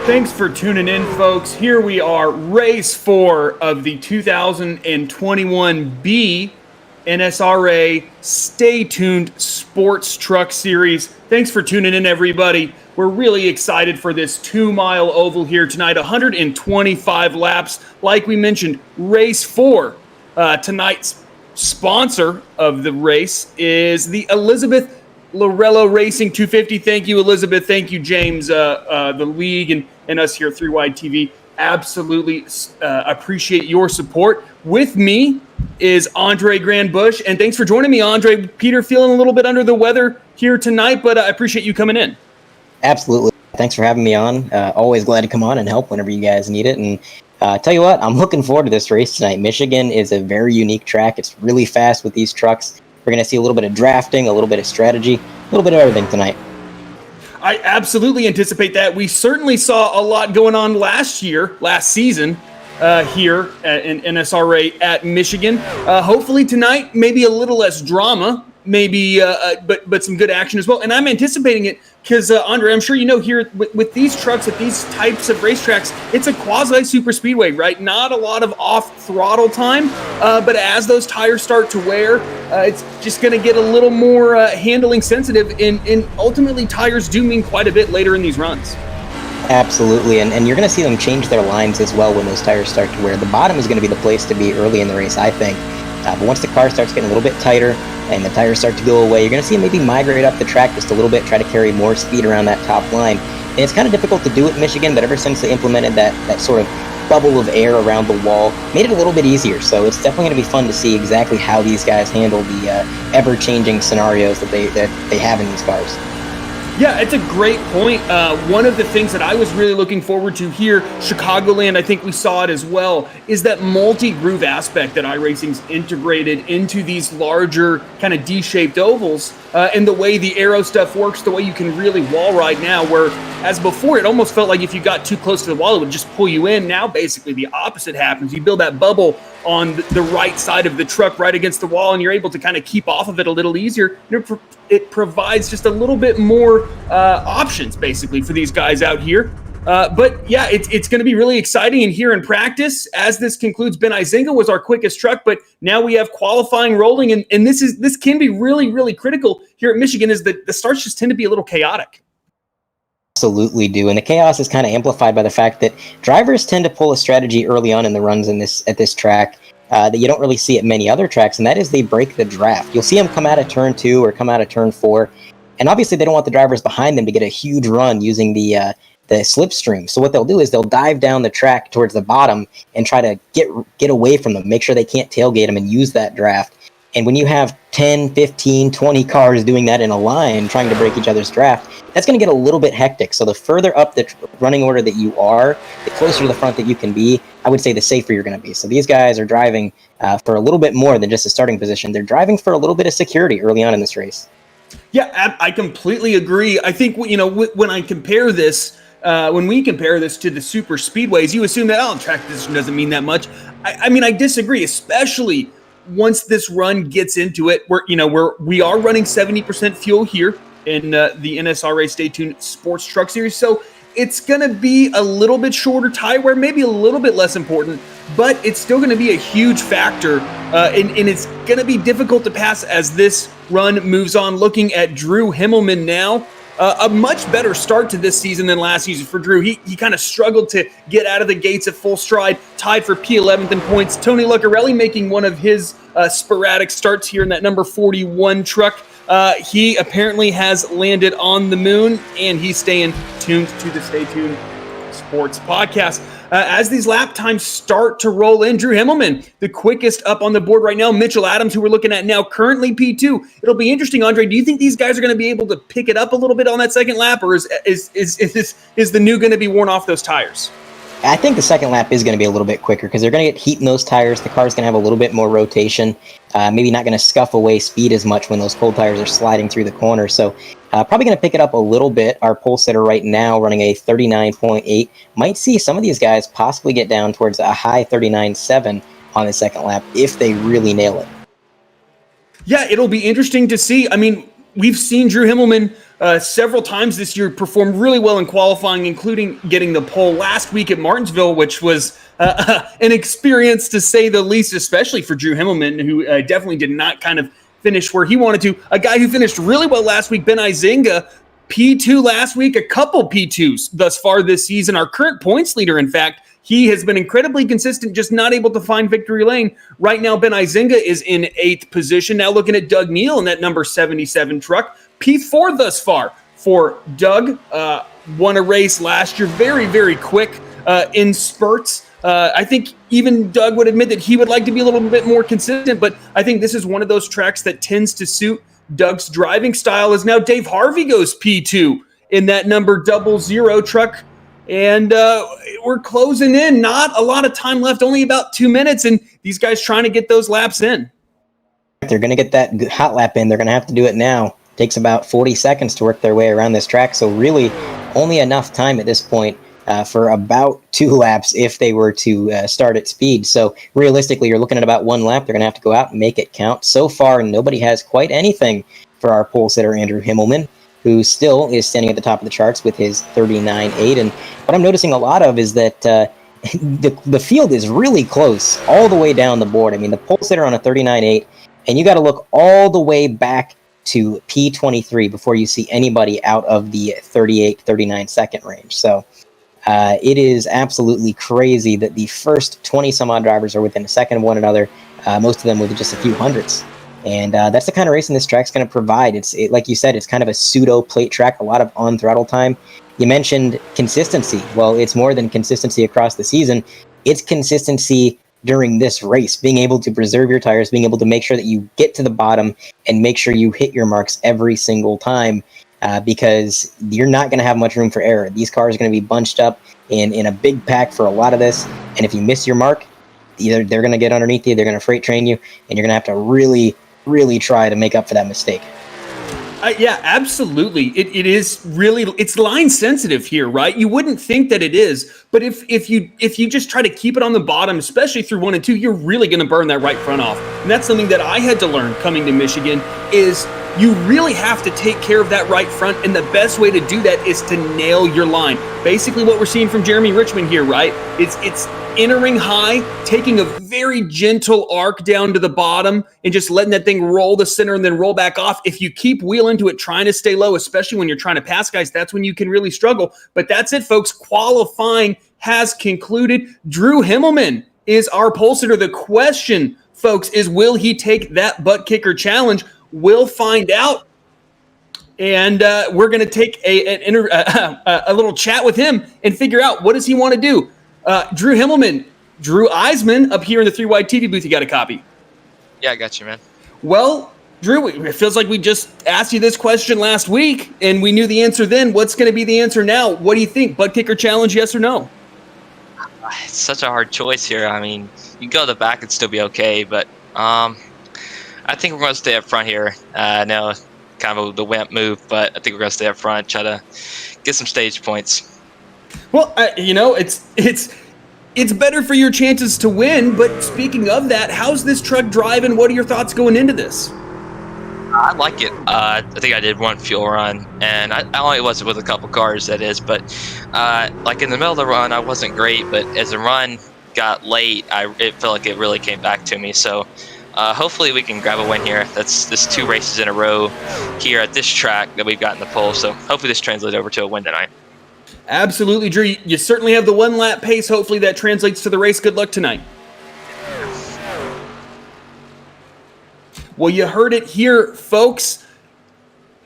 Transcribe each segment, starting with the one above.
Thanks for tuning in, folks. Here we are, race 4 of the 2021B NSRA Stay Tuned Sports Truck Series. Thanks for tuning in, everybody. We're really excited for this 2-mile oval here tonight, 125 laps. Like we mentioned, race 4. Tonight's sponsor of the race is the Elizabeth Lorello Racing 250. Thank you, Elizabeth. Thank you, James, the league, and us here at 3 Wide TV. Absolutely appreciate your support. With me is Andre Grandbush, and thanks for joining me, Andre. Peter, feeling a little bit under the weather here tonight, but I appreciate you coming in. Absolutely. Thanks for having me on. Always glad to come on and help whenever you guys need it. And tell you what, I'm looking forward to this race tonight. Michigan is a very unique track. It's really fast with these trucks. We're going to see a little bit of drafting, a little bit of strategy, a little bit of everything tonight. I absolutely anticipate that. We certainly saw a lot going on last season here in NSRA at Michigan. Hopefully tonight, maybe a little less drama, maybe, but some good action as well. And I'm anticipating it because, Andre, I'm sure you know here with these trucks at these types of racetracks, it's a quasi super speedway, right? Not a lot of off throttle time, but as those tires start to wear, it's just going to get a little more handling sensitive, and ultimately tires do mean quite a bit later in these runs. Absolutely, and you're going to see them change their lines as well when those tires start to wear. The bottom is going to be the place to be early in the race, I think. But once the car starts getting a little bit tighter and the tires start to go away, you're going to see them maybe migrate up the track just a little bit, try to carry more speed around that top line. And it's kind of difficult to do at Michigan, but ever since they implemented that sort of bubble of air around the wall, made it a little bit easier. So it's definitely going to be fun to see exactly how these guys handle the ever-changing scenarios that they have in these cars. Yeah, it's a great point. One of the things that I was really looking forward to here, Chicagoland, I think we saw it as well, is that multi-groove aspect that iRacing's integrated into these larger kind of D-shaped ovals, and the way the aero stuff works, the way you can really wall ride now, where as before it almost felt like if you got too close to the wall, it would just pull you in. Now basically the opposite happens. You build that bubble on the right side of the truck right against the wall, and you're able to kind of keep off of it a little easier. It provides just a little bit more options basically for these guys out here. But yeah, it's going to be really exciting. And here in practice, as this concludes, Ben Izinga was our quickest truck, but now we have qualifying rolling, and this can be really, really critical here at Michigan, is that the starts just tend to be a little chaotic. Absolutely do, and the chaos is kind of amplified by the fact that drivers tend to pull a strategy early on in the runs at this track that you don't really see at many other tracks, and that is they break the draft. You'll see them come out of turn 2 or come out of turn 4, and obviously they don't want the drivers behind them to get a huge run using the slipstream. So what they'll do is they'll dive down the track towards the bottom and try to get away from them, make sure they can't tailgate them and use that draft. And when you have 10, 15, 20 cars doing that in a line, trying to break each other's draft, that's going to get a little bit hectic. So the further up the running order that you are, the closer to the front that you can be, I would say the safer you're going to be. So these guys are driving for a little bit more than just a starting position. They're driving for a little bit of security early on in this race. Yeah, I completely agree. I think, when I compare this, when we compare this to the super speedways, you assume that, track position doesn't mean that much. I mean, I disagree, especially once this run gets into it, we are running 70% fuel here in the NSRA Stay Tuned Sports Truck Series. So it's going to be a little bit shorter tire wear, maybe a little bit less important, but it's still going to be a huge factor. And it's going to be difficult to pass as this run moves on. Looking at Drew Himmelman now, a much better start to this season than last season for Drew. He kind of struggled to get out of the gates at full stride, tied for P11th in points. Tony Lucarelli making one of his sporadic starts here in that number 41 truck. He apparently has landed on the moon, and he's staying tuned to the Stay Tuned Sports podcast. As these lap times start to roll in, Drew Himmelman, the quickest up on the board right now. Mitchell Adams, who we're looking at now, currently P2. It'll be interesting, Andre. Do you think these guys are going to be able to pick it up a little bit on that second lap, or is the new going to be worn off those tires? I think the second lap is going to be a little bit quicker because they're going to get heat in those tires. The car's going to have a little bit more rotation. Maybe not going to scuff away speed as much when those cold tires are sliding through the corner. So probably going to pick it up a little bit. Our pole sitter right now running a 39.8. Might see some of these guys possibly get down towards a high 39.7 on the second lap if they really nail it. Yeah, it'll be interesting to see. I mean, we've seen Drew Himmelman several times this year perform really well in qualifying, including getting the pole last week at Martinsville, which was an experience to say the least, especially for Drew Himmelman, who definitely did not kind of finish where he wanted to. A guy who finished really well last week, Ben Izinga, P2 last week, a couple P2s thus far this season. Our current points leader, in fact, he has been incredibly consistent, just not able to find victory lane. Right now, Ben Izinga is in 8th position. Now looking at Doug Neal in that number 77 truck. P4 thus far for Doug. Won a race last year, very, very quick in spurts. I think even Doug would admit that he would like to be a little bit more consistent, but I think this is one of those tracks that tends to suit Doug's driving style. As now Dave Harvey goes P2 in that number 00 truck. And we're closing in. Not a lot of time left, only about 2 minutes, and these guys trying to get those laps in. They're going to get that hot lap in. They're going to have to do it now. It takes about 40 seconds to work their way around this track, so really only enough time at this point for about 2 laps if they were to start at speed. So realistically, you're looking at about 1 lap. They're going to have to go out and make it count. So far, nobody has quite anything for our pole sitter, Andrew Himmelman, who still is standing at the top of the charts with his 39.8. And what I'm noticing a lot of is that the field is really close all the way down the board. I mean, the pole sitter on a 39.8, and you got to look all the way back to P23 before you see anybody out of the 38, 39 second range. So it is absolutely crazy that the first 20 some odd drivers are within a second of one another, most of them with just a few hundredths. And that's the kind of racing this track's going to provide. It's like you said, it's kind of a pseudo plate track, a lot of on throttle time. You mentioned consistency. Well, it's more than consistency across the season. It's consistency during this race, being able to preserve your tires, being able to make sure that you get to the bottom and make sure you hit your marks every single time, because you're not going to have much room for error. These cars are going to be bunched up in a big pack for a lot of this. And if you miss your mark, either they're going to get underneath you, they're going to freight train you, and you're going to have to really try to make up for that mistake. Yeah, absolutely. It is really, it's line sensitive here, right? You wouldn't think that it is, but if you just try to keep it on the bottom, especially through 1 and 2, you're really going to burn that right front off. And that's something that I had to learn coming to Michigan is you really have to take care of that right front, and the best way to do that is to nail your line. Basically what we're seeing from Jeremy Richmond here, right? It's entering high, taking a very gentle arc down to the bottom and just letting that thing roll the center and then roll back off. If you keep wheel into it, trying to stay low, especially when you're trying to pass guys, that's when you can really struggle. But that's it, folks. Qualifying has concluded. Drew Himmelman is our pole sitter. The question, folks, is will he take that butt kicker challenge? We'll find out. And we're going to take a little chat with him and figure out what does he want to do. Drew Himmelman, Drew Eisman up here in the 3-Wide TV booth. You got a copy? Yeah, I got you, man. Well, Drew, it feels like we just asked you this question last week, and we knew the answer then. What's going to be the answer now? What do you think? Butt kicker challenge, yes or no? It's such a hard choice here. I mean, you can go to the back and still be okay, but I think we're going to stay up front here. I know kind of the wimp move, but I think we're going to stay up front, try to get some stage points. Well, it's better for your chances to win, but speaking of that, how's this truck driving? What are your thoughts going into this? I like it. I think I did one fuel run, and I only was with a couple cars, that is, but like in the middle of the run, I wasn't great, but as the run got late, it felt like it really came back to me, so hopefully we can grab a win here. This 2 races in a row here at this track that we've got in the pole, so hopefully this translates over to a win tonight. Absolutely, Drew. You certainly have the 1 lap pace. Hopefully that translates to the race. Good luck tonight. Well, you heard it here, folks.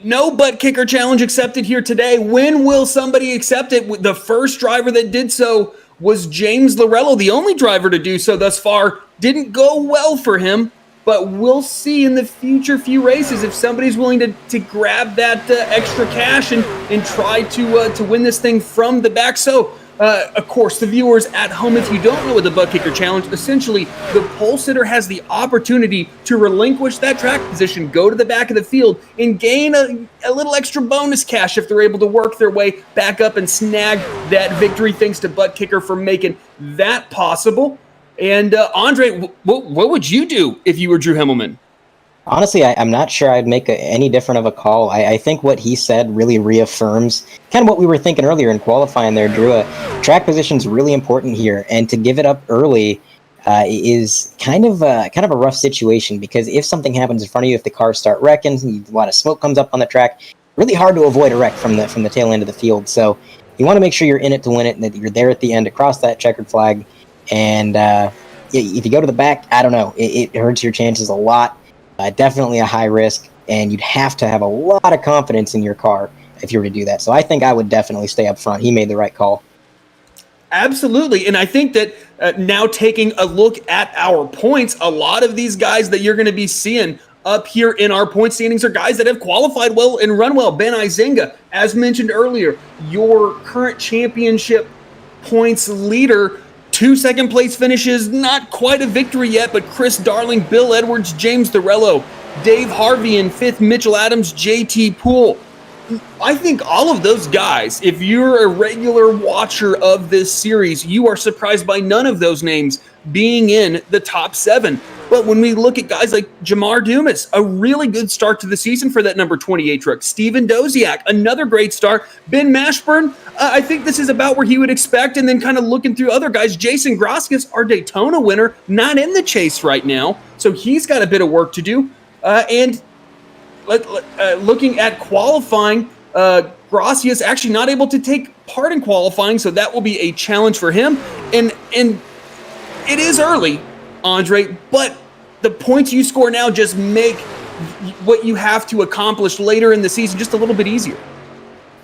No butt kicker challenge accepted here today. When will somebody accept it? The first driver that did so was James Lorello, the only driver to do so thus far. Didn't go well for him, but we'll see in the future few races if somebody's willing to grab that extra cash and try to win this thing from the back. So, of course, the viewers at home, if you don't know what the butt kicker challenge, essentially the pole sitter has the opportunity to relinquish that track position, go to the back of the field, and gain a little extra bonus cash if they're able to work their way back up and snag that victory. Thanks to Butt Kicker for making that possible. And Andre, what would you do if you were Drew Himmelman? Honestly, I'm not sure I'd make any different of a call. I think what he said really reaffirms kind of what we were thinking earlier in qualifying there, Drew. Track position is really important here, and to give it up early is kind of a rough situation, because if something happens in front of you, if the cars start wrecking, a lot of smoke comes up on the track, really hard to avoid a wreck from the tail end of the field. So you want to make sure you're in it to win it, and that you're there at the end across that checkered flag. And if you go to the back, I don't know, it hurts your chances a lot. Definitely a high risk, and you'd have to have a lot of confidence in your car if you were to do that. So I think I would definitely stay up front. He made the right call. Absolutely. And I think that now taking a look at our points, a lot of these guys that you're going to be seeing up here in our point standings are guys that have qualified well and run well. Ben Izenga, as mentioned earlier, your current championship points leader, 2 second-place finishes, not quite a victory yet, but Chris Darling, Bill Edwards, James Lorello, Dave Harvey in 5th, Mitchell Adams, JT Poole. I think all of those guys, if you're a regular watcher of this series, you are surprised by none of those names being in the top 7. But when we look at guys like Jamar Dumas, a really good start to the season for that number 28 truck. Steven Doziak, another great start. Ben Mashburn, I think this is about where he would expect. And then kind of looking through other guys, Jason Gracias, our Daytona winner, not in the chase right now. So he's got a bit of work to do. Looking at qualifying, Gracias actually not able to take part in qualifying, so that will be a challenge for him. And it is early, Andre, but the points you score now just make what you have to accomplish later in the season just a little bit easier.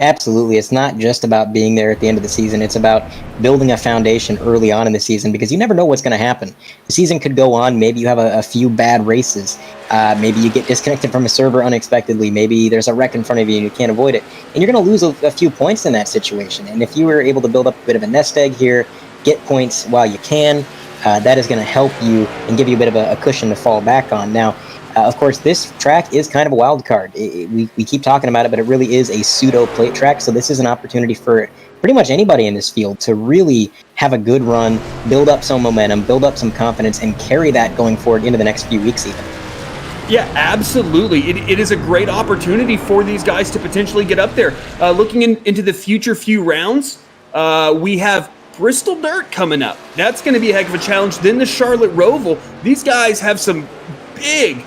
Absolutely. It's not just about being there at the end of the season. It's about building a foundation early on in the season, because you never know what's going to happen. The season could go on. Maybe you have a few bad races. Maybe you get disconnected from a server unexpectedly. Maybe there's a wreck in front of you and you can't avoid it. And you're going to lose a few points in that situation. And if you were able to build up a bit of a nest egg here, get points while you can, that is going to help you and give you a bit of a cushion to fall back on. Now, of course, this track is kind of a wild card. We keep talking about it, but it really is a pseudo plate track. So this is an opportunity for pretty much anybody in this field to really have a good run, build up some momentum, build up some confidence, and carry that going forward into the next few weeks even. Yeah, absolutely. It is a great opportunity for these guys to potentially get up there. Looking into the future few rounds, we have Bristol Dirt coming up. That's going to be a heck of a challenge. Then the Charlotte Roval. These guys have some big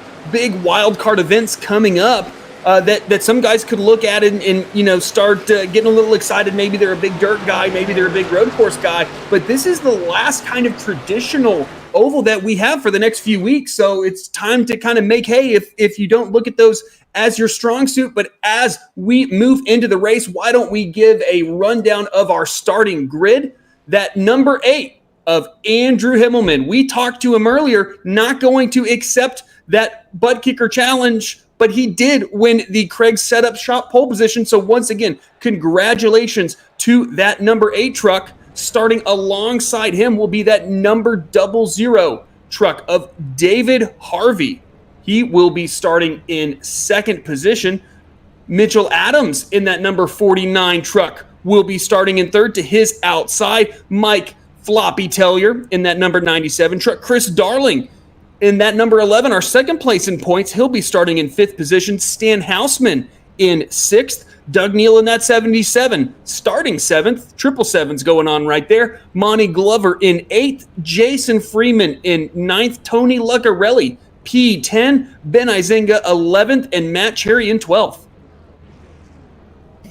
wild card events coming up that some guys could look at and start getting a little excited. Maybe they're a big dirt guy, maybe they're a big road course guy, but this is the last kind of traditional oval that we have for the next few weeks. So it's time to kind of make hay if you don't look at those as your strong suit. But as we move into the race, why don't we give a rundown of our starting grid? That number 8 of Andrew Himmelman, we talked to him earlier, not going to accept that Buttkicker challenge, but he did win the Craig Setup Shop pole position. So once again, congratulations to that number 8 truck. Starting alongside him will be that number 00 truck of David Harvey. He will be starting in 2nd position. Mitchell Adams in that number 49 truck will be starting in 3rd to his outside. Mike Floppy Tellier in that number 97 truck. Chris Darling in that number 11, our 2nd place in points. He'll be starting in 5th position. Stan Hausman in 6th. Doug Neal in that 77, starting 7th. 777's going on right there. Monty Glover in 8th. Jason Freeman in 9th. Tony Lucarelli, P10. Ben Izenga, 11th. And Matt Cherry in 12th.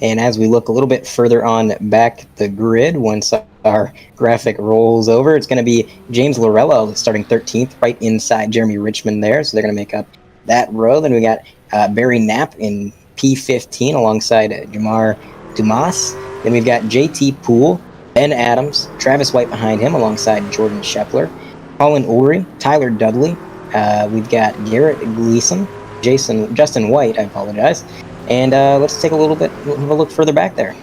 And as we look a little bit further on back the grid, once our graphic rolls over, it's going to be James Lorello starting 13th, right inside Jeremy Richmond there. So they're going to make up that row. Then we got Barry Knapp in P15 alongside Jamar Dumas. Then we've got JT Poole, Ben Adams, Travis White behind him alongside Jordan Shepler, Colin Uri, Tyler Dudley. We've got Garrett Gleason, Justin White, I apologize. And let's take a look further back there.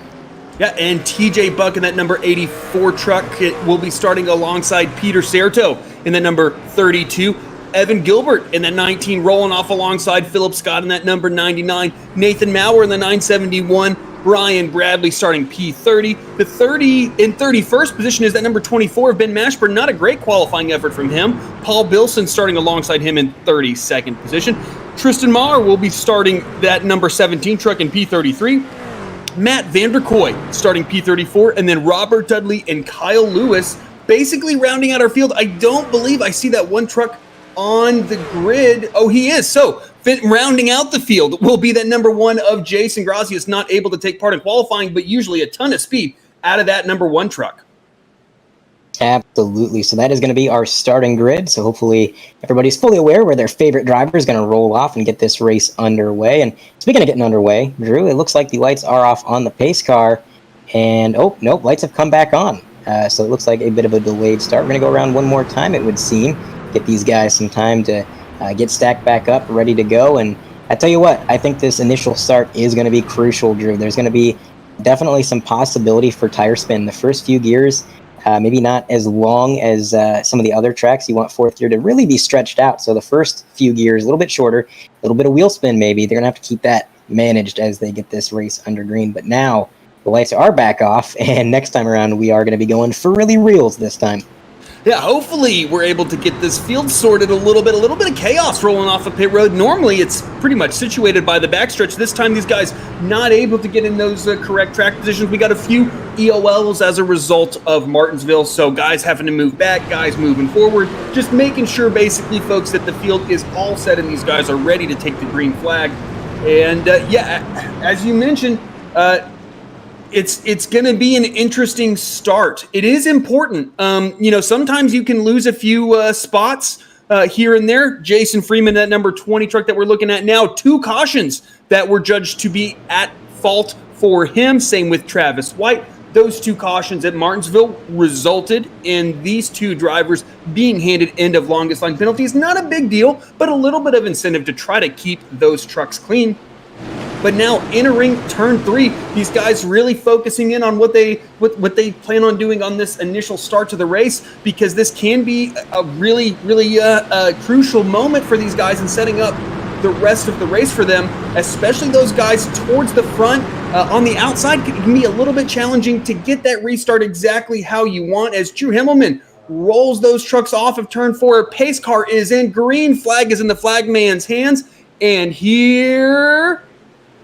Yeah, and TJ Buck in that number 84 truck will be starting alongside Peter Certo in that number 32. Evan Gilbert in that 19 rolling off alongside Philip Scott in that number 99. Nathan Maurer in the 971. Brian Bradley starting P30. The 31st position is that number 24 of Ben Mashburn. Not a great qualifying effort from him. Paul Bilson starting alongside him in 32nd position. Tristan Maher will be starting that number 17 truck in P33. Matt Vanderkoy starting P34, and then Robert Dudley and Kyle Lewis basically rounding out our field. I don't believe I see that one truck on the grid. Oh, he is. So rounding out the field will be that number 1 of Jason Gracias, not able to take part in qualifying, but usually a ton of speed out of that number 1 truck. Absolutely. So that is going to be our starting grid. So hopefully everybody's fully aware where their favorite driver is going to roll off and get this race underway. And speaking of getting underway, Drew, it looks like the lights are off on the pace car. And, oh, nope, lights have come back on. So it looks like a bit of a delayed start. We're going to go around one more time, it would seem. Get these guys some time to get stacked back up, ready to go. And I tell you what, I think this initial start is going to be crucial, Drew. There's going to be definitely some possibility for tire spin. The first few gears, maybe not as long as some of the other tracks. You want fourth gear to really be stretched out. So the first few gears, a little bit shorter, a little bit of wheel spin maybe. They're going to have to keep that managed as they get this race under green. But now the lights are back off, and next time around we are going to be going for really reals this time. Yeah, hopefully we're able to get this field sorted a little bit of chaos rolling off of pit road. Normally it's pretty much situated by the backstretch. This time these guys not able to get in those correct track positions. We got a few EOLs as a result of Martinsville, so guys having to move back, guys moving forward, just making sure basically, folks, that the field is all set and these guys are ready to take the green flag. And yeah, as you mentioned, it's going to be an interesting start. It is important. Sometimes you can lose a few spots here and there. Jason Freeman, that number 20 truck that we're looking at now, 2 cautions that were judged to be at fault for him. Same with Travis White. Those 2 cautions at Martinsville resulted in these 2 drivers being handed end of longest line penalties. Not a big deal, but a little bit of incentive to try to keep those trucks clean. But now entering turn 3, these guys really focusing in on what they plan on doing on this initial start to the race, because this can be a really crucial moment for these guys in setting up the rest of the race for them, especially those guys towards the front. On the outside, it can be a little bit challenging to get that restart exactly how you want, as Drew Himmelman rolls those trucks off of turn 4. Pace car is in, green flag is in the flagman's hands, and here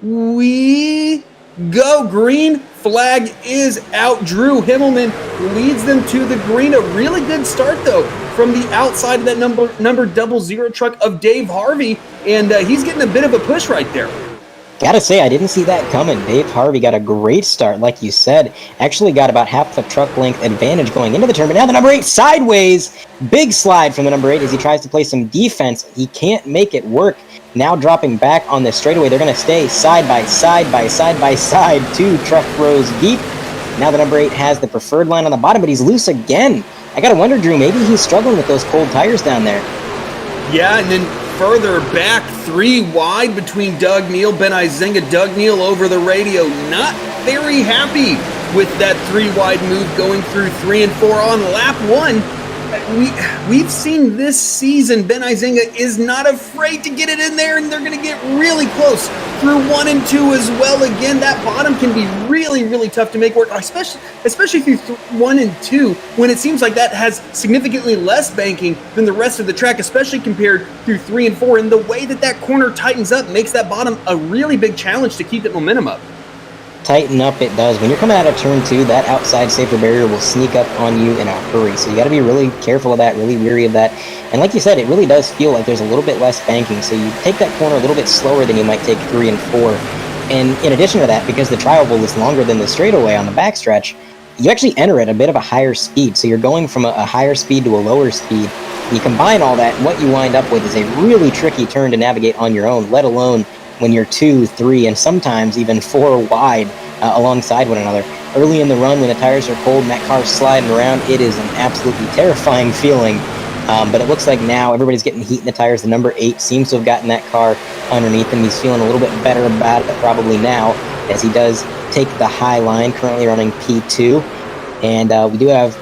we go. Green flag is out. Drew Himmelman leads them to the green. A really good start, though, from the outside of that number 00 truck of Dave Harvey, and he's getting a bit of a push right there. Gotta say, I didn't see that coming. Dave Harvey got a great start, like you said. Actually got about half a truck length advantage going into the turn, but now the number 8 sideways. Big slide from the number 8 as he tries to play some defense. He can't make it work. Now dropping back on the straightaway. They're going to stay side by side, 2 truck rows deep. Now the number 8 has the preferred line on the bottom, but he's loose again. I got to wonder, Drew, maybe he's struggling with those cold tires down there. Yeah, and then further back, 3 wide between Doug Neal, Ben Izenga. Doug Neal over the radio, not very happy with that 3 wide move going through 3 and 4 on lap 1. We've seen this season, Ben Izenga is not afraid to get it in there, and they're going to get really close through 1 and 2 as well. Again, that bottom can be really tough to make work, especially through 1 and 2, when it seems like that has significantly less banking than the rest of the track, especially compared through 3 and 4. And the way that corner tightens up makes that bottom a really big challenge to keep that momentum up. Tighten up it does. When you're coming out of turn 2, that outside safer barrier will sneak up on you in a hurry. So you got to be really careful of that, really wary of that. And like you said, it really does feel like there's a little bit less banking. So you take that corner a little bit slower than you might take 3 and 4. And in addition to that, because the tri oval is longer than the straightaway on the backstretch, you actually enter at a bit of a higher speed. So you're going from a higher speed to a lower speed. You combine all that, and what you wind up with is a really tricky turn to navigate on your own, let alone when you're 2, 3, and sometimes even 4 wide alongside one another. Early in the run, when the tires are cold and that car's sliding around, it is an absolutely terrifying feeling. But it looks like now everybody's getting heat in the tires. The number 8 seems to have gotten that car underneath him. He's feeling a little bit better about it probably now, as he does take the high line, currently running P2. And we do have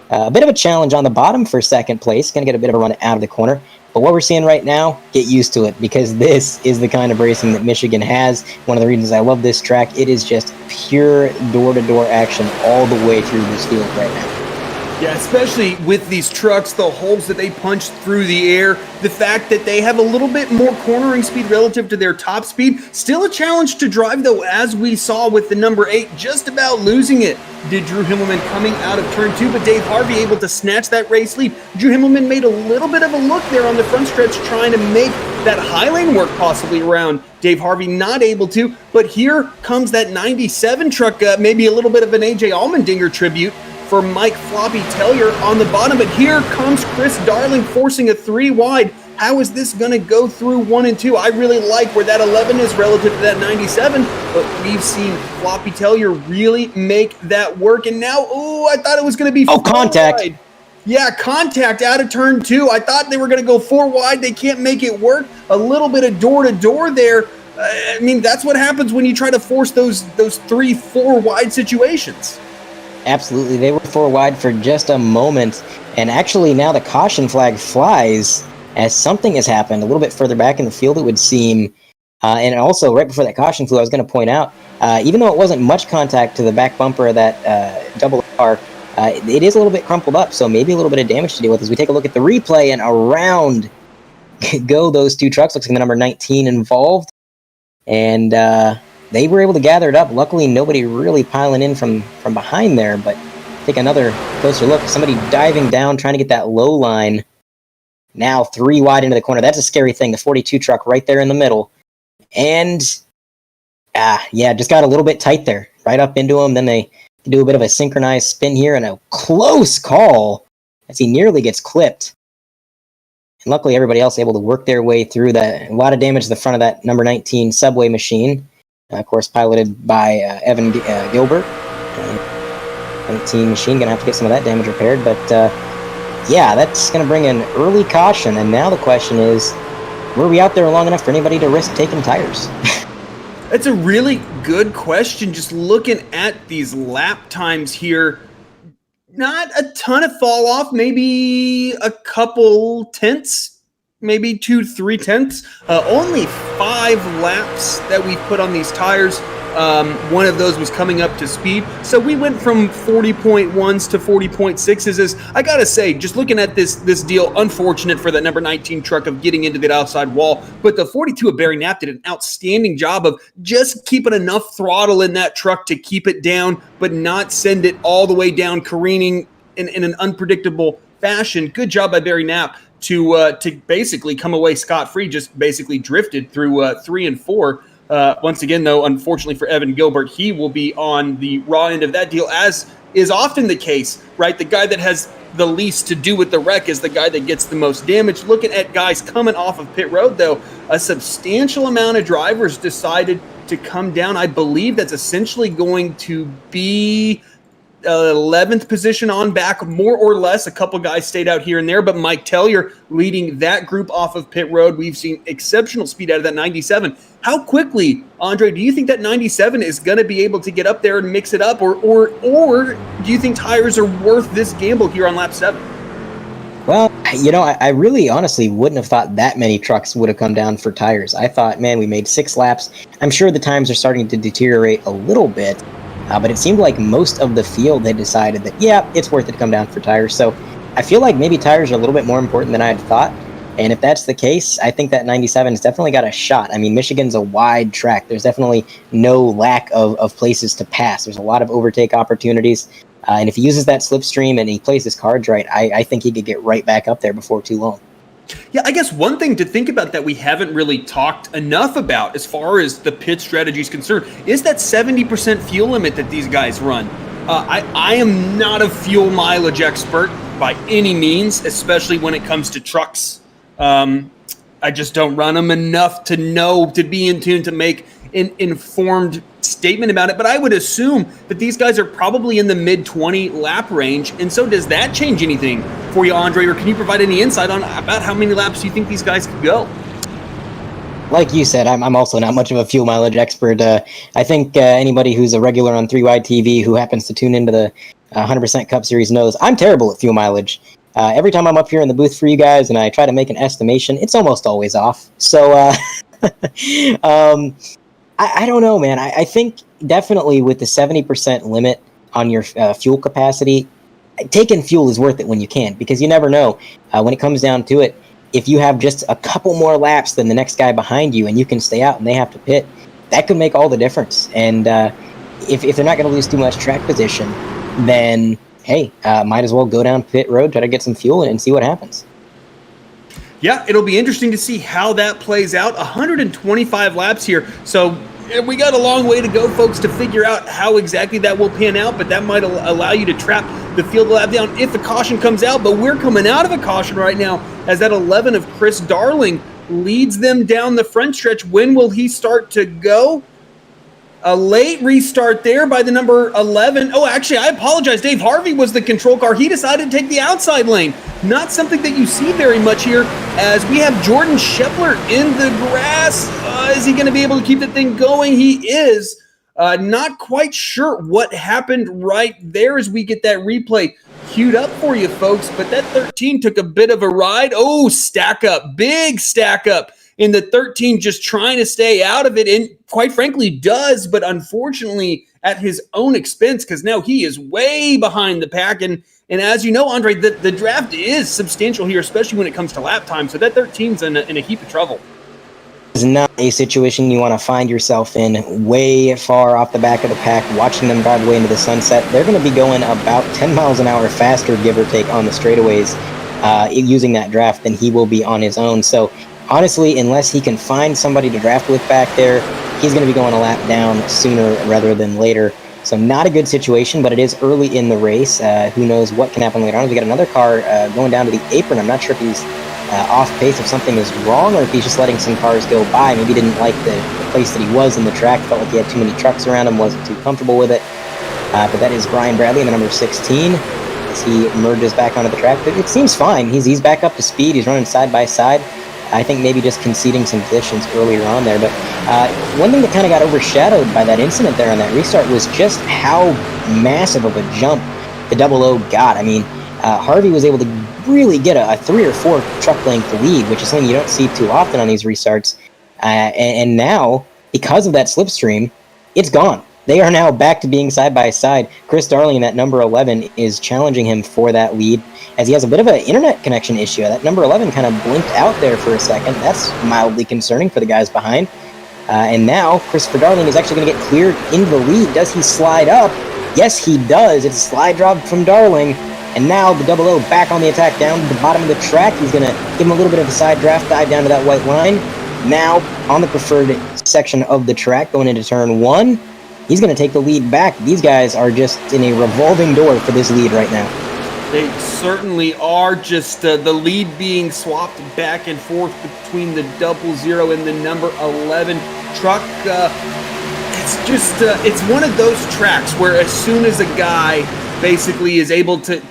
a bit of a challenge on the bottom for second place. Going to get a bit of a run out of the corner. But what we're seeing right now, get used to it, because this is the kind of racing that Michigan has. One of the reasons I love this track, it is just pure door-to-door action all the way through this field right now. Yeah, especially with these trucks, the holes that they punch through the air, the fact that they have a little bit more cornering speed relative to their top speed. Still a challenge to drive, though, as we saw with the number 8, just about losing it. Did Drew Himmelman coming out of turn 2, but Dave Harvey able to snatch that race lead. Drew Himmelman made a little bit of a look there on the front stretch, trying to make that high lane work possibly around Dave Harvey, not able to. But here comes that 97 truck, maybe a little bit of an AJ Allmendinger tribute for Mike Floppy Tellier on the bottom. But here comes Chris Darling forcing a 3 wide. How is this going to go through 1 and 2? I really like where that 11 is relative to that 97, but we've seen Floppy Tellier really make that work. And now, I thought it was going to be contact. Wide. Yeah, contact out of turn 2. I thought they were going to go 4 wide. They can't make it work. A little bit of door-to-door there. I mean, that's what happens when you try to force those 3-4 wide situations. Absolutely. They were 4 wide for just a moment. And actually now the caution flag flies as something has happened a little bit further back in the field, it would seem. And also right before that caution flew, I was going to point out, even though it wasn't much contact to the back bumper of that double car, it is a little bit crumpled up, so maybe a little bit of damage to deal with as we take a look at the replay, and around go those 2 trucks. Looks like the number 19 involved. And they were able to gather it up. Luckily, nobody really piling in from behind there, but take another closer look. Somebody diving down, trying to get that low line. Now 3 wide into the corner. That's a scary thing. The 42 truck right there in the middle. And, just got a little bit tight there. Right up into him. Then they do a bit of a synchronized spin here, and a close call as he nearly gets clipped. And luckily, everybody else able to work their way through that. A lot of damage to the front of that number 19 subway machine. Of course, piloted by Evan Gilbert. 19 machine, going to have to get some of that damage repaired. But, that's going to bring an early caution. And now the question is, were we out there long enough for anybody to risk taking tires? That's a really good question. Just looking at these lap times here, not a ton of fall off, maybe a couple tenths, maybe 2-3 tenths. Only 5 laps that we put on these tires. One of those was coming up to speed. So we went from 40.1s to 40.6s. I gotta say, just looking at this deal, unfortunate for that number 19 truck of getting into that outside wall. But the 42 of Barry Knapp did an outstanding job of just keeping enough throttle in that truck to keep it down, but not send it all the way down, careening in an unpredictable fashion. Good job by Barry Knapp to basically come away scot-free, just basically drifted through 3 and 4. Once again, though, unfortunately for Evan Gilbert, he will be on the raw end of that deal, as is often the case, right? The guy that has the least to do with the wreck is the guy that gets the most damage. Looking at guys coming off of pit road, though, a substantial amount of drivers decided to come down. I believe that's essentially going to be 11th position on back, more or less. A couple guys stayed out here and there, but Mike Tellier leading that group off of pit road. We've seen exceptional speed out of that 97. How quickly, Andre, do you think that 97 is going to be able to get up there and mix it up, or do you think tires are worth this gamble here on lap 7? Well, I really honestly wouldn't have thought that many trucks would have come down for tires. I thought, man, we made 6 laps. I'm sure the times are starting to deteriorate a little bit. But it seemed like most of the field had decided that, it's worth it to come down for tires. So I feel like maybe tires are a little bit more important than I had thought. And if that's the case, I think that 97 has definitely got a shot. I mean, Michigan's a wide track. There's definitely no lack of places to pass. There's a lot of overtake opportunities. And if he uses that slipstream and he plays his cards right, I think he could get right back up there before too long. Yeah, I guess one thing to think about that we haven't really talked enough about as far as the pit strategy is concerned is that 70% fuel limit that these guys run. I am not a fuel mileage expert by any means, especially when it comes to trucks. I just don't run them enough to know, to be in tune, to make an informed statement about it. But I would assume that these guys are probably in the mid-20 lap range. And so does that change anything for you, Andre? Or can you provide any insight on about how many laps you think these guys could go? Like you said, I'm also not much of a fuel mileage expert. I think anybody who's a regular on 3 Wide TV who happens to tune into the 100% Cup Series knows I'm terrible at fuel mileage. Every time I'm up here in the booth for you guys and I try to make an estimation, it's almost always off. So I don't know, man. I think definitely with the 70% limit on your fuel capacity, taking fuel is worth it when you can, because you never know. When it comes down to it, if you have just a couple more laps than the next guy behind you and you can stay out and they have to pit, that could make all the difference. And if they're not going to lose too much track position, then, hey, might as well go down pit road, try to get some fuel and see what happens. Yeah, it'll be interesting to see how that plays out. 125 laps here, so we got a long way to go, folks, to figure out how exactly that will pan out, but that might allow you to trap the field lap down if a caution comes out. But we're coming out of a caution right now as that 11 of Chris Darling leads them down the front stretch. When will he start to go? A late restart there by the number 11. Oh, actually, I apologize. Dave Harvey was the control car. He decided to take the outside lane. Not something that you see very much here, as we have Jordan Scheffler in the grass. Is he going to be able to keep the thing going? He is. Not quite sure what happened right there as we get that replay queued up for you, folks. But that 13 took a bit of a ride. Oh, stack up. Big stack up. In the 13, just trying to stay out of it, and quite frankly does, but unfortunately at his own expense, because now he is way behind the pack. And as you know, Andre, the draft is substantial here, especially when it comes to lap time. So that 13's in a heap of trouble. It's not a situation you want to find yourself in, way far off the back of the pack, watching them drive away into the sunset. They're going to be going about 10 miles an hour faster, give or take, on the straightaways using that draft than he will be on his own. So honestly, unless he can find somebody to draft with back there, he's going to be going a lap down sooner rather than later. So not a good situation, but it is early in the race. Who knows what can happen later on. We got another car going down to the apron. I'm not sure if he's off pace, if something is wrong, or if he's just letting some cars go by. Maybe he didn't like the place that he was in the track, felt like he had too many trucks around him, wasn't too comfortable with it. But that is Brian Bradley in the number 16 as he merges back onto the track. But it seems fine. He's back up to speed. He's running side by side. I think maybe just conceding some positions earlier on there. But one thing that kind of got overshadowed by that incident there on that restart was just how massive of a jump the 00 got. I mean, Harvey was able to really get a 3 or 4 truck length lead, which is something you don't see too often on these restarts. And now, because of that slipstream, it's gone. They are now back to being side by side. Chris Darling in that number 11 is challenging him for that lead, as he has a bit of an internet connection issue. That number 11 kind of blinked out there for a second. That's mildly concerning for the guys behind. And now Christopher Darling is actually going to get cleared into the lead. Does he slide up? Yes, he does. It's a slide drop from Darling. And now the 00 back on the attack down to the bottom of the track. He's going to give him a little bit of a side draft dive down to that white line. Now on the preferred section of the track going into turn 1. He's going to take the lead back. These guys are just in a revolving door for this lead right now. They certainly are. Just the lead being swapped back and forth between the 00 and the number 11 truck. It's just, it's one of those tracks where as soon as a guy basically is able to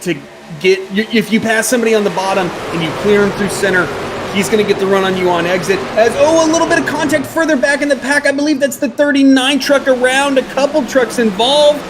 get, if you pass somebody on the bottom and you clear him through center, he's going to get the run on you on exit. As, a little bit of contact further back in the pack. I believe that's the 39 truck around. A couple trucks involved.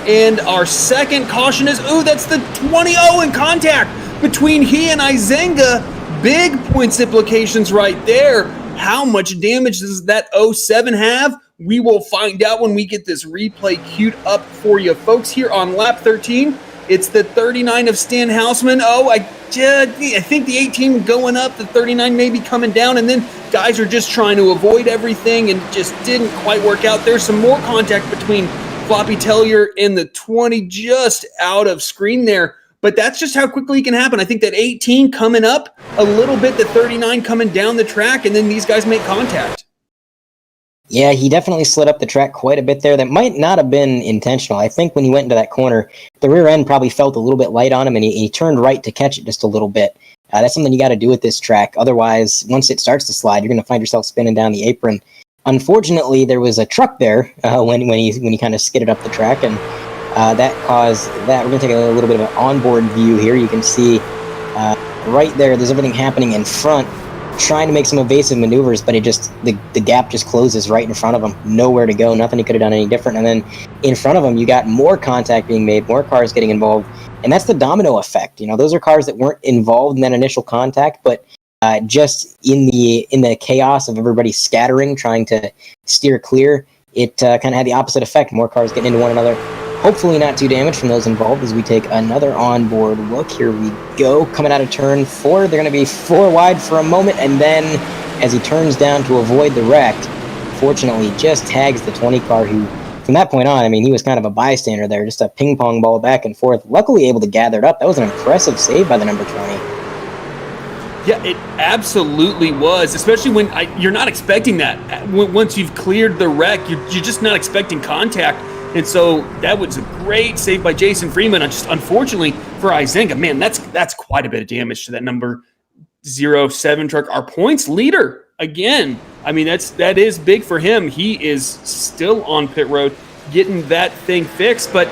And our second caution is, that's the 20 in contact between he and Izenga. Big points implications right there. How much damage does that 07 have? We will find out when we get this replay queued up for you folks here on lap 13. It's the 39 of Stan Houseman. I think the 18 going up, the 39 maybe coming down, and then guys are just trying to avoid everything and just didn't quite work out. There's some more contact between Floppy Tellier and the 20 just out of screen there, but that's just how quickly it can happen. I think that 18 coming up a little bit, the 39 coming down the track, and then these guys make contact. Yeah, he definitely slid up the track quite a bit there. That might not have been intentional. I think when he went into that corner, the rear end probably felt a little bit light on him, and he turned right to catch it just a little bit. That's something you got to do with this track. Otherwise, once it starts to slide, you're going to find yourself spinning down the apron. Unfortunately, there was a truck there when he kind of skidded up the track, and that caused that. We're going to take a little bit of an onboard view here. You can see right there's everything happening in front, trying to make some evasive maneuvers, but the gap just closes right in front of him. Nowhere to go, nothing he could have done any different. And then in front of him, you got more contact being made, more cars getting involved, and that's the domino effect. Those are cars that weren't involved in that initial contact, but just in the chaos of everybody scattering, trying to steer clear, it kind of had the opposite effect. More cars getting into one another. Hopefully not too damaged from those involved as we take another onboard look. Here we go. Coming out of turn 4, they're going to be 4 wide for a moment, and then as he turns down to avoid the wreck, fortunately just tags the 20 car, who from that point on, I mean, he was kind of a bystander there, just a ping pong ball back and forth. Luckily able to gather it up. That was an impressive save by the number 20. Yeah, it absolutely was, especially when you're not expecting that. Once you've cleared the wreck, you're just not expecting contact. And so that was a great save by Jason Freeman. Just unfortunately for Izenga, man, that's quite a bit of damage to that number 07 truck. Our points leader again. I mean, that is big for him. He is still on pit road getting that thing fixed. But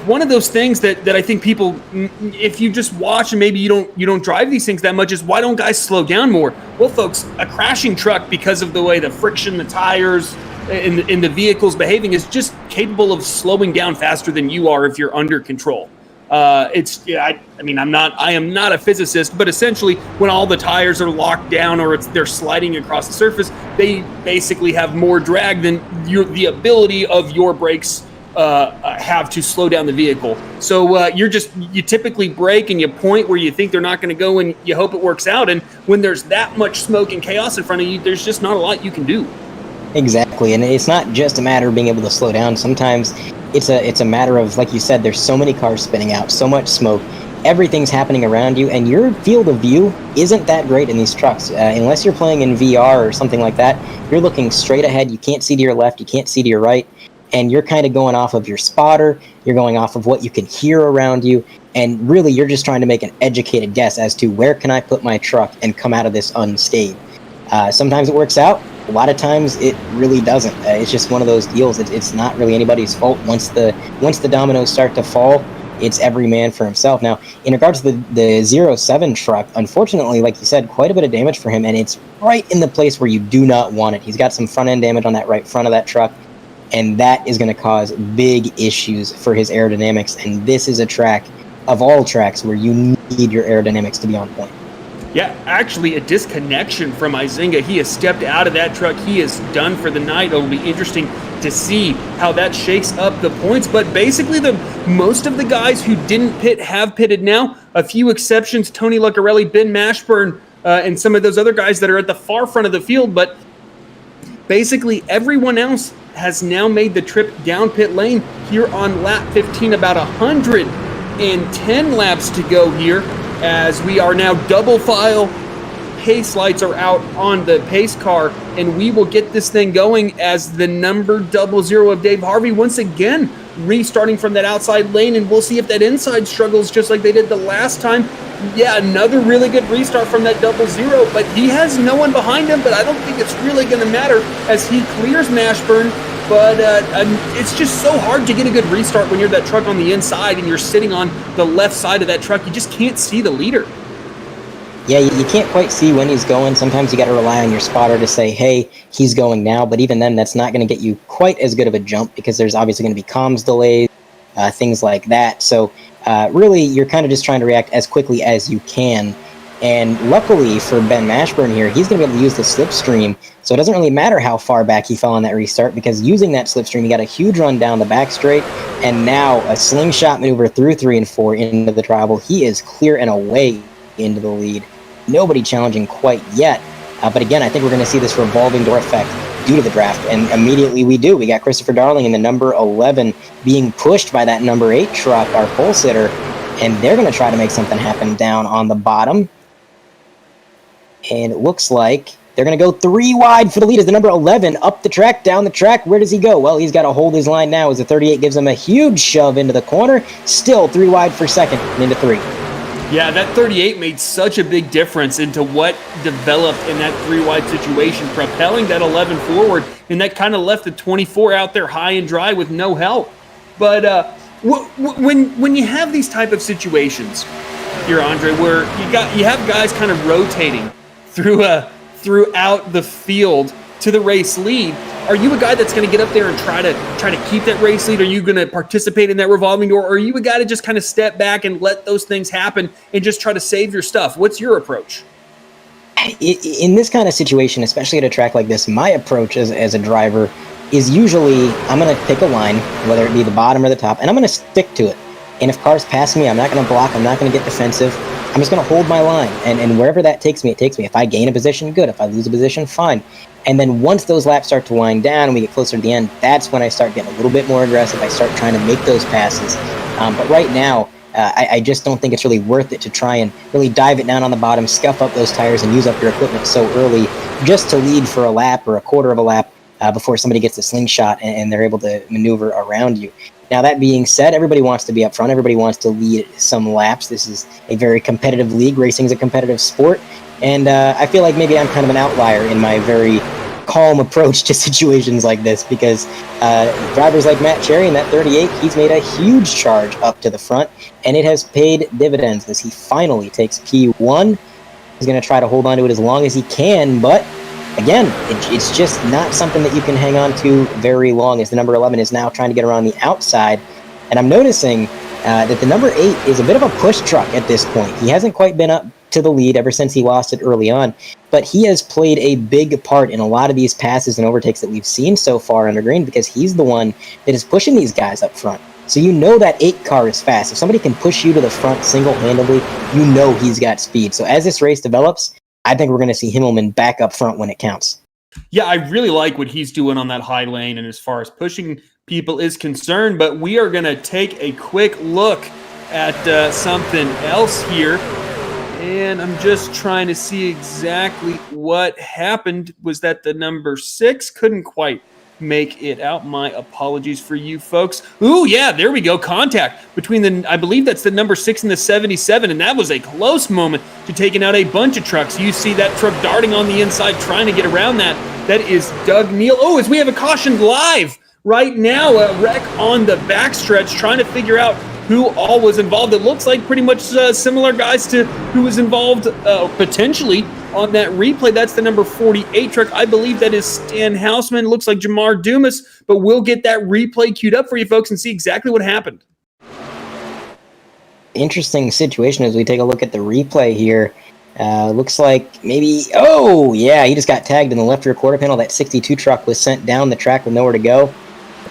one of those things that I think people, if you just watch and maybe you don't drive these things that much, is why don't guys slow down more? Well, folks, a crashing truck, because of the way the friction, the tires, in the vehicle's behaving, is just capable of slowing down faster than you are if you're under control. I am not a physicist, but essentially when all the tires are locked down or they're sliding across the surface, they basically have more drag than the ability of your brakes have to slow down the vehicle. So you typically brake and you point where you think they're not going to go, and you hope it works out. And when there's that much smoke and chaos in front of you, there's just not a lot you can do. Exactly, and it's not just a matter of being able to slow down. Sometimes it's a matter of, like you said, there's so many cars spinning out, so much smoke, everything's happening around you, and your field of view isn't that great in these trucks. Unless you're playing in VR or something like that, you're looking straight ahead, you can't see to your left, you can't see to your right, and you're kind of going off of your spotter, you're going off of what you can hear around you, and really you're just trying to make an educated guess as to where can I put my truck and come out of this unscathed. Sometimes it works out. A lot of times it really doesn't. It's just one of those deals. It's not really anybody's fault. Once the dominoes start to fall, it's every man for himself. Now, in regards to the 07 truck, unfortunately, like you said, quite a bit of damage for him, and it's right in the place where you do not want it. He's got some front-end damage on that right front of that truck, and that is going to cause big issues for his aerodynamics, and this is a track, of all tracks, where you need your aerodynamics to be on point. Yeah, actually a disconnection from Izenga. He has stepped out of that truck. He is done for the night. It'll be interesting to see how that shakes up the points. But basically, most of the guys who didn't pit have pitted now. A few exceptions, Tony Lucarelli, Ben Mashburn, and some of those other guys that are at the far front of the field. But basically, everyone else has now made the trip down pit lane here on lap 15. About 110 laps to go here, as we are now double file. Pace lights are out on the pace car, and we will get this thing going as the number 00 of Dave Harvey once again restarting from that outside lane, and we'll see if that inside struggles just like they did the last time. Yeah, another really good restart from that 00, but he has no one behind him, but I don't think it's really going to matter as he clears Mashburn. But it's just so hard to get a good restart when you're that truck on the inside and you're sitting on the left side of that truck. You just can't see the leader. Yeah, you can't quite see when he's going. Sometimes you got to rely on your spotter to say, hey, he's going now. But even then, that's not going to get you quite as good of a jump because there's obviously going to be comms delays, things like that. So really, you're kind of just trying to react as quickly as you can. And luckily for Ben Mashburn here, he's going to be able to use the slipstream, so it doesn't really matter how far back he fell on that restart, because using that slipstream, he got a huge run down the back straight, and now a slingshot maneuver through 3 and 4 into the tribal. He is clear and away into the lead. Nobody challenging quite yet, but again, I think we're going to see this revolving door effect due to the draft, and immediately we do. We got Christopher Darling in the number 11 being pushed by that number 8 truck, our pole sitter, and they're going to try to make something happen down on the bottom. And it looks like they're going to go 3 wide for the lead as the number 11 up the track, down the track. Where does he go? Well, he's got to hold his line now as the 38 gives him a huge shove into the corner. Still 3 wide for second and into 3. Yeah, that 38 made such a big difference into what developed in that 3 wide situation, propelling that 11 forward, and that kind of left the 24 out there high and dry with no help. But when you have these type of situations here, Andre, where you have guys kind of rotating throughout the field to the race lead, are you a guy that's going to get up there and try to keep that race lead? Are you going to participate in that revolving door? Or are you a guy to just kind of step back and let those things happen and just try to save your stuff? What's your approach? In this kind of situation, especially at a track like this, my approach as a driver is usually I'm going to pick a line, whether it be the bottom or the top, and I'm going to stick to it. And if cars pass me, I'm not going to block. I'm not going to get defensive. I'm just going to hold my line. And wherever that takes me, it takes me. If I gain a position, good. If I lose a position, fine. And then once those laps start to wind down and we get closer to the end, that's when I start getting a little bit more aggressive. I start trying to make those passes. But right now, I just don't think it's really worth it to try and really dive it down on the bottom, scuff up those tires, and use up your equipment so early just to lead for a lap or a quarter of a lap before somebody gets a slingshot and they're able to maneuver around you. Now, that being said, everybody wants to be up front. Everybody wants to lead some laps. This is a very competitive league. Racing is a competitive sport. And I feel like maybe I'm kind of an outlier in my very calm approach to situations like this, because drivers like Matt Cherry in that 38, he's made a huge charge up to the front, and it has paid dividends as he finally takes P1. He's going to try to hold on to it as long as he can, but again, it's just not something that you can hang on to very long, as the number 11 is now trying to get around the outside. And I'm noticing that the number 8 is a bit of a push truck at this point. He hasn't quite been up to the lead ever since he lost it early on, but he has played a big part in a lot of these passes and overtakes that we've seen so far under green, because he's the one that is pushing these guys up front. So you know that 8 car is fast. If somebody can push you to the front single-handedly, you know he's got speed. So as this race develops, I think we're going to see Himmelman back up front when it counts. Yeah, I really like what he's doing on that high lane and as far as pushing people is concerned, but we are going to take a quick look at something else here. And I'm just trying to see exactly what happened. Was that the number 6? Couldn't quite make it out. My apologies for you folks. Ooh, yeah, there we go. Contact between I believe that's the number 6 and the 77, and that was a close moment to taking out a bunch of trucks. You see that truck darting on the inside, trying to get around that. That is Doug Neal. Oh, as we have a caution live right now, a wreck on the backstretch, trying to figure out who all was involved. It looks like pretty much similar guys to who was involved potentially on that replay. That's the number 48 truck. I believe that is Stan Houseman. Looks like Jamar Dumas, but we'll get that replay queued up for you folks and see exactly what happened. Interesting situation as we take a look at the replay here. Looks like maybe, oh yeah, he just got tagged in the left rear quarter panel. That 62 truck was sent down the track with nowhere to go.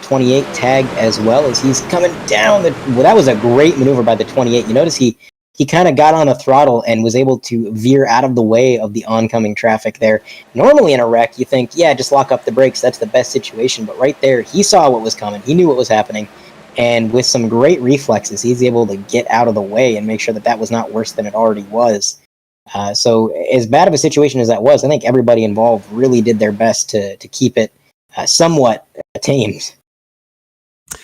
28 tagged as well as he's coming down. Well, that was a great maneuver by the 28. You notice he kind of got on the throttle and was able to veer out of the way of the oncoming traffic there. Normally in a wreck, you think, yeah, just lock up the brakes. That's the best situation. But right there, he saw what was coming. He knew what was happening. And with some great reflexes, he's able to get out of the way and make sure that that was not worse than it already was. So as bad of a situation as that was, I think everybody involved really did their best to keep it somewhat tamed.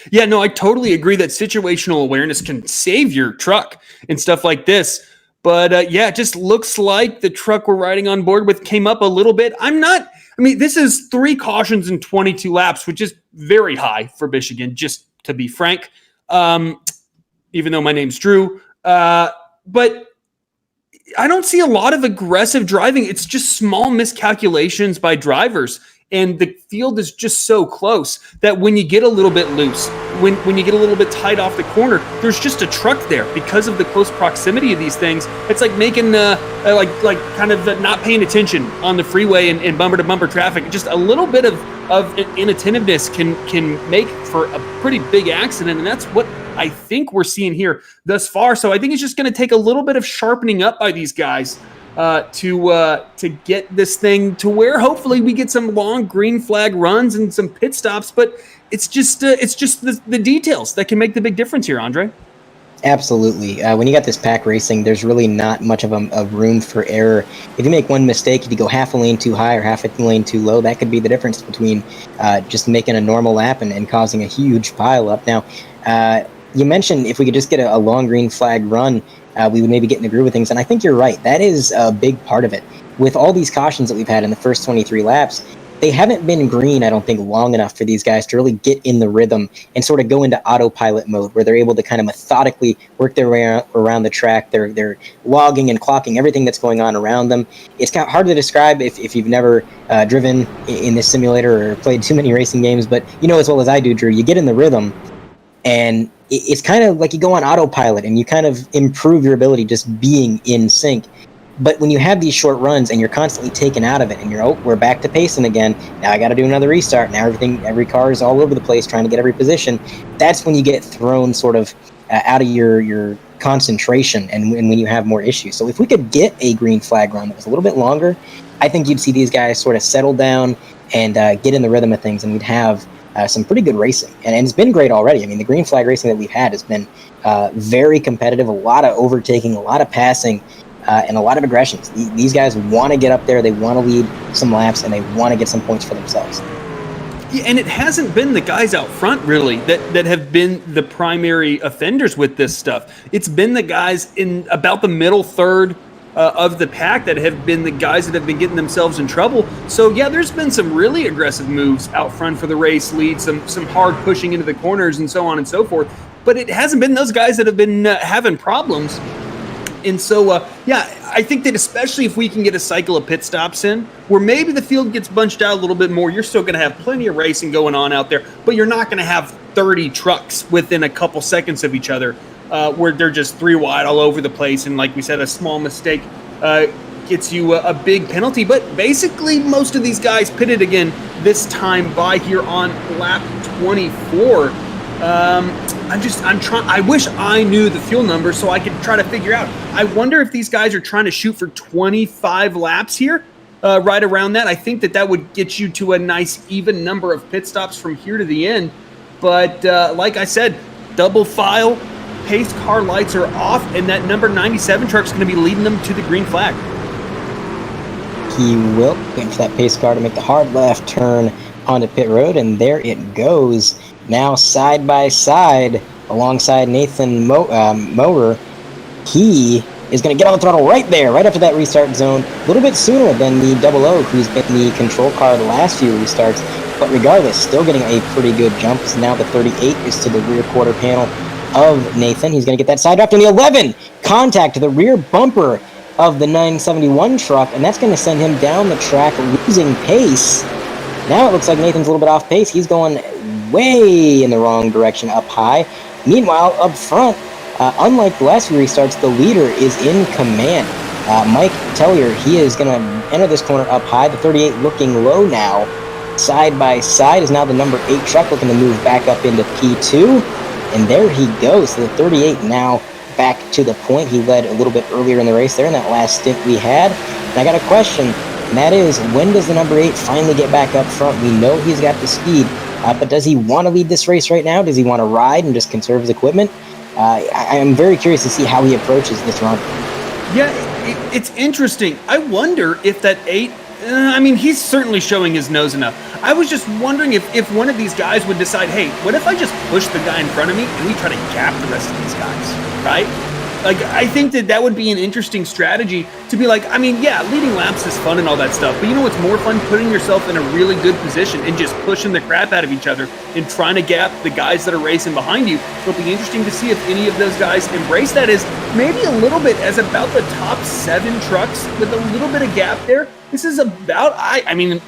Yeah, no, I totally agree that situational awareness can save your truck and stuff like this. But yeah, it just looks like the truck we're riding on board with came up a little bit. This is 3 cautions in 22 laps, which is very high for Michigan, just to be frank, even though my name's Drew. But I don't see a lot of aggressive driving. It's just small miscalculations by drivers. And the field is just so close that when you get a little bit loose, when you get a little bit tight off the corner, there's just a truck there because of the close proximity of these things. It's like making not paying attention on the freeway and bumper to bumper traffic. Just a little bit of inattentiveness can make for a pretty big accident, and that's what I think we're seeing here thus far. So I think it's just going to take a little bit of sharpening up by these guys to get this thing to where hopefully we get some long green flag runs and some pit stops. But it's just the details that can make the big difference here, Andre. Absolutely. When you got this pack racing, there's really not much of a room for error. If you make one mistake, if you go half a lane too high or half a lane too low, that could be the difference between just making a normal lap and causing a huge pile up. Now, you mentioned if we could just get a long green flag run, we would maybe get in the groove of things. And I think you're right. That is a big part of it. With all these cautions that we've had in the first 23 laps, they haven't been green, I don't think, long enough for these guys to really get in the rhythm and sort of go into autopilot mode where they're able to kind of methodically work their way around the track. They're logging and clocking everything that's going on around them. It's kind of hard to describe if you've never driven in this simulator or played too many racing games, but you know as well as I do, Drew, you get in the rhythm and it's kind of like you go on autopilot and you kind of improve your ability just being in sync. But when you have these short runs and you're constantly taken out of it, and we're back to pacing again. Now I got to do another restart. Now every car is all over the place trying to get every position. That's when you get thrown sort of out of your concentration, and when you have more issues. So if we could get a green flag run that was a little bit longer, I think you'd see these guys sort of settle down and get in the rhythm of things, and we'd have some pretty good racing. And it's been great already. I mean, the green flag racing that we've had has been very competitive, a lot of overtaking, a lot of passing, and a lot of aggressions. These guys want to get up there, they want to lead some laps, and they want to get some points for themselves. Yeah, and it hasn't been the guys out front, really, that have been the primary offenders with this stuff. It's been the guys in about the middle third of the pack that have been the guys that have been getting themselves in trouble. So, yeah, there's been some really aggressive moves out front for the race lead, some hard pushing into the corners and so on and so forth. But it hasn't been those guys that have been having problems. And so, yeah, I think that especially if we can get a cycle of pit stops in, where maybe the field gets bunched out a little bit more, you're still going to have plenty of racing going on out there, but you're not going to have 30 trucks within a couple seconds of each other, where they're just 3 wide all over the place. And like we said, a small mistake gets you a big penalty. But basically, most of these guys pitted again this time by here on lap 24. I wish I knew the fuel number so I could try to figure out. I wonder if these guys are trying to shoot for 25 laps here, right around that. I think that would get you to a nice even number of pit stops from here to the end. But like I said, double file, pace car lights are off, and that number 97 truck is going to be leading them to the green flag. He will wait for that pace car to make the hard left turn onto pit road, and there it goes. Now side by side alongside Nathan Mower, he is going to get on the throttle right there, right after that restart zone, a little bit sooner than the 00, who's been the control car the last few restarts. But regardless, still getting a pretty good jump. So now the 38 is to the rear quarter panel of Nathan. He's going to get that side draft in the 11. Contact to the rear bumper of the 971 truck, and that's going to send him down the track, losing pace. Now it looks like Nathan's a little bit off pace. He's going way in the wrong direction up high. Meanwhile, up front, unlike the last few restarts, the leader is in command. Mike Tellier, he is going to enter this corner up high. The 38 looking low now. Side by side is now the number 8 truck looking to move back up into P2. And there he goes. So the 38 now back to the point. He led a little bit earlier in the race there in that last stint we had. And I got a question, and that is, when does the number 8 finally get back up front? We know he's got the speed, but does he want to lead this race right now? Does he want to ride and just conserve his equipment? I am very curious to see how he approaches this run. Yeah, it's interesting. I wonder if that 8, I mean, he's certainly showing his nose enough. I was just wondering if one of these guys would decide, hey, what if I just push the guy in front of me and we try to gap the rest of these guys, right? Like, I think that would be an interesting strategy to be like, I mean, yeah, leading laps is fun and all that stuff, but you know what's more fun? Putting yourself in a really good position and just pushing the crap out of each other and trying to gap the guys that are racing behind you. It'll be interesting to see if any of those guys embrace that as maybe a little bit as about the top 7 trucks with a little bit of gap there. This is about, I mean,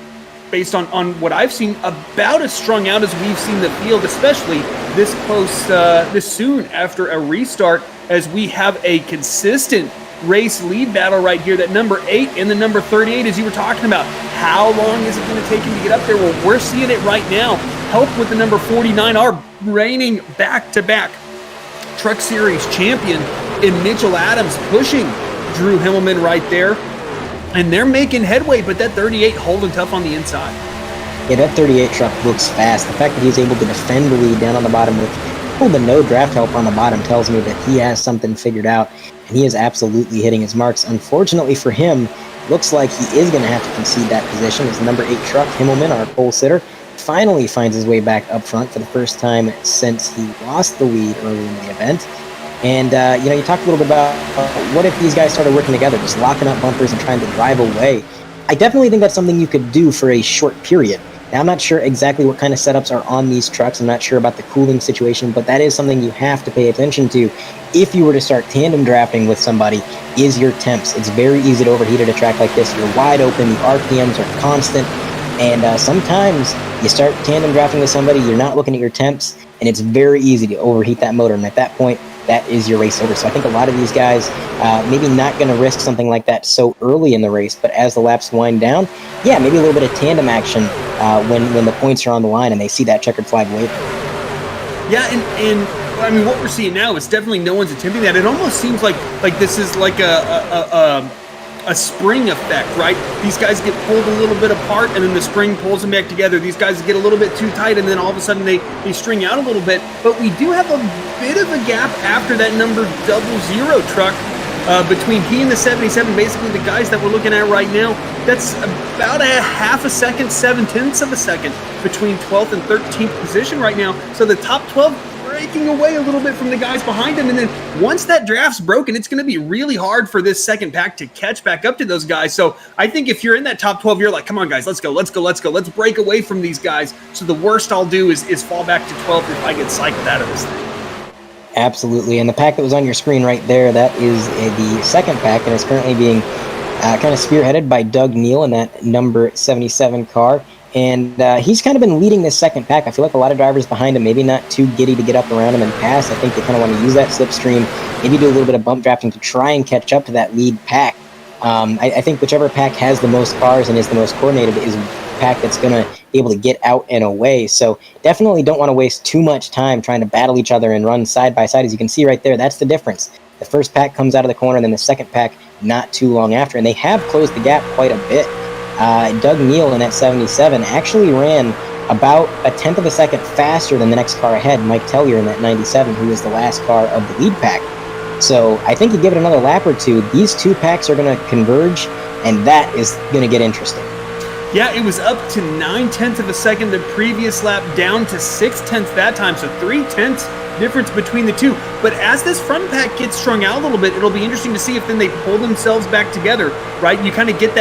based on what I've seen, about as strung out as we've seen the field, especially this close, this soon after a restart, as we have a consistent race lead battle right here. That number 8 and the number 38, as you were talking about. How long is it going to take him to get up there? Well, we're seeing it right now. Help with the number 49, our reigning back-to-back Truck Series champion in Mitchell Adams, pushing Drew Himmelman right there. And they're making headway, but that 38 holding tough on the inside. Yeah, that 38 truck looks fast. The fact that he's able to defend the lead down on the bottom with the no draft help on the bottom tells me that he has something figured out, and he is absolutely hitting his marks. Unfortunately for him, looks like he is going to have to concede that position as the number 8 truck, Himmelman, our pole sitter, finally finds his way back up front for the first time since he lost the lead early in the event. And, you talked a little bit about what if these guys started working together, just locking up bumpers and trying to drive away. I definitely think that's something you could do for a short period. Now, I'm not sure exactly what kind of setups are on these trucks. I'm not sure about the cooling situation, but that is something you have to pay attention to if you were to start tandem drafting with somebody, is your temps. It's very easy to overheat at a track like this. You're wide open, the RPMs are constant, and sometimes you start tandem drafting with somebody, you're not looking at your temps, and it's very easy to overheat that motor. And at that point, that is your race over. So I think a lot of these guys maybe not going to risk something like that so early in the race, but as the laps wind down, yeah, maybe a little bit of tandem action when the points are on the line and they see that checkered flag waving. Yeah, and I mean, what we're seeing now is definitely no one's attempting that. It almost seems like this is like a spring effect, right? These guys get pulled a little bit apart, and then the spring pulls them back together. These guys get a little bit too tight, and then all of a sudden they string out a little bit. But we do have a bit of a gap after that number 00 truck between he and the 77. Basically, the guys that we're looking at right now, that's about a half a second, 7/10 of a second between 12th and 13th position right now. So the top 12 breaking away a little bit from the guys behind him. And then once that draft's broken, it's going to be really hard for this second pack to catch back up to those guys. So I think if you're in that top 12, you're like, come on, guys, let's go. Let's break away from these guys. So the worst I'll do is fall back to 12th if I get cycled out of this thing. Absolutely. And the pack that was on your screen right there, that is the second pack, and it's currently being kind of spearheaded by Doug Neal in that number 77 car. And he's kind of been leading this second pack. I feel like a lot of drivers behind him, maybe not too giddy to get up around him and pass. I think they kind of want to use that slipstream, maybe do a little bit of bump drafting to try and catch up to that lead pack. I think whichever pack has the most cars and is the most coordinated is a pack that's going to be able to get out and away. So definitely don't want to waste too much time trying to battle each other and run side by side. As you can see right there, that's the difference. The first pack comes out of the corner, and then the second pack not too long after. And they have closed the gap quite a bit. Doug Neal in that 77 actually ran about a tenth of a second faster than the next car ahead, Mike Tellier in that 97, who was the last car of the lead pack. So I think you give it another lap or two, these two packs are going to converge, and that is going to get interesting. Yeah, it was up to 9/10 of a second the previous lap, down to 6/10 that time, so 3/10 difference between the two. But as this front pack gets strung out a little bit, it'll be interesting to see if then they pull themselves back together, right? You kind of get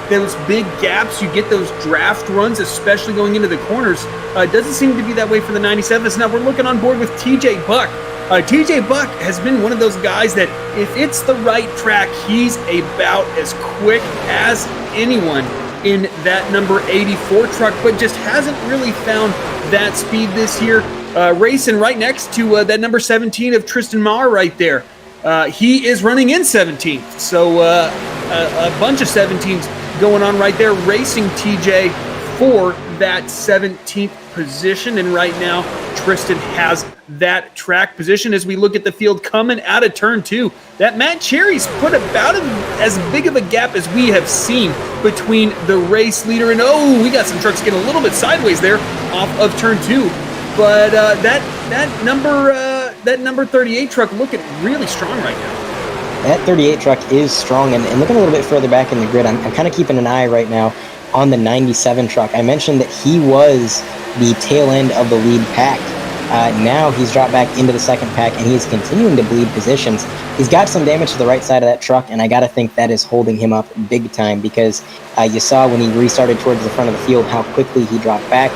those big gaps, you get those draft runs, especially going into the corners. It doesn't seem to be that way for the 97s. Now we're looking on board with TJ Buck. TJ Buck has been one of those guys that if it's the right track, he's about as quick as anyone in that number 84 truck, but just hasn't really found that speed this year. Racing right next to that number 17 of Tristan Maher right there. He is running in 17th, so a bunch of 17s going on right there, racing TJ for that 17th position. And right now, Tristan has that track position as we look at the field coming out of turn 2. That Matt Cherry's put about as big of a gap as we have seen between the race leader and, we got some trucks getting a little bit sideways there off of turn 2. But that number 38 truck looking really strong right now. That 38 truck is strong, and looking a little bit further back in the grid, I'm kind of keeping an eye right now on the 97 truck. I mentioned that he was the tail end of the lead pack. Now he's dropped back into the second pack, and he's continuing to bleed positions. He's got some damage to the right side of that truck, and I got to think that is holding him up big time, because you saw when he restarted towards the front of the field how quickly he dropped back,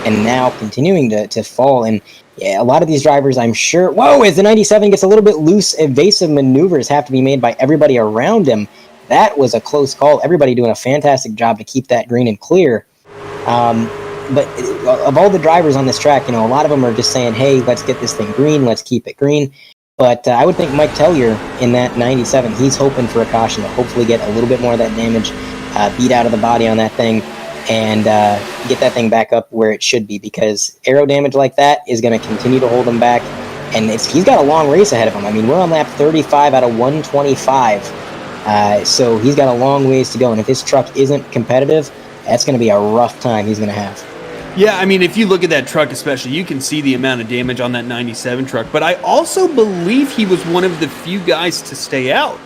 and now continuing to fall. And yeah, a lot of these drivers, I'm sure, as the 97 gets a little bit loose, evasive maneuvers have to be made by everybody around him. That was a close call. Everybody doing a fantastic job to keep that green and clear. But of all the drivers on this track, a lot of them are just saying, hey, let's get this thing green, let's keep it green. But I would think Mike Tellier in that 97, he's hoping for a caution to hopefully get a little bit more of that damage beat out of the body on that thing, and get that thing back up where it should be, because aero damage like that is going to continue to hold him back, and he's got a long race ahead of him. I mean, we're on lap 35 out of 125, so he's got a long ways to go, and if his truck isn't competitive, that's going to be a rough time he's going to have. Yeah, I mean, if you look at that truck especially, you can see the amount of damage on that 97 truck, but I also believe he was one of the few guys to stay out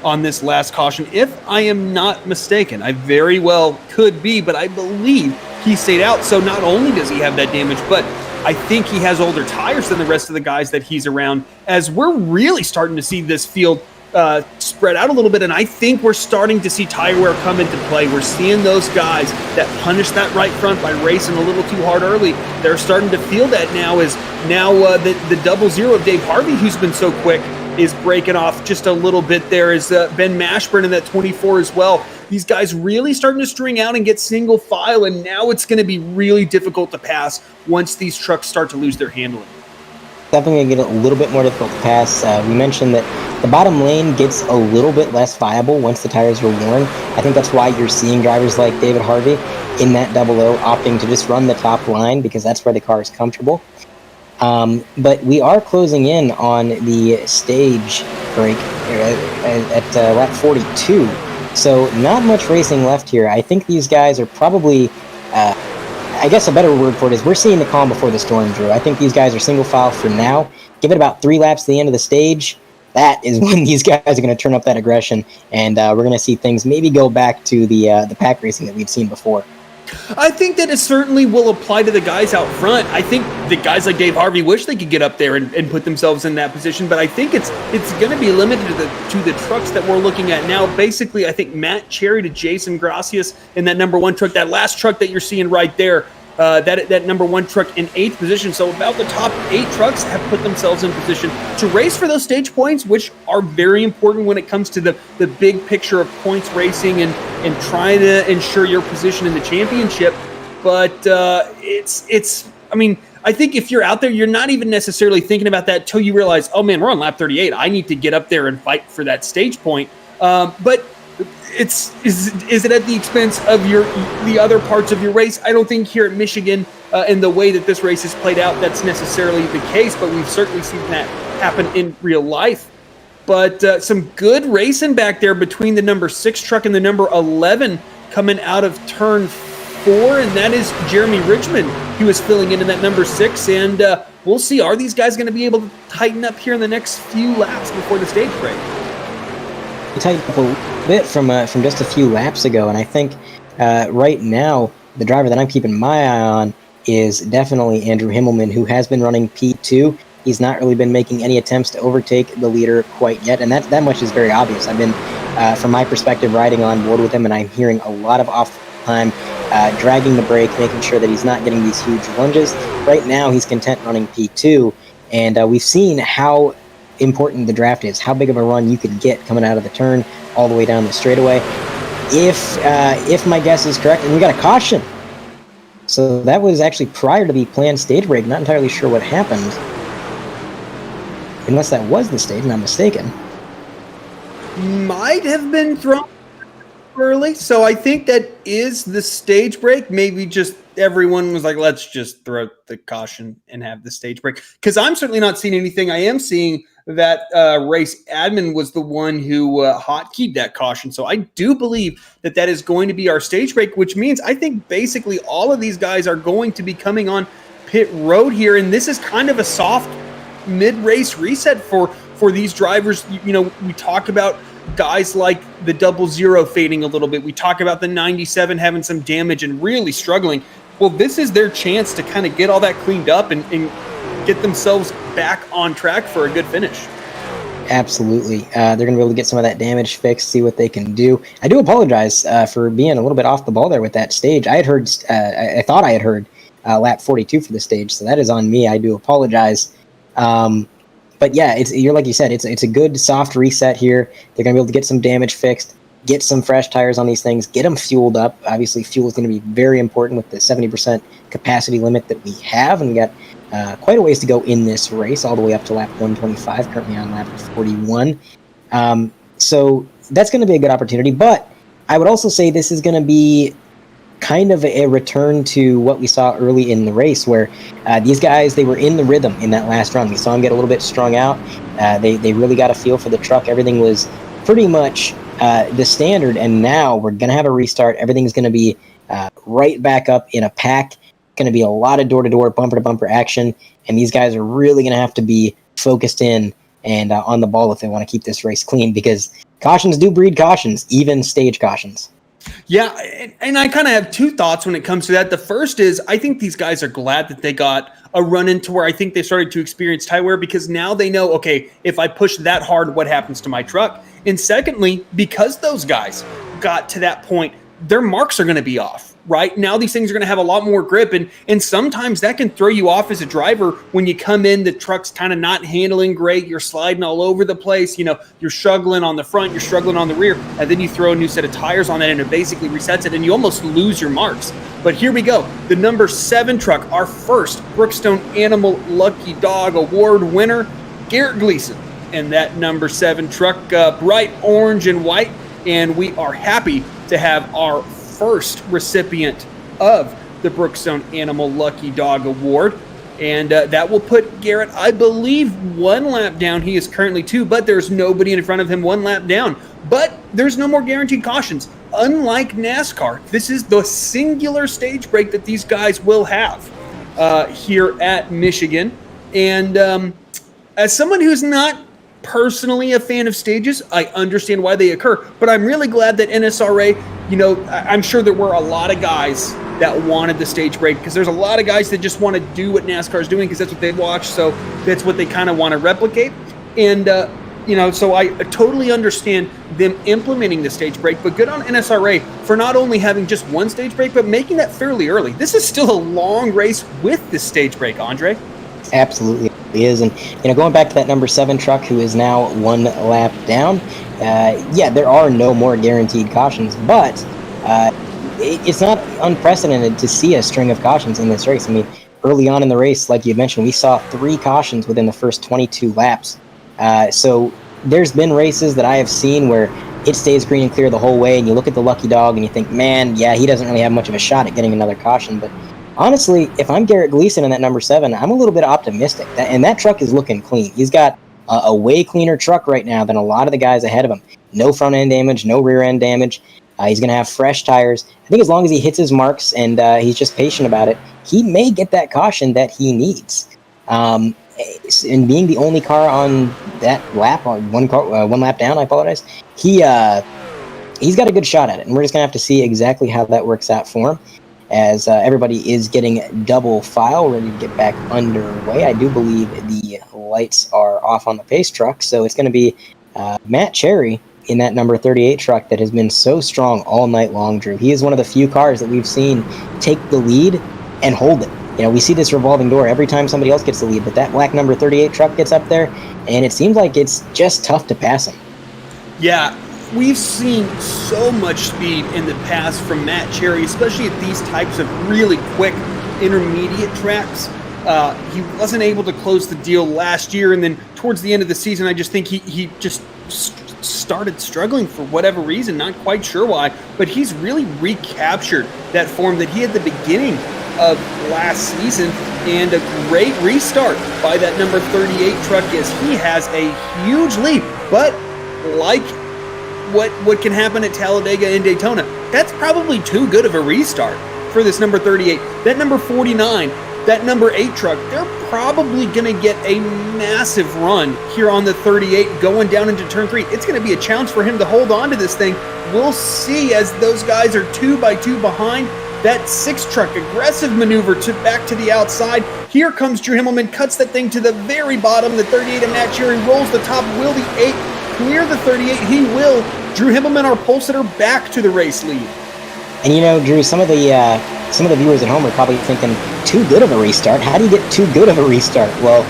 on this last caution, if I am not mistaken. I very well could be, but I believe he stayed out. So not only does he have that damage, but I think he has older tires than the rest of the guys that he's around, as we're really starting to see this field spread out a little bit, and I think we're starting to see tire wear come into play. We're seeing those guys that punish that right front by racing a little too hard early. They're starting to feel that now, as the 00 of Dave Harvey, who's been so quick, is breaking off just a little bit. There is Ben Mashburn in that 24 as well. These guys really starting to string out and get single file, and now it's going to be really difficult to pass once these trucks start to lose their handling. definitely going to get a little bit more difficult to pass. We mentioned that the bottom lane gets a little bit less viable once the tires are worn. I think that's why you're seeing drivers like David Harvey in that 00 opting to just run the top line because that's where the car is comfortable. But we are closing in on the stage break at lap 42. So not much racing left here. I think these guys are probably, I guess a better word for it is we're seeing the calm before the storm, Drew. I think these guys are single file for now. Give it about 3 laps to the end of the stage. That is when these guys are going to turn up that aggression, and we're going to see things maybe go back to the pack racing that we've seen before. I think that it certainly will apply to the guys out front. I think the guys like Dave Harvey wish they could get up there and put themselves in that position, but I think it's going to be limited to the trucks that we're looking at now. Basically, I think Matt Cherry to Jason Gracias in that number 1 truck, that last truck that you're seeing right there, that number 1 truck in 8th position. So about the top 8 trucks have put themselves in position to race for those stage points, which are very important when it comes to the big picture of points racing and trying to ensure your position in the championship. But I mean, I think if you're out there, you're not even necessarily thinking about that till you realize, oh man, we're on lap 38. I need to get up there and fight for that stage point. But is it at the expense of the other parts of your race? I don't think here at Michigan, in the way that this race is played out, that's necessarily the case, but we've certainly seen that happen in real life. But some good racing back there between the number 6 truck and the number 11 coming out of turn 4, and that is Jeremy Richmond. He was filling in that number 6, and we'll see. Are these guys going to be able to tighten up here in the next few laps before the stage break? Tighten up a bit from just a few laps ago, and I think right now the driver that I'm keeping my eye on is definitely Andrew Himmelman, who has been running P2. He's not really been making any attempts to overtake the leader quite yet, and that much is very obvious. I've been, from my perspective, riding on board with him, and I'm hearing a lot of off time, dragging the brake, making sure that he's not getting these huge lunges. Right now, he's content running P2, and we've seen how important the draft is, how big of a run you could get coming out of the turn all the way down the straightaway. If my guess is correct, and we got a caution. So that was actually prior to the planned stage break. Not entirely sure what happened. Unless that was the stage, and I'm mistaken. Might have been thrown early. So I think that is the stage break. Maybe just everyone was like, let's just throw the caution and have the stage break. Because I'm certainly not seeing anything. I am seeing that race admin was the one who hotkeyed that caution. So I do believe that is going to be our stage break, which means I think basically all of these guys are going to be coming on pit road here. And this is kind of a soft mid-race reset for these drivers. You know, we talk about guys like the 00 fading a little bit. We talk about the 97 having some damage and really struggling. Well, this is their chance to kind of get all that cleaned up and get themselves back on track for a good finish. Absolutely. They're going to be able to get some of that damage fixed, see what they can do. I do apologize for being a little bit off the ball there with that stage. I thought I had heard lap 42 for the stage, so that is on me. I do apologize. But yeah, you're like you said, it's a good soft reset here. They're going to be able to get some damage fixed, get some fresh tires on these things, get them fueled up. Obviously, fuel is going to be very important with the 70% capacity limit that we have, and we got quite a ways to go in this race, all the way up to lap 125, currently on lap 41. So that's going to be a good opportunity, but I would also say this is going to be kind of a return to what we saw early in the race, where these guys, they were in the rhythm in that last run. We saw them get a little bit strung out. They really got a feel for the truck. Everything was pretty much the standard, and now we're going to have a restart. Everything's going to be right back up in a pack. Going to be a lot of door-to-door, bumper-to-bumper action, and these guys are really going to have to be focused in and on the ball if they want to keep this race clean, because cautions do breed cautions, even stage cautions. Yeah, and I kind of have two thoughts when it comes to that. The first is I think these guys are glad that they got a run into where I think they started to experience tire wear, because now they know, okay, if I push that hard, what happens to my truck? And secondly, because those guys got to that point, their marks are going to be off. Right now, these things are going to have a lot more grip, and sometimes that can throw you off as a driver when you come in. The truck's kind of not handling great. You're sliding all over the place. You know, you're struggling on the front, you're struggling on the rear, and then you throw a new set of tires on that, and it basically resets it, and you almost lose your marks. But here we go. The number 7 truck, our first Brookstone Animal Lucky Dog Award winner, Garrett Gleason, and that number 7 truck, bright orange and white, and we are happy to have our first recipient of the Brookstone Animal Lucky Dog Award. And that will put Garrett, I believe, 1 lap down. He is currently 2, but there's nobody in front of him 1 lap down. But there's no more guaranteed cautions. Unlike NASCAR, this is the singular stage break that these guys will have here at Michigan. And as someone who's not personally a fan of stages, I understand why they occur, but I'm really glad that NSRA, you know, I'm sure there were a lot of guys that wanted the stage break, because there's a lot of guys that just want to do what NASCAR is doing because that's what they watch, so that's what they kind of want to replicate. And you know, so I totally understand them implementing the stage break, but good on NSRA for not only having just 1 stage break, but making that fairly early. This is still a long race with this stage break, Andre. Absolutely is. And, you know, going back to that number 7 truck who is now 1 lap down, yeah, there are no more guaranteed cautions, but it's not unprecedented to see a string of cautions in this race. I mean, early on in the race, like you mentioned, we saw 3 cautions within the first 22 laps. So there's been races that I have seen where it stays green and clear the whole way, and you look at the lucky dog and you think, man, yeah, he doesn't really have much of a shot at getting another caution. But honestly, if I'm Garrett Gleason in that number 7, I'm a little bit optimistic. And that truck is looking clean. He's got a way cleaner truck right now than a lot of the guys ahead of him. No front end damage, no rear end damage. He's going to have fresh tires. I think as long as he hits his marks and he's just patient about it, he may get that caution that he needs. And being the only car on that lap, on 1 lap down, I apologize, he's got a good shot at it. And we're just going to have to see exactly how that works out for him, as everybody is getting double file, ready to get back underway. I do believe the lights are off on the pace truck, so it's going to be Matt Cherry in that number 38 truck that has been so strong all night long, Drew. He is one of the few cars that we've seen take the lead and hold it. You know, we see this revolving door every time somebody else gets the lead, but that black number 38 truck gets up there, and it seems like it's just tough to pass him. Yeah, we've seen so much speed in the past from Matt Cherry, especially at these types of really quick intermediate tracks. He wasn't able to close the deal last year, and then towards the end of the season, I just think he just started struggling for whatever reason, not quite sure why, but he's really recaptured that form that he had at the beginning of last season, and a great restart by that number 38 truck as he has a huge lead. But like what can happen at Talladega and Daytona, that's probably too good of a restart for this number 38. That number 49, that number 8 truck, they're probably going to get a massive run here on the 38 going down into turn 3. It's going to be a challenge for him to hold on to this thing. We'll see as those guys are 2 by 2 behind. That 6 truck, aggressive maneuver back to the outside. Here comes Drew Himmelman, cuts that thing to the very bottom. The 38 of Matt Cherry rolls the top. Will the 8 clear the 38? He will. Drew Himmelman, our pole sitter, back to the race lead. And you know, Drew, some of the viewers at home are probably thinking, too good of a restart? How do you get too good of a restart? Well,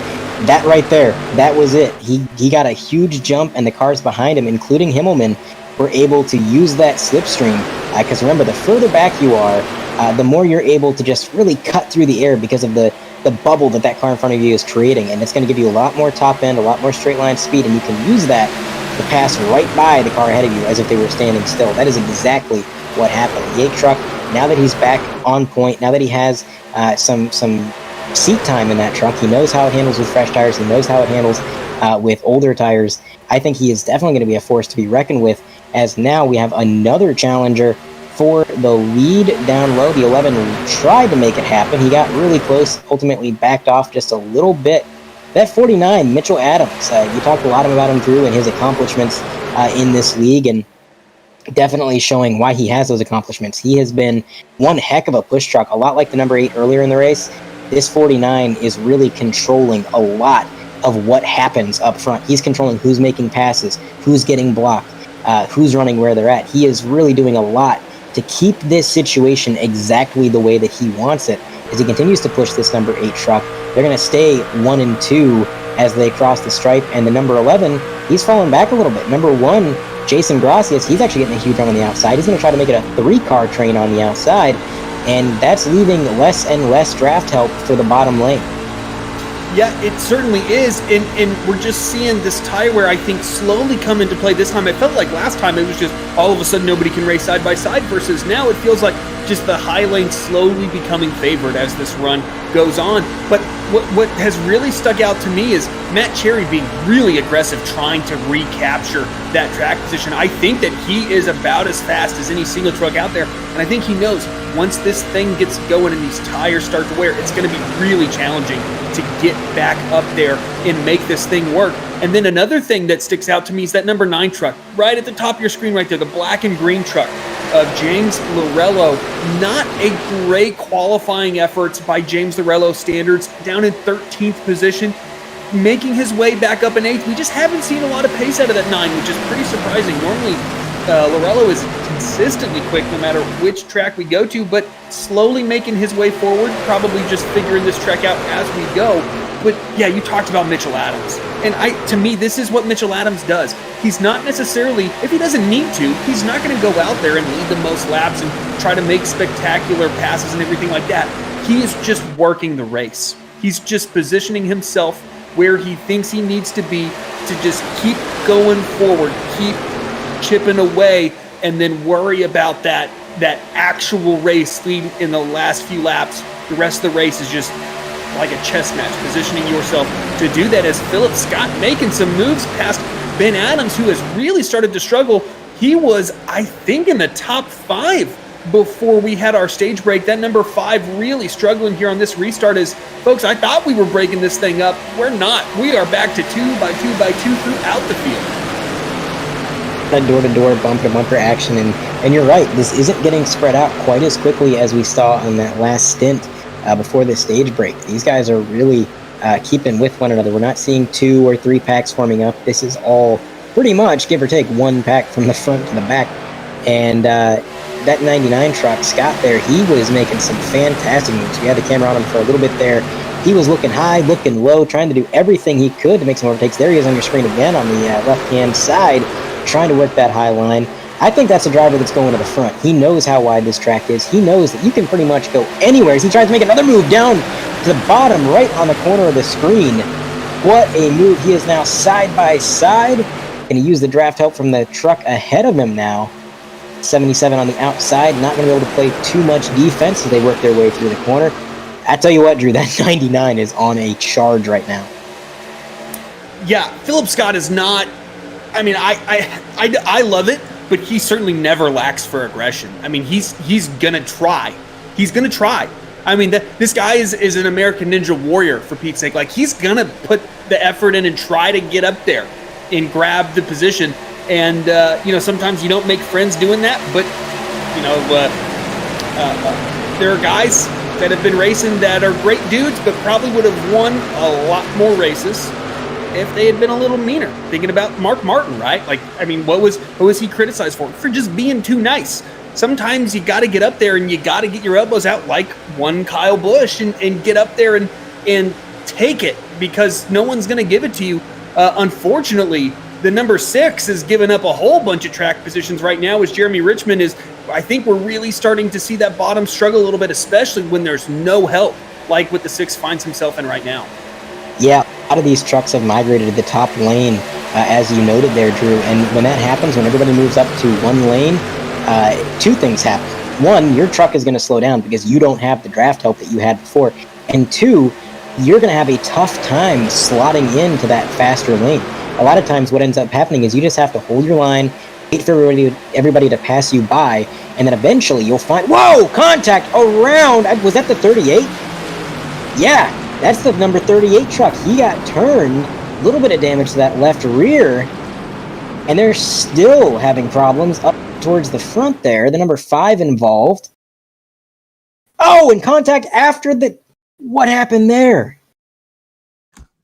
that right there, that was it. He got a huge jump, and the cars behind him, including Himmelman, were able to use that slipstream. Because remember, the further back you are, the more you're able to just really cut through the air because of the bubble that car in front of you is creating. And it's going to give you a lot more top end, a lot more straight line speed, and you can use that to pass right by the car ahead of you as if they were standing still. That is exactly what happened. The 8 truck, now that he's back on point, now that he has some seat time in that truck, he knows how it handles with fresh tires, he knows how it handles with older tires. I think he is definitely going to be a force to be reckoned with, as now we have another challenger for the lead down low. The 11 tried to make it happen. He got really close, ultimately backed off just a little bit. That 49, Mitchell Adams, you talked a lot about him, Drew, and his accomplishments in this league, and definitely showing why he has those accomplishments. He has been one heck of a push truck, a lot like the number 8 earlier in the race. This 49 is really controlling a lot of what happens up front. He's controlling who's making passes, who's getting blocked, who's running where they're at. He is really doing a lot to keep this situation exactly the way that he wants it as he continues to push this number 8 truck. They're going to stay 1 and 2 as they cross the stripe, and the number 11, he's falling back a little bit. Number 1, Jason Gracias, he's actually getting a huge run on the outside. He's going to try to make it a 3-car train on the outside, and that's leaving less and less draft help for the bottom lane. Yeah, it certainly is, and we're just seeing this tire wear, I think, slowly come into play this time. It felt like last time it was just all of a sudden nobody can race side by side, versus now it feels like just the high lane slowly becoming favored as this run goes on. But what has really stuck out to me is Matt Cherry being really aggressive, trying to recapture that track position. I think that he is about as fast as any single truck out there, and I think he knows once this thing gets going and these tires start to wear, it's going to be really challenging to get back up there and make this thing work. And then another thing that sticks out to me is that number 9 truck, right at the top of your screen right there, the black and green truck of James Lorello. Not a great qualifying efforts by James Lorello standards, down in 13th position, making his way back up in 8th. We just haven't seen a lot of pace out of that 9, which is pretty surprising. Normally, Lorello is consistently quick no matter which track we go to, but slowly making his way forward, probably just figuring this track out as we go. But yeah, you talked about Mitchell Adams. And to me, this is what Mitchell Adams does. He's not necessarily, if he doesn't need to, he's not going to go out there and lead the most laps and try to make spectacular passes and everything like that. He is just working the race. He's just positioning himself where he thinks he needs to be to just keep going forward, keep chipping away, and then worry about that actual race lead in the last few laps. The rest of the race is just like a chess match, positioning yourself to do that, as Philip Scott making some moves past Ben Adams, who has really started to struggle. He was, I think, in the top 5 before we had our stage break. That number 5 really struggling here on this restart. Is, folks, I thought we were breaking this thing up. We're not. We are back to 2 by 2 by 2 throughout the field. That door-to-door, bumper-to-bumper action, and you're right, this isn't getting spread out quite as quickly as we saw on that last stint before the stage break. These guys are really keeping with one another. We're not seeing 2 or 3 packs forming up. This is all pretty much, give or take, 1 pack from the front to the back. And that 99 truck, Scott there, he was making some fantastic moves. We had the camera on him for a little bit there. He was looking high, looking low, trying to do everything he could to make some overtakes. There he is on your screen again on the left-hand side, trying to work that high line. I think that's a driver that's going to the front. He knows how wide this track is. He knows that you can pretty much go anywhere. As he tries to make another move down to the bottom, right on the corner of the screen. What a move. He is now side by side. Can he use the draft help from the truck ahead of him now? 77 on the outside. Not going to be able to play too much defense as they work their way through the corner. I tell you what, Drew, that 99 is on a charge right now. Yeah, Philip Scott is not... I mean, I love it, but he certainly never lacks for aggression. I mean, he's gonna try. He's gonna try. I mean, this guy is an American Ninja Warrior, for Pete's sake. Like, he's gonna put the effort in and try to get up there and grab the position. And sometimes you don't make friends doing that, but there are guys that have been racing that are great dudes, but probably would have won a lot more races if they had been a little meaner. Thinking about Mark Martin, right? Like, I mean, what was he criticized for? For just being too nice. Sometimes you got to get up there and you got to get your elbows out like one Kyle Busch and get up there and take it, because no one's going to give it to you. Unfortunately, the number 6 is giving up a whole bunch of track positions right now, as Jeremy Richmond is. I think we're really starting to see that bottom struggle a little bit, especially when there's no help, like what the 6 finds himself in right now. Yeah, a lot of these trucks have migrated to the top lane, as you noted there, Drew. And when that happens, when everybody moves up to one lane, 2 things happen. 1, your truck is going to slow down because you don't have the draft help that you had before. And 2, you're going to have a tough time slotting into that faster lane. A lot of times what ends up happening is you just have to hold your line, wait for everybody to pass you by, and then eventually you'll find, whoa, contact around. Was that the 38? Yeah. That's the number 38 truck. He got turned. A little bit of damage to that left rear. And they're still having problems up towards the front there. The number 5 involved. Oh, and contact after the... What happened there?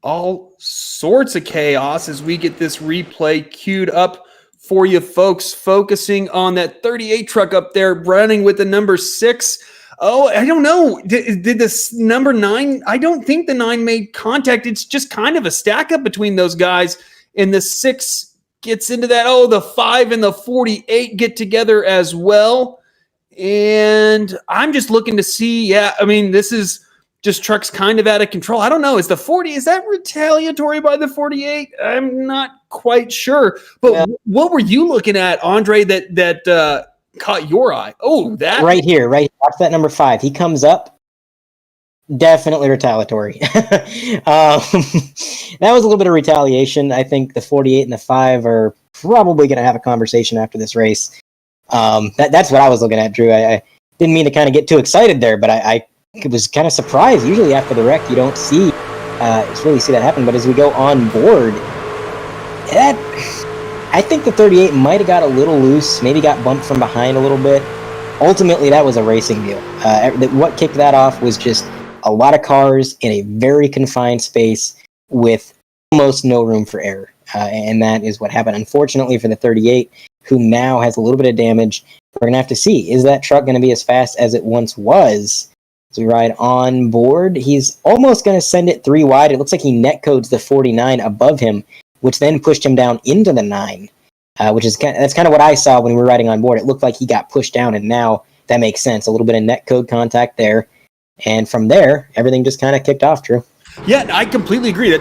All sorts of chaos as we get this replay queued up for you folks, focusing on that 38 truck up there running with the number 6. Oh, I don't know. Did this number 9? I don't think the 9 made contact. It's just kind of a stack up between those guys. And the 6 gets into that. Oh, the 5 and the 48 get together as well. And I'm just looking to see. Yeah, I mean, this is just trucks kind of out of control. I don't know. Is the 40, is that retaliatory by the 48? I'm not quite sure. But what were you looking at, Andre, that caught your eye? Oh, that right here. Watch that number 5. He comes up. Definitely retaliatory. That was a little bit of retaliation. I think the 48 and the 5 are probably going to have a conversation after this race. That's what I was looking at, Drew. I didn't mean to kind of get too excited there, but I was kind of surprised. Usually after the wreck, you don't really see that happen. But as we go on board, I think the 38 might have got a little loose, maybe got bumped from behind a little bit. Ultimately, that was a racing deal. What kicked that off was just a lot of cars in a very confined space with almost no room for error. And that is what happened. Unfortunately for the 38, who now has a little bit of damage, we're going to have to see, is that truck going to be as fast as it once was? As we ride on board, he's almost going to send it 3 wide. It looks like he netcodes the 49 above him, which then pushed him down into the 9, that's kind of what I saw when we were riding on board. It looked like he got pushed down, and now that makes sense. A little bit of netcode contact there. And from there, everything just kind of kicked off, Drew. Yeah, I completely agree. You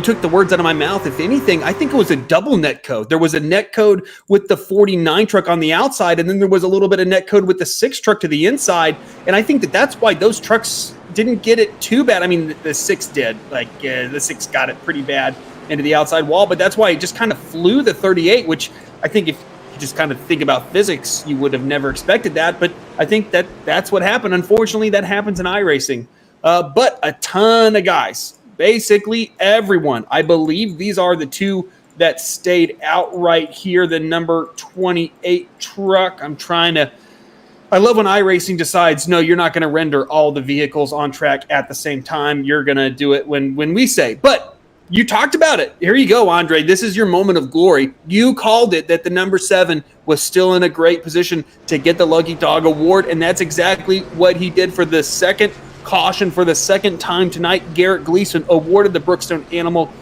took the words out of my mouth. If anything, I think it was a double net code. There was a net code with the 49 truck on the outside, and then there was a little bit of net code with the 6 truck to the inside. And I think that's why those trucks didn't get it too bad. I mean, the 6 did. The 6 got it pretty bad into the outside wall, but that's why it just kind of flew the 38, which I think if you just kind of think about physics, you would have never expected that. But I think that's what happened. Unfortunately, that happens in iRacing. But a ton of guys, basically everyone. I believe these are the 2 that stayed out right here. The number 28 truck. I love when iRacing decides, no, you're not going to render all the vehicles on track at the same time. You're going to do it when we say. But you talked about it. Here you go, Andre. This is your moment of glory. You called it that the number 7 was still in a great position to get the Lucky Dog Award, and that's exactly what he did for the second caution for the second time tonight. Garrett Gleason awarded the Brookstone Animal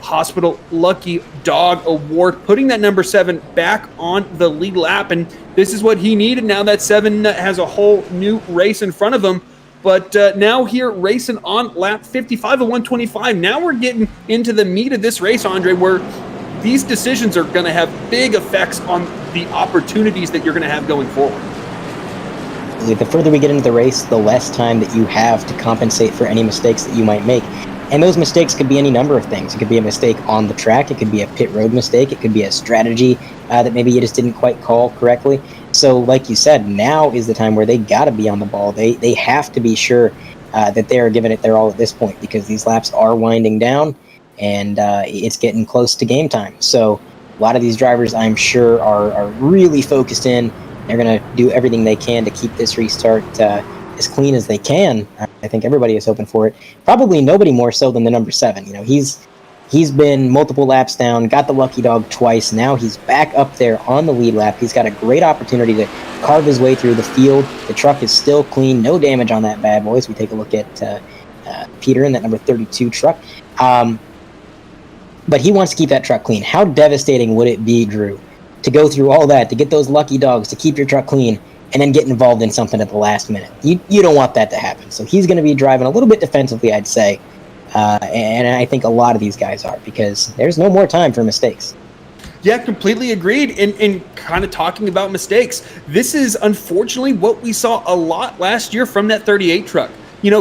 Hospital Lucky Dog Award, putting that number 7 back on the lead lap, and this is what he needed. Now that 7 has a whole new race in front of him. But now here racing on lap 55 of 125. Now we're getting into the meat of this race, Andre, where these decisions are going to have big effects on the opportunities that you're going to have going forward. The further we get into the race, the less time that you have to compensate for any mistakes that you might make. And those mistakes could be any number of things. It could be a mistake on the track. It could be a pit road mistake. It could be a strategy that maybe you just didn't quite call correctly. So like you said, now is the time where they got to be on the ball. They have to be sure that they are giving it their all at this point, because these laps are winding down and it's getting close to game time. So a lot of these drivers, I'm sure, are really focused in. They're going to do everything they can to keep this restart as clean as they can. I think everybody is hoping for it. Probably nobody more so than the number 7. He's been multiple laps down, got the lucky dog twice. Now he's back up there on the lead lap. He's got a great opportunity to carve his way through the field. The truck is still clean, no damage on that bad boy. As we take a look at Peter in that number 32 truck. But he wants to keep that truck clean. How devastating would it be, Drew, to go through all that, to get those lucky dogs, to keep your truck clean, and then get involved in something at the last minute? You don't want that to happen. So he's going to be driving a little bit defensively, I'd say. And I think a lot of these guys are, because there's no more time for mistakes. Yeah, completely agreed. And kind of talking about mistakes, this is unfortunately what we saw a lot last year from that 38 truck.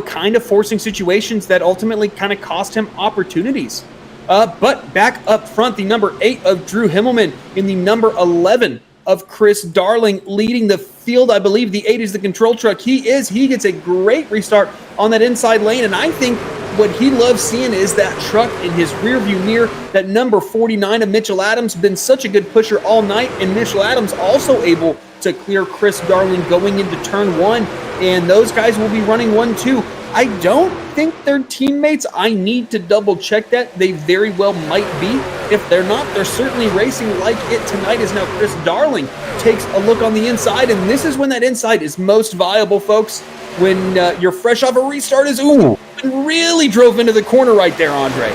Kind of forcing situations that ultimately kind of cost him opportunities. But back up front, the number 8 of Drew Himmelman in the number 11 of Chris Darling leading the field. I believe the 8 is the control truck. He gets a great restart on that inside lane, and I think what he loves seeing is that truck in his rearview mirror. That number 49 of Mitchell Adams been such a good pusher all night, and Mitchell Adams also able to clear Chris Darling going into turn 1, and those guys will be running 1-2. I don't think they're teammates. I need to double check that. They very well might be, If they're not, they're certainly racing like it tonight. Is now Chris Darling takes a look on the inside, and this is when that inside is most viable, folks. When you're fresh off a restart, and really drove into the corner right there, Andre.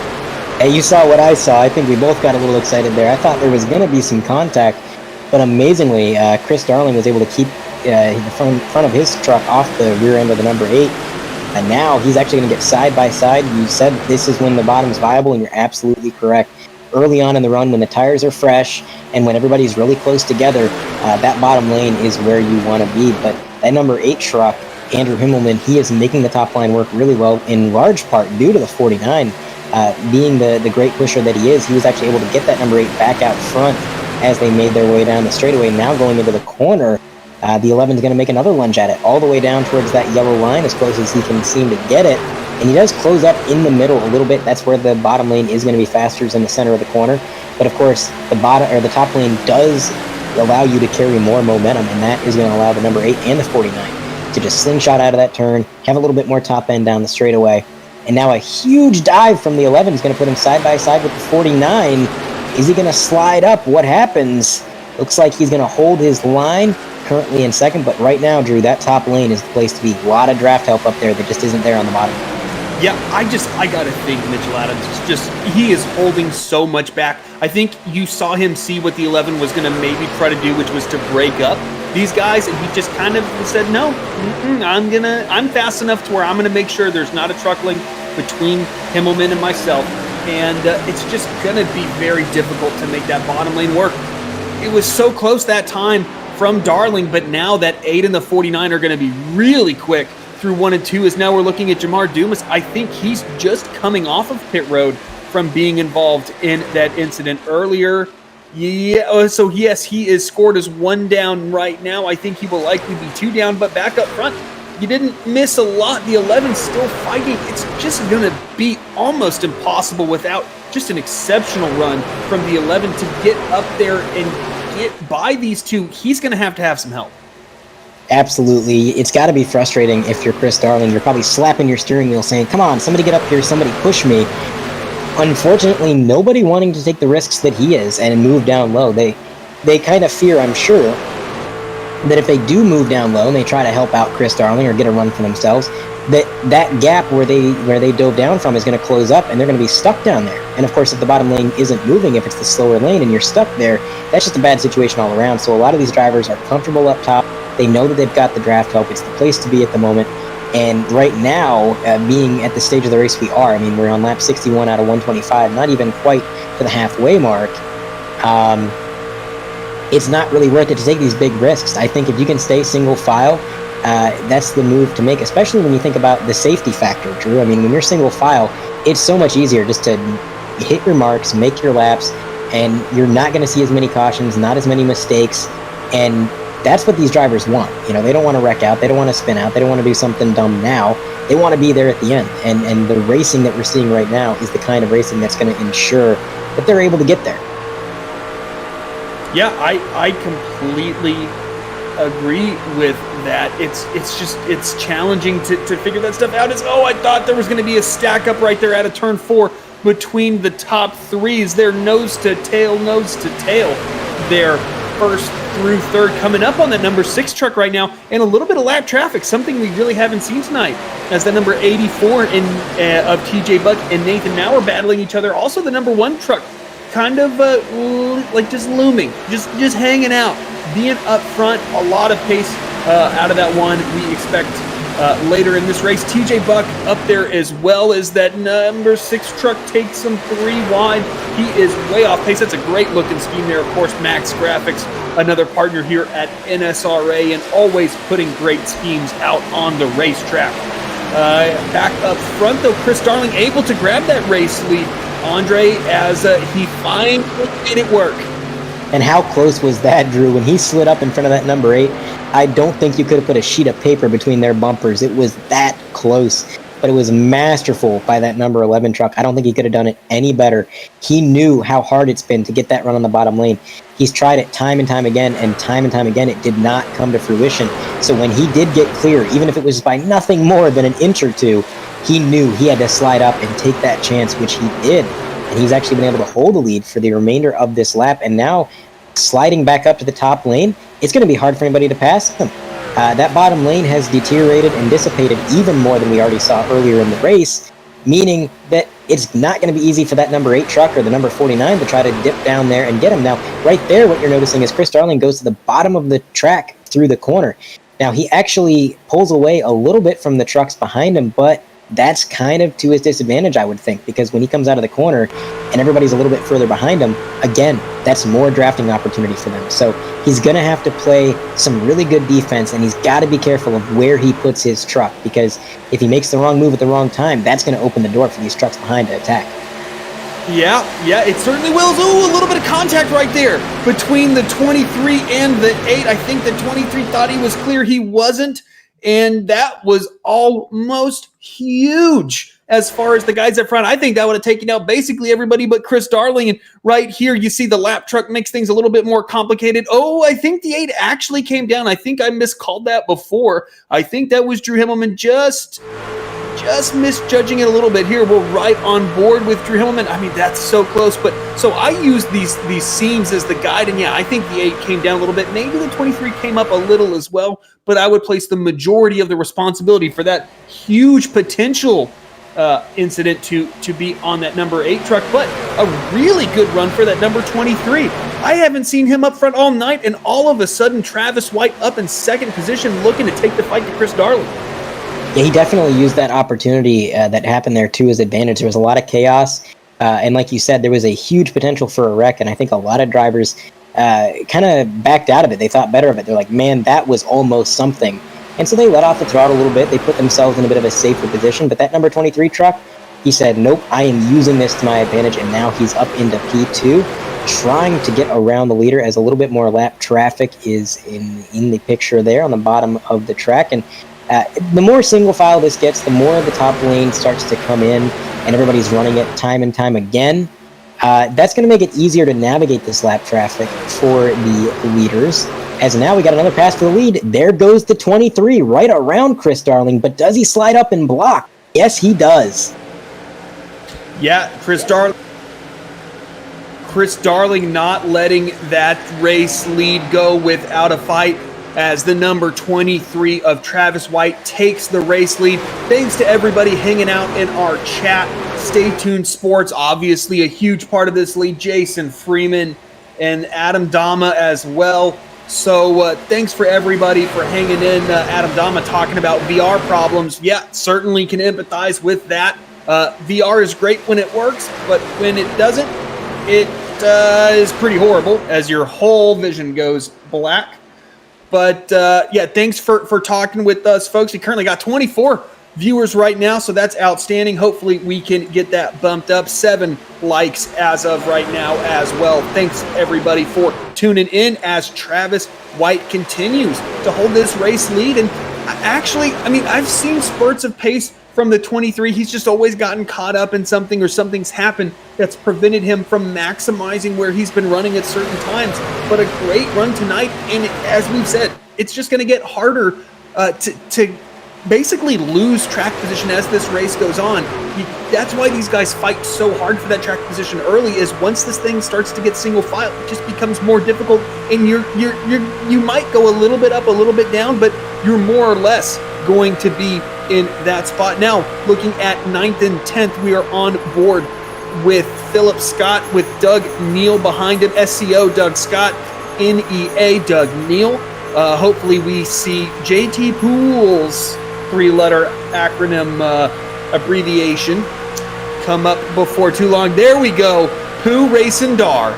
Hey, you saw what I saw. I think we both got a little excited there. I thought there was going to be some contact, but amazingly, Chris Darling was able to keep the front of his truck off the rear end of the number 8. And now he's actually going to get side by side. You said this is when the bottom's viable, and you're absolutely correct. Early on in the run, when the tires are fresh and when everybody's really close together, that bottom lane is where you want to be. But that number 8 truck, Andrew Himmelman, he is making the top line work really well, in large part due to the 49. Being the great pusher that he is, he was actually able to get that number 8 back out front as they made their way down the straightaway. Now going into the corner, the 11 is going to make another lunge at it, all the way down towards that yellow line as close as he can seem to get it. And he does close up in the middle a little bit. That's where the bottom lane is going to be faster, is in the center of the corner. But of course, the top lane does allow you to carry more momentum, and that is going to allow the number 8 and the 49 to just slingshot out of that turn, have a little bit more top end down the straightaway. And now a huge dive from the 11 is going to put him side by side with the 49. Is he going to slide up? What happens? Looks like he's going to hold his line, currently in second. But right now, Drew, that top lane is the place to be. A lot of draft help up there that just isn't there on the bottom. Yeah, I got to think Mitchell Adams he is holding so much back. I think you saw him see what the 11 was going to maybe try to do, which was to break up these guys, and he just kind of said, no, I'm fast enough to where I'm going to make sure there's not a truck link between Himmelman and myself, and it's just going to be very difficult to make that bottom lane work. It was so close that time from Darling, but now that 8 and the 49 are going to be really quick through 1 and 2, as now we're looking at Jamar Dumas. I think he's just coming off of pit road from being involved in that incident earlier. Yeah, so yes, he is scored as 1 down right now. I think he will likely be 2 down, but back up front, you didn't miss a lot. The 11's still fighting. It's just going to be almost impossible without just an exceptional run from the 11 to get up there and get by these two. He's going to have some help. Absolutely. It's got to be frustrating if you're Chris Darling. You're probably slapping your steering wheel saying, come on, somebody get up here, somebody push me. Unfortunately, nobody wanting to take the risks that he is and move down low. They kind of fear, I'm sure, that if they do move down low and they try to help out Chris Darling or get a run for themselves, that gap where they dove down from is going to close up and they're going to be stuck down there. And of course, if the bottom lane isn't moving, if it's the slower lane and you're stuck there, that's just a bad situation all around. So a lot of these drivers are comfortable up top. They know that they've got the draft help. It's the place to be at the moment. And right now, being at the stage of the race we are, I mean, we're on lap 61 out of 125, not even quite to the halfway mark. It's not really worth it to take these big risks. I think if you can stay single file, that's the move to make, especially when you think about the safety factor, Drew. I mean, when you're single file, it's so much easier just to hit your marks, make your laps, and you're not going to see as many cautions, not as many mistakes, and that's what these drivers want. You know, they don't want to wreck out, they don't want to spin out, they don't want to do something dumb now. They want to be there at the end, and the racing that we're seeing right now is the kind of racing that's going to ensure that they're able to get there. Yeah, I completely agree with that. It's challenging to figure that stuff out. I thought there was going to be a stack up right there out of turn 4 between the top 3s. They're nose to tail. They're first through third, coming up on that number 6 truck right now, and a little bit of lap traffic, something we really haven't seen tonight, as the number 84 of TJ Buck and Nathan now are battling each other. Also the number 1 truck kind of like just looming, just hanging out, being up front. A lot of pace out of that one we expect later in this race. TJ Buck up there as well as that number 6 truck takes him 3 wide. He is way off pace. That's a great looking scheme there. Of course, MaxGrafix, another partner here at NSRA, and always putting great schemes out on the racetrack. Back up front though, Chris Darling able to grab that race lead, Andre, as he finally made it work. And how close was that, Drew? When he slid up in front of that number 8, I don't think you could have put a sheet of paper between their bumpers. It was that close. But it was masterful by that number 11 truck. I don't think he could have done it any better. He knew how hard it's been to get that run on the bottom lane. He's tried it time and time again, it did not come to fruition. So when he did get clear, even if it was by nothing more than an inch or two, he knew he had to slide up and take that chance, which he did. and he's actually been able to hold the lead for the remainder of this lap, and now sliding back up to the top lane, it's going to be hard for anybody to pass him. That bottom lane has deteriorated and dissipated even more than we already saw earlier in the race, meaning that it's not going to be easy for that number 8 truck or the number 49 to try to dip down there and get him. Now, right there, what you're noticing is Chris Darling goes to the bottom of the track through the corner. Now, he actually pulls away a little bit from the trucks behind him, but that's kind of to his disadvantage, I would think, because when he comes out of the corner and everybody's a little bit further behind him, again, that's more drafting opportunity for them. So he's going to have to play some really good defense, and he's got to be careful of where he puts his truck, because if he makes the wrong move at the wrong time, that's going to open the door for these trucks behind to attack. Yeah, it certainly will. Ooh, a little bit of contact right there between the 23 and the 8. I think the 23 thought he was clear. He wasn't. And that was almost huge as far as the guys up front. I think that would have taken out basically everybody but Chris Darling. And right here, you see the lap truck makes things a little bit more complicated. Oh, I think the 8 actually came down. I think I miscalled that before. I think that was Drew Himmelman just misjudging it a little bit here. We're right on board with Drew Himmelman. I mean, that's so close. But so I use these seams as the guide, and yeah, I think the 8 came down a little bit. Maybe the 23 came up a little as well, but I would place the majority of the responsibility for that huge potential incident to be on that number 8 truck. But a really good run for that number 23. I haven't seen him up front all night, and all of a sudden Travis White up in second position looking to take the fight to Chris Darling. Yeah, he definitely used that opportunity that happened there to his advantage. There was a lot of chaos, and like you said, there was a huge potential for a wreck, and I think a lot of drivers kind of backed out of it. They thought better of it. They're like, man, that was almost something. And so they let off the throttle a little bit. They put themselves in a bit of a safer position, but that number 23 truck, he said, nope, I am using this to my advantage, and now he's up into P2, trying to get around the leader as a little bit more lap traffic is in the picture there on the bottom of the track. And the more single file this gets, the more the top lane starts to come in and everybody's running it time and time again. That's going to make it easier to navigate this lap traffic for the leaders. As now we got another pass for the lead. There goes the 23 right around Chris Darling, but does he slide up and block? Yes, he does. Yeah, Chris Darling not letting that race lead go without a fight, as the number 23 of Travis White takes the race lead. Thanks to everybody hanging out in our chat. Stay Tuned Sports, obviously a huge part of this lead. Jason Freeman and Adam Dama as well. So thanks for everybody for hanging in. Adam Dama talking about VR problems. Yeah, certainly can empathize with that. VR is great when it works, but when it doesn't, it is pretty horrible as your whole vision goes black. But yeah, thanks for talking with us, folks. We currently got 24 viewers right now, so that's outstanding. Hopefully we can get that bumped up. 7 likes as of right now as well. Thanks everybody for tuning in as Travis White continues to hold this race lead. And actually, I mean, I've seen spurts of pace from the 23. He's just always gotten caught up in something, or something's happened that's prevented him from maximizing where he's been running at certain times. But a great run tonight, and as we've said, it's just going to get harder to basically lose track position as this race goes on. That's why these guys fight so hard for that track position early, is once this thing starts to get single file, it just becomes more difficult, and you might go a little bit up, a little bit down, but you're more or less going to be in that spot. Now, looking at 9th and 10th, we are on board with Philip Scott, with Doug Neal behind him. SCO Doug Scott, NEA Doug Neal. Hopefully we see JT Poole's 3-letter acronym abbreviation come up before too long. There we go. Pooh Racing Dar.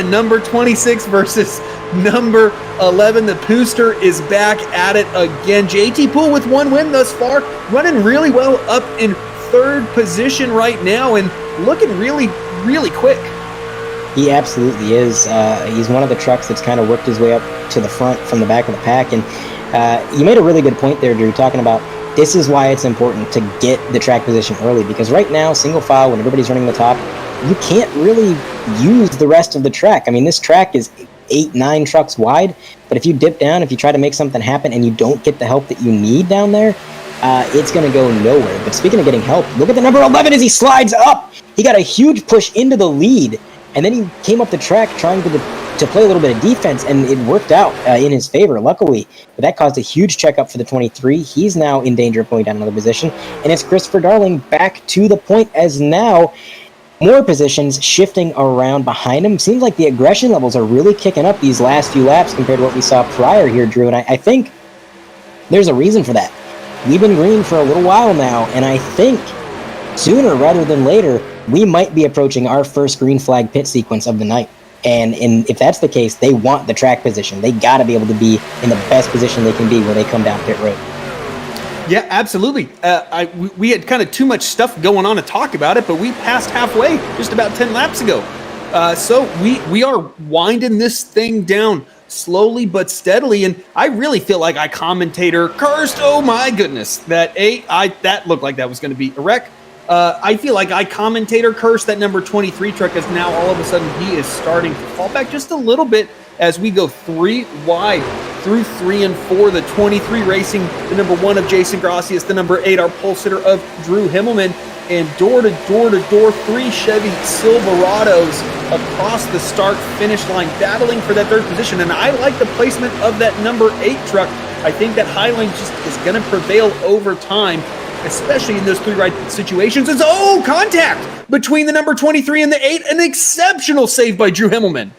Number 26 versus number 11. The Pooster is back at it again. JT Poole with 1 win thus far, running really well up in 3rd position right now and looking really, really quick. He absolutely is. He's one of the trucks that's kind of worked his way up to the front from the back of the pack. And you made a really good point there, Drew, talking about this is why it's important to get the track position early, because right now, single file, when everybody's running the top, you can't really use the rest of the track. I mean, this track is 8-9 trucks wide, but if you dip down, if you try to make something happen and you don't get the help that you need down there, it's going to go nowhere. But speaking of getting help, look at the number 11 as he slides up. He got a huge push into the lead, and then he came up the track trying to play a little bit of defense, and it worked out in his favor, luckily. But that caused a huge checkup for the 23. He's now in danger of going down another position, and it's Christopher Darling back to the point as now more positions shifting around behind him. Seems like the aggression levels are really kicking up these last few laps compared to what we saw prior here, Drew, and I think there's a reason for that. We've been green for a little while now, and I think sooner rather than later, we might be approaching our first green flag pit sequence of the night. And if that's the case, they want the track position. They got to be able to be in the best position they can be when they come down pit road. Yeah, absolutely. We had kind of too much stuff going on to talk about it, but we passed halfway just about 10 laps ago. So we are winding this thing down slowly but steadily, and I really feel like I commentator cursed. Oh my goodness, that looked like that was going to be a wreck. I feel like I commentator cursed that number 23 truck, as now all of a sudden he is starting to fall back just a little bit as we go 3 wide through 3 and 4. The 23 racing the number 1 of Jason Gracias, the number 8 our pole sitter of Drew Himmelman, and door to door 3 Chevy Silverados across the start finish line battling for that third position. And I like the placement of that number 8 truck. I think that Highline just is going to prevail over time, especially in those 3 right situations. It's contact between the number 23 and the 8. An exceptional save by Drew Himmelman.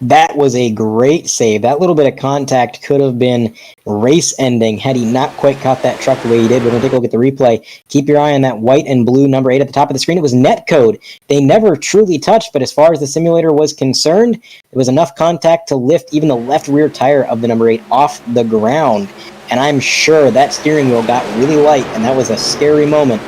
That was a great save. That little bit of contact could have been race-ending had he not quite caught that truck the way he did. We're going to take a look at the replay. Keep your eye on that white and blue number 8 at the top of the screen. It was net code. They never truly touched, but as far as the simulator was concerned, it was enough contact to lift even the left rear tire of the number 8 off the ground. And I'm sure that steering wheel got really light, and that was a scary moment.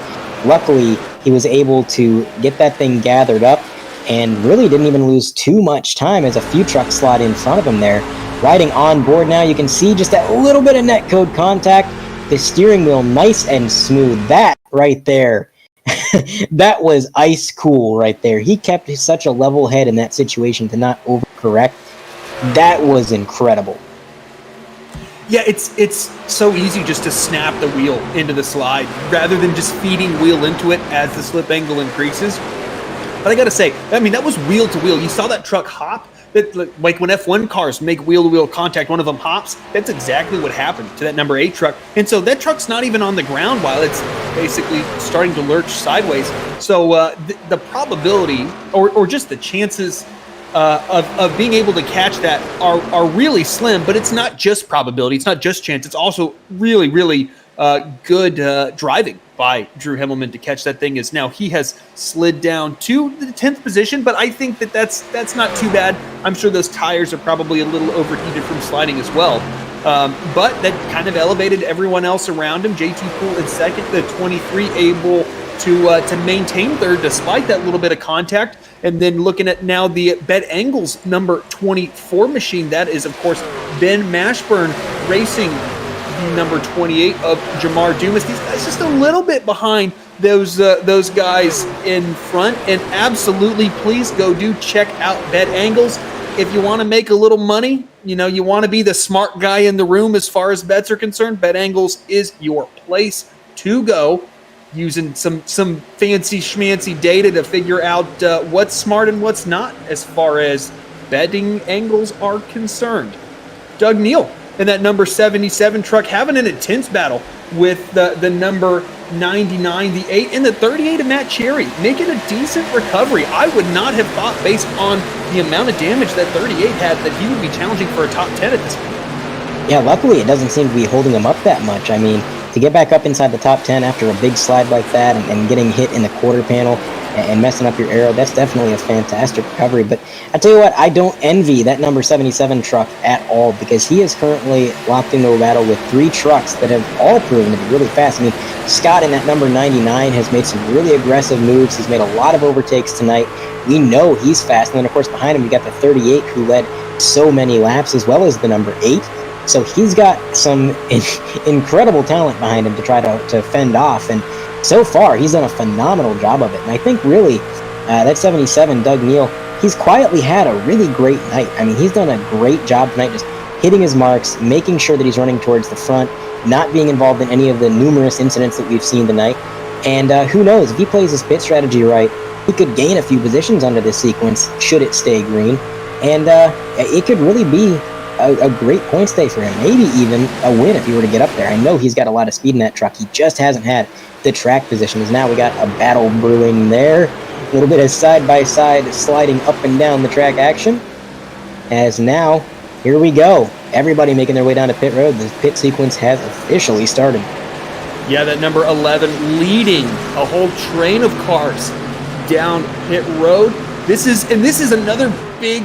Luckily, he was able to get that thing gathered up and really didn't even lose too much time as a few trucks slide in front of him there. Riding on board now, you can see just that little bit of netcode contact. The steering wheel nice and smooth. That right there, that was ice cool right there. He kept such a level head in that situation to not overcorrect. That was incredible. Yeah, it's so easy just to snap the wheel into the slide rather than just feeding wheel into it as the slip angle increases. But I got to say, I mean, that was wheel to wheel. You saw that truck hop. That, like when F1 cars make wheel-to-wheel contact, one of them hops. That's exactly what happened to that number 8 truck. And so that truck's not even on the ground while it's basically starting to lurch sideways. So the probability or just the chances of being able to catch that are really slim. But it's not just probability. It's not just chance. It's also really, really good driving by Drew Himmelman to catch that thing. As now he has slid down to the 10th position, but I think that's not too bad. I'm sure those tires are probably a little overheated from sliding as well. But that kind of elevated everyone else around him. JT Poole in second, the 23 able to maintain third despite that little bit of contact. And then looking at now the Bet Angles number 24 machine, that is of course Ben Mashburn racing number 28 of Jamar Dumas. These guys just a little bit behind those guys in front. And absolutely, please go do check out Bet Angles. If you want to make a little money, you want to be the smart guy in the room as far as bets are concerned, Bet Angles is your place to go. Using some fancy schmancy data to figure out what's smart and what's not as far as betting angles are concerned. Doug Neal and that number 77 truck having an intense battle with the number 99, the 8, and the 38 of Matt Cherry, making a decent recovery. I would not have thought, based on the amount of damage that 38 had, that he would be challenging for a top 10 at this point. Yeah, luckily it doesn't seem to be holding him up that much. I mean, to get back up inside the top 10 after a big slide like that and getting hit in the quarter panel and messing up your aero, that's definitely a fantastic recovery. But I tell you what, I don't envy that number 77 truck at all, because he is currently locked into a battle with 3 trucks that have all proven to be really fast. I mean, Scott in that number 99 has made some really aggressive moves. He's made a lot of overtakes tonight. We know he's fast. And then, of course, behind him, you got the 38 who led so many laps, as well as the number 8. So he's got some incredible talent behind him to try to fend off. And so far, he's done a phenomenal job of it. And I think really that 77, Doug Neal, he's quietly had a really great night. I mean, he's done a great job tonight just hitting his marks, making sure that he's running towards the front, not being involved in any of the numerous incidents that we've seen tonight. And who knows, if he plays his pit strategy right, he could gain a few positions under this sequence should it stay green. And it could really be a great points day for him, maybe even a win if he were to get up there. I know he's got a lot of speed in that truck. He just hasn't had the track position. As now we got a battle brewing there. A little bit of side-by-side sliding up and down the track action. As now, here we go. Everybody making their way down to pit road. The pit sequence has officially started. Yeah, that number 11 leading a whole train of cars down pit road. This is another big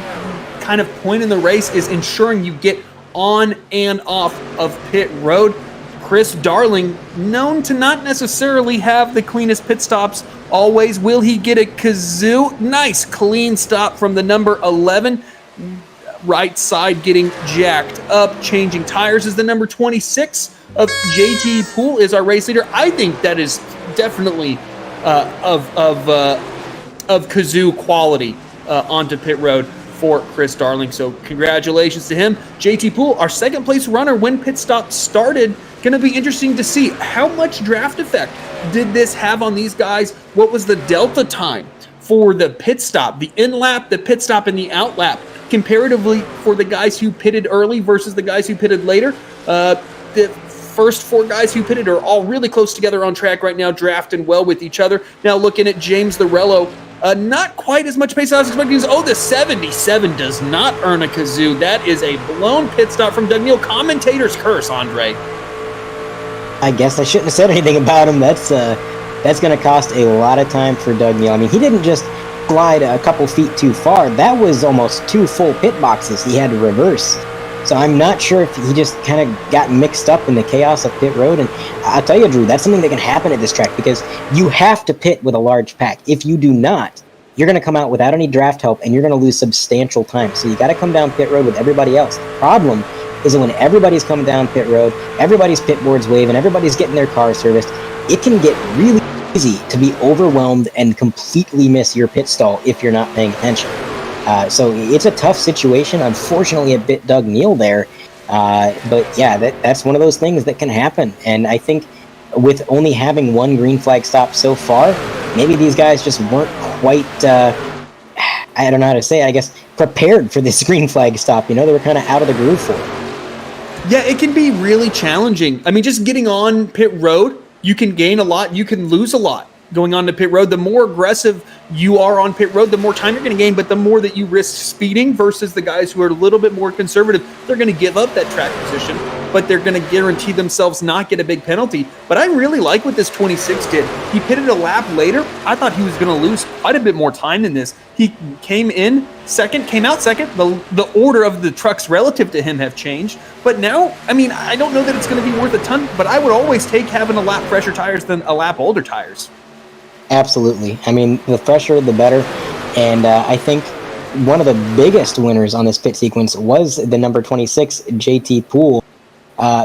kind of point in the race, is ensuring you get on and off of pit road. Chris Darling, known to not necessarily have the cleanest pit stops always. Will he get a kazoo? Nice clean stop from the number 11. Right side getting jacked up. Changing tires is the number 26 of JT Poole is our race leader. I think that is definitely of kazoo quality onto pit road for Chris Darling. So congratulations to him. JT Poole, our second place runner when pit stop started. Going to be interesting to see how much draft effect did this have on these guys. What was the delta time for the pit stop, the in lap, the pit stop, and the out lap comparatively for the guys who pitted early versus the guys who pitted later? The first four guys who pitted are all really close together on track right now, drafting well with each other. Now looking at James Lorello, not quite as much pace as I was expecting. Oh, the 77 does not earn a kazoo. That is a blown pit stop from Doug Neal. Commentator's curse, Andre. I guess I shouldn't have said anything about him. That's going to cost a lot of time for Doug Neal. I mean, he didn't just glide a couple feet too far. That was almost 2 full pit boxes he had to reverse. So I'm not sure if he just kind of got mixed up in the chaos of pit road. And I'll tell you, Drew, that's something that can happen at this track because you have to pit with a large pack. If you do not, you're going to come out without any draft help and you're going to lose substantial time. So you got to come down pit road with everybody else. The problem is that when everybody's coming down pit road, everybody's pit boards waving, everybody's getting their car serviced, it can get really easy to be overwhelmed and completely miss your pit stall if you're not paying attention. So it's a tough situation. Unfortunately, it bit Doug Neal there. But yeah, that's one of those things that can happen. And I think with only having one green flag stop so far, maybe these guys just weren't quite, I don't know how to say it, I guess, prepared for this green flag stop. You know, they were kind of out of the groove for it. Yeah, it can be really challenging. I mean, just getting on pit road, you can gain a lot, you can lose a lot going on to pit road. The more aggressive you are on pit road, the more time you're going to gain, but the more that you risk speeding versus the guys who are a little bit more conservative, they're going to give up that track position, but they're going to guarantee themselves not get a big penalty. But I really like what this 26 did. He pitted a lap later. I thought he was going to lose quite a bit more time than this. He came in second, came out second. The order of the trucks relative to him have changed. But now, I mean, I don't know that it's going to be worth a ton, but I would always take having a lap fresher tires than a lap older tires. Absolutely. I mean, the fresher, the better. And I think one of the biggest winners on this pit sequence was the number 26, JT Poole,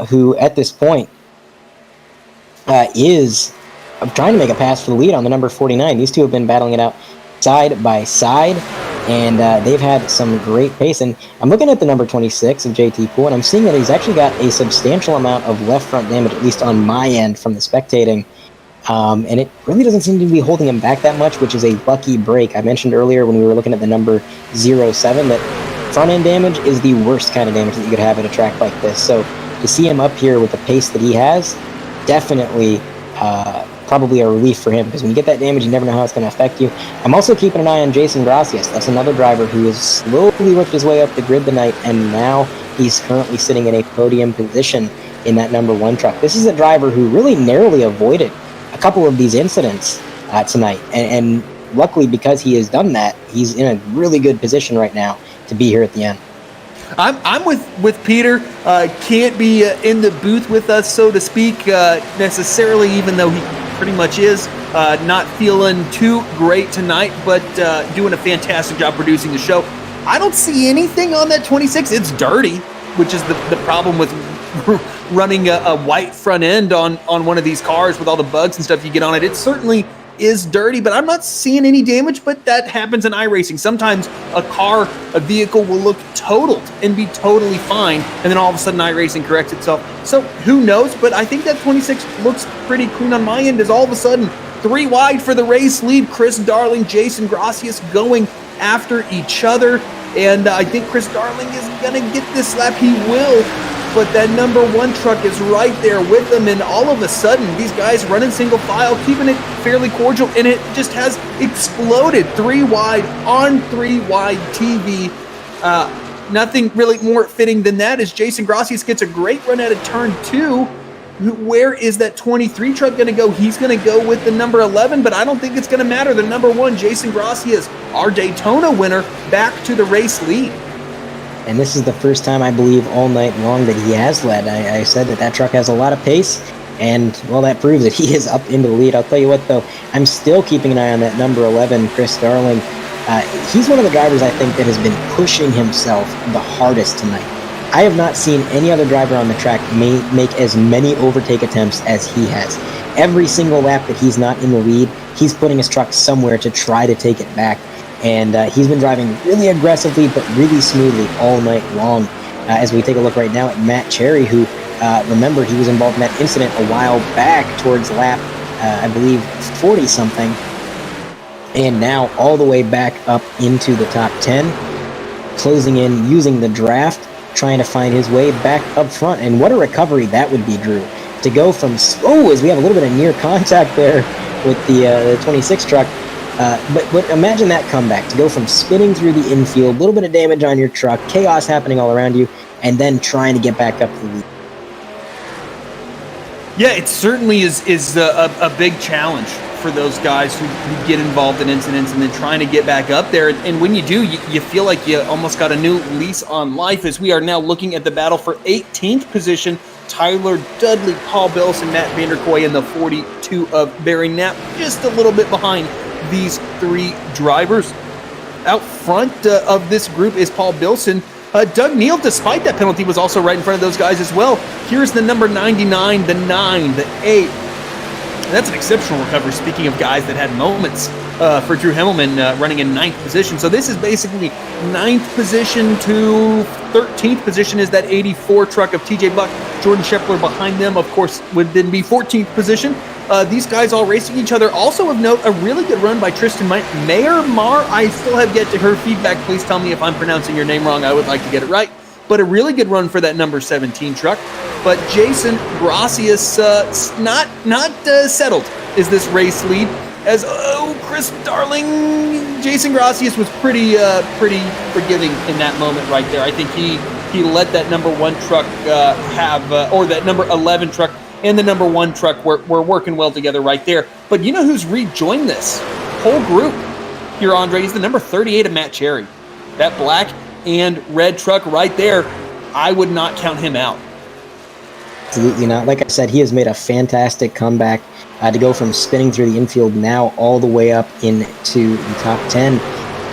who at this point is trying to make a pass for the lead on the number 49. These two have been battling it out side by side, and they've had some great pace. And I'm looking at the number 26 of JT Poole, and I'm seeing that he's actually got a substantial amount of left front damage, at least on my end from the spectating. And it really doesn't seem to be holding him back that much, which is a lucky break. I mentioned earlier when we were looking at the number 07 that front end damage is the worst kind of damage that you could have at a track like this. So to see him up here with the pace that he has, definitely probably a relief for him, because when you get that damage, you never know how it's going to affect you. I'm also keeping an eye on Jason Gracias. That's another driver who has slowly worked his way up the grid tonight, and now he's currently sitting in a podium position in that number 1 truck. This is a driver who really narrowly avoided a couple of these incidents tonight, and luckily, because he has done that, he's in a really good position right now to be here at the end. I'm with Peter. Can't be in the booth with us, so to speak, necessarily, even though he pretty much is. Not feeling too great tonight, but doing a fantastic job producing the show. I don't see anything on that 26. It's dirty, which is the problem with running a white front end on one of these cars with all the bugs and stuff you get on it. It's certainly is dirty, but I'm not seeing any damage, but that happens in iRacing. Sometimes a vehicle will look totaled and be totally fine, and then all of a sudden iRacing corrects itself. So who knows, but I think that 26 looks pretty clean on my end, as all of a sudden 3 wide for the race lead. Chris Darling, Jason Gracias going after each other, and I think Chris Darling is going to get this lap. He will, but that number 1 truck is right there with them, and all of a sudden, these guys running single file, keeping it fairly cordial, and it just has exploded 3 wide on 3 wide TV. Nothing really more fitting than that, as Jason Gracias gets a great run out of turn 2. Where is that 23 truck going to go? He's going to go with the number 11, but I don't think it's going to matter. The number 1, Jason Gracias, our Daytona winner, back to the race lead. And this is the first time, I believe, all night long that he has led. I said that truck has a lot of pace, and, well, that proves it. He is up into the lead. I'll tell you what, though, I'm still keeping an eye on that number 11, Chris Darling. He's one of the drivers, I think, that has been pushing himself the hardest tonight. I have not seen any other driver on the track make as many overtake attempts as he has. Every single lap that he's not in the lead, he's putting his truck somewhere to try to take it back. And he's been driving really aggressively but really smoothly all night long. As we take a look right now at Matt Cherry, who, remember, he was involved in that incident a while back towards lap, I believe, 40-something. And now all the way back up into the top 10, closing in using the draft, trying to find his way back up front. And what a recovery that would be, Drew. To go from, as we have a little bit of near contact there with the 26 truck. But imagine that comeback, to go from spinning through the infield, a little bit of damage on your truck, chaos happening all around you, and then trying to get back up to the lead. Yeah, it certainly is a big challenge for those guys who get involved in incidents and then trying to get back up there. And when you do, you feel like you almost got a new lease on life, as we are now looking at the battle for 18th position. Tyler Dudley, Paul Billis, and Matt Vanderkoy in the 42 of Barry Knapp, just a little bit behind these 3 drivers. Out front of this group is Paul Bilson. Doug Neal, despite that penalty, was also right in front of those guys as well. Here's the number 99, the 9, the 8. That's an exceptional recovery, speaking of guys that had moments, for Drew Himmelman running in 9th position. So this is basically 9th position to 13th position is that 84 truck of TJ Buck. Jordan Scheffler behind them, of course, would then be 14th position. These guys all racing each other. Also of note, a really good run by Tristan Mayer Mar. I still have yet to hear feedback. Please tell me if I'm pronouncing your name wrong. I would like to get it right. But a really good run for that number 17 truck. But Jason Gracias, not settled is this race lead. As Chris Darling, Jason Gracias was pretty forgiving in that moment right there. I think he let that number 1 truck or that number 11 truck and the number 1 truck were working well together right there. But you know who's rejoined this whole group here, Andre? He's the number 38 of Matt Cherry. That black and red truck right there, I would not count him out. Absolutely not. Like I said, he has made a fantastic comeback to go from spinning through the infield now all the way up into the top 10.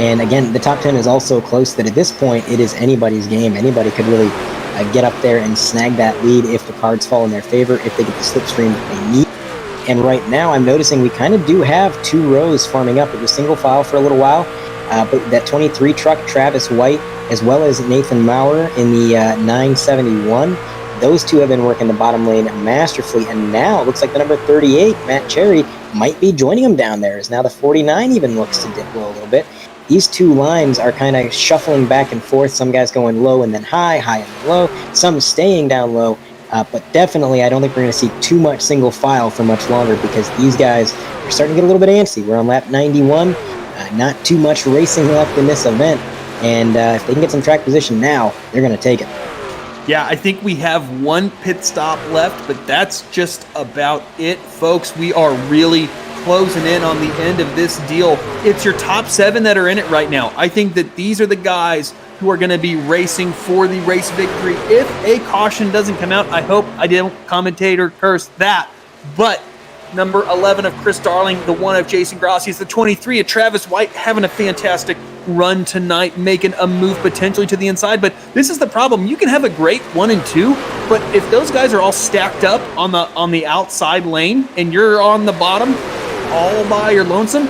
And again, the top 10 is also close that at this point it is anybody's game. Anybody could really get up there and snag that lead if the cards fall in their favor, if they get the slipstream that they need. And right now I'm noticing we kind of do have 2 rows forming up. It was single file for a little while, but that 23 truck, Travis White, as well as Nathan Maurer in the 971, those 2 have been working the bottom lane masterfully, and now it looks like the number 38, Matt Cherry, might be joining him down there, as now the 49 even looks to dip low a little bit. These 2 lines are kind of shuffling back and forth, some guys going low and then high and then low, some staying down low, but definitely I don't think we're going to see too much single file for much longer, because these guys are starting to get a little bit antsy. We're on lap 91, not too much racing left in this event, and if they can get some track position now, they're going to take it. Yeah, I think we have 1 pit stop left, but that's just about it, folks. We are really closing in on the end of this deal. It's your top 7 that are in it right now. I think that these are the guys who are going to be racing for the race victory. If a caution doesn't come out, I hope I didn't commentate or curse that, but number 11 of Chris Darling, the 1 of Jason Gracias, the 23 of Travis White, having a fantastic run tonight, making a move potentially to the inside. But this is the problem. You can have a great 1 and 2, but if those guys are all stacked up on the outside lane and you're on the bottom, all by or lonesome,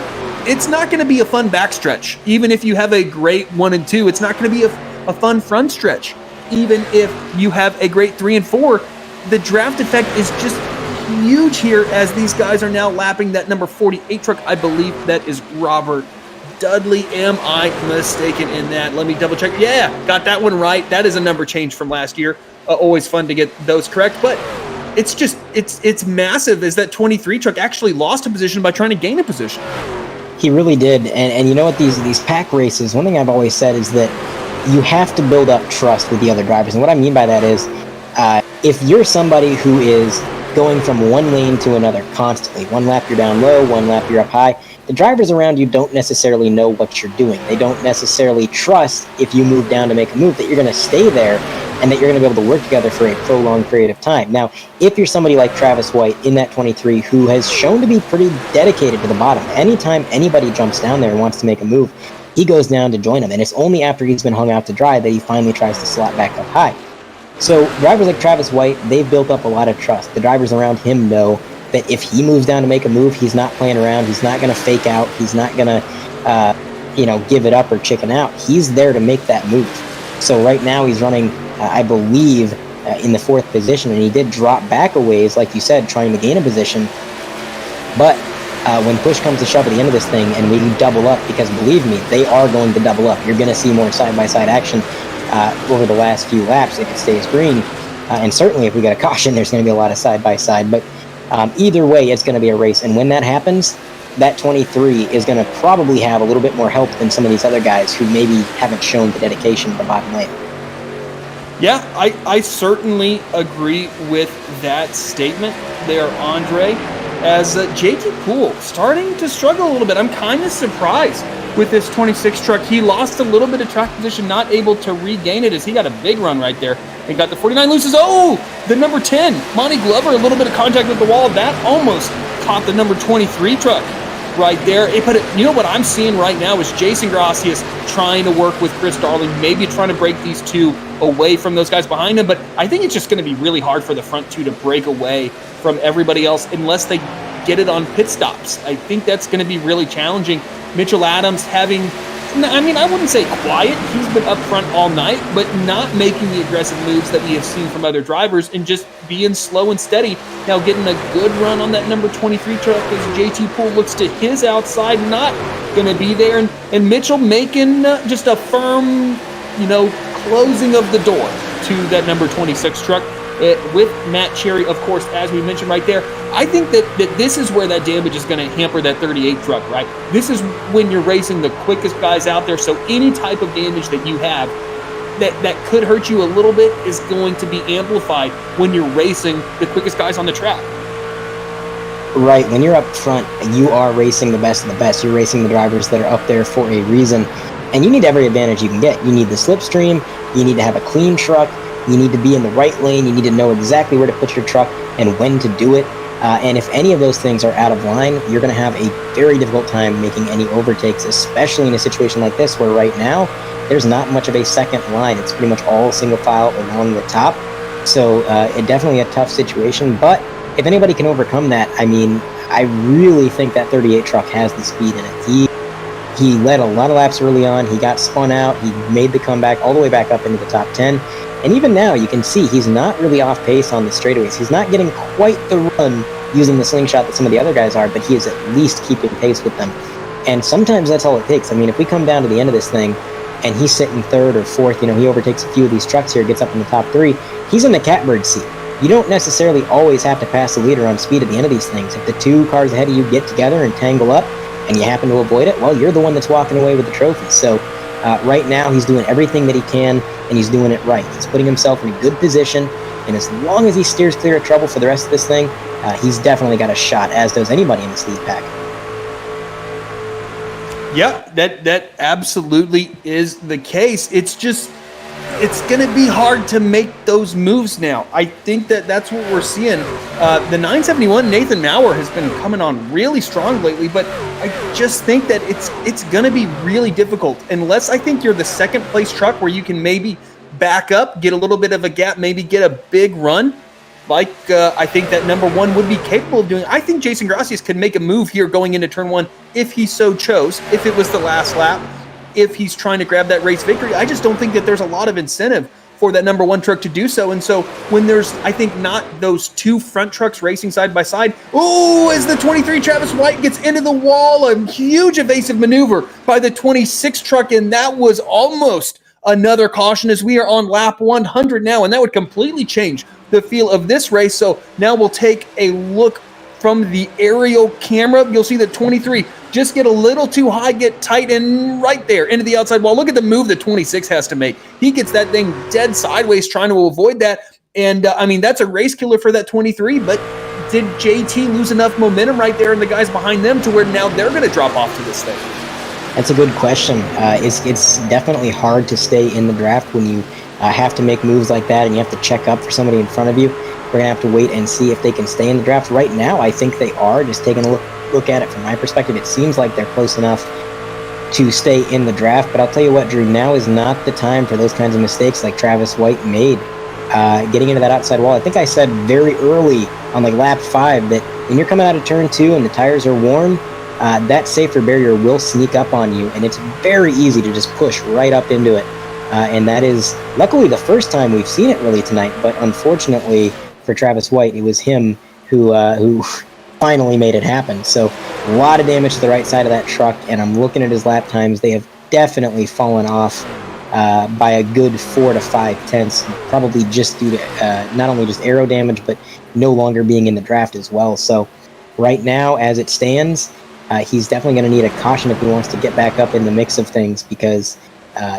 it's not going to be a fun backstretch. Even if you have a great 1 and 2, it's not going to be a fun front stretch. Even if you have a great 3 and 4, the draft effect is just huge here as these guys are now lapping that number 48 truck. I believe that is Robert Dudley. Am I mistaken in that? Let me double check. Yeah, got that one right. That is a number change from last year. Always fun to get those correct, but it's just, it's massive as that 23 truck actually lost a position by trying to gain a position. He really did. And you know what, these pack races, one thing I've always said is that you have to build up trust with the other drivers. And what I mean by that is, if you're somebody who is going from one lane to another constantly, one lap you're down low, one lap you're up high, the drivers around you don't necessarily know what you're doing. They don't necessarily trust if you move down to make a move that you're going to stay there and that you're going to be able to work together for a prolonged period of time. Now, if you're somebody like Travis White in that 23 who has shown to be pretty dedicated to the bottom, anytime anybody jumps down there and wants to make a move, he goes down to join them. And it's only after he's been hung out to dry that he finally tries to slot back up high. So drivers like Travis White, they've built up a lot of trust. The drivers around him know that if he moves down to make a move, he's not playing around. He's not going to fake out. He's not going to, give it up or chicken out. He's there to make that move. So right now he's running, I believe, in the 4th position, and he did drop back a ways, like you said, trying to gain a position. But when push comes to shove at the end of this thing, and we double up, because believe me, they are going to double up. You're going to see more side-by-side action over the last few laps if it stays green. And certainly if we get a caution, there's going to be a lot of side-by-side. But either way, it's going to be a race. And when that happens, that 23 is going to probably have a little bit more help than some of these other guys who maybe haven't shown the dedication to the bottom lane. Yeah, I certainly agree with that statement there, Andre. As JT Poole starting to struggle a little bit. I'm kind of surprised with this 26 truck. He lost a little bit of track position, not able to regain it as he got a big run right there. And got the 49 looses. Oh, the number 10, Monty Glover, a little bit of contact with the wall. That almost caught the number 23 truck right there. But you know what I'm seeing right now is Jason Gracias trying to work with Chris Darling, maybe trying to break these two away from those guys behind him. But I think it's just going to be really hard for the front two to break away from everybody else unless they get it on pit stops. I think that's going to be really challenging. Mitchell Adams having, I wouldn't say quiet. He's been up front all night, but not making the aggressive moves that we have seen from other drivers and just being slow and steady. Now getting a good run on that number 23 truck as JT Poole looks to his outside, not going to be there. And Mitchell making just a firm, closing of the door to that number 26 truck. With Matt Cherry, of course, as we mentioned right there. I think that this is where that damage is going to hamper that 38 truck, right? This is when you're racing the quickest guys out there, so any type of damage that you have that could hurt you a little bit is going to be amplified when you're racing the quickest guys on the track. Right, when you're up front, you are racing the best of the best. You're racing the drivers that are up there for a reason, and you need every advantage you can get. You need the slipstream, you need to have a clean truck, you need to be in the right lane. You need to know exactly where to put your truck and when to do it. And if any of those things are out of line, you're going to have a very difficult time making any overtakes, especially in a situation like this where right now there's not much of a second line. It's pretty much all single file along the top. So it definitely a tough situation. But if anybody can overcome that, I really think that 38 truck has the speed in it. He led a lot of laps early on. He got spun out. He made the comeback all the way back up into the top 10. And even now, you can see he's not really off pace on the straightaways. He's not getting quite the run using the slingshot that some of the other guys are, but he is at least keeping pace with them. And sometimes that's all it takes. If we come down to the end of this thing and he's sitting 3rd or 4th, he overtakes a few of these trucks here, gets up in the top 3, he's in the catbird seat. You don't necessarily always have to pass the leader on speed at the end of these things. If the two cars ahead of you get together and tangle up and you happen to avoid it, well, you're the one that's walking away with the trophy. So right now, he's doing everything that he can, and he's doing it right. He's putting himself in a good position, and as long as he steers clear of trouble for the rest of this thing, he's definitely got a shot, as does anybody in this lead pack. Yeah, that absolutely is the case. It's going to be hard to make those moves now. I think that's what we're seeing. The 971, Nathan Maurer, has been coming on really strong lately, but I just think that it's going to be really difficult unless I think you're the second place truck where you can maybe back up, get a little bit of a gap, maybe get a big run. I think that number 1 would be capable of doing. I think Jason Gracias could make a move here going into turn 1 if he so chose, if it was the last lap, if he's trying to grab that race victory. I just don't think that there's a lot of incentive for that number 1 truck to do so. And so when there's, I think, not those 2 front trucks racing side by side, as the 23 Travis White gets into the wall, a huge evasive maneuver by the 26 truck, and that was almost another caution as we are on lap 100 now, and that would completely change the feel of this race. So now we'll take a look from the aerial camera. You'll see that 23 just get a little too high, get tight, and right there into the outside wall. Look at the move that 26 has to make. He gets that thing dead sideways trying to avoid that. And I mean, that's a race killer for that 23, but did JT lose enough momentum right there and the guys behind them to where now they're going to drop off to this thing? That's a good question. It's definitely hard to stay in the draft when you have to make moves like that and you have to check up for somebody in front of you. We're going to have to wait and see if they can stay in the draft. Right now, I think they are. Just taking a look at it from my perspective, it seems like they're close enough to stay in the draft. But I'll tell you what, Drew, now is not the time for those kinds of mistakes like Travis White made. Getting into that outside wall, I think I said very early on like lap 5 that when you're coming out of turn 2 and the tires are worn, that safer barrier will sneak up on you, and it's very easy to just push right up into it. And that is luckily the first time we've seen it really tonight, but unfortunately for Travis White, it was him who finally made it happen. So a lot of damage to the right side of that truck, and I'm looking at his lap times. They have definitely fallen off by a good 4 to 5 tenths, probably just due to not only just aero damage, but no longer being in the draft as well. So right now, as it stands, he's definitely going to need a caution if he wants to get back up in the mix of things, because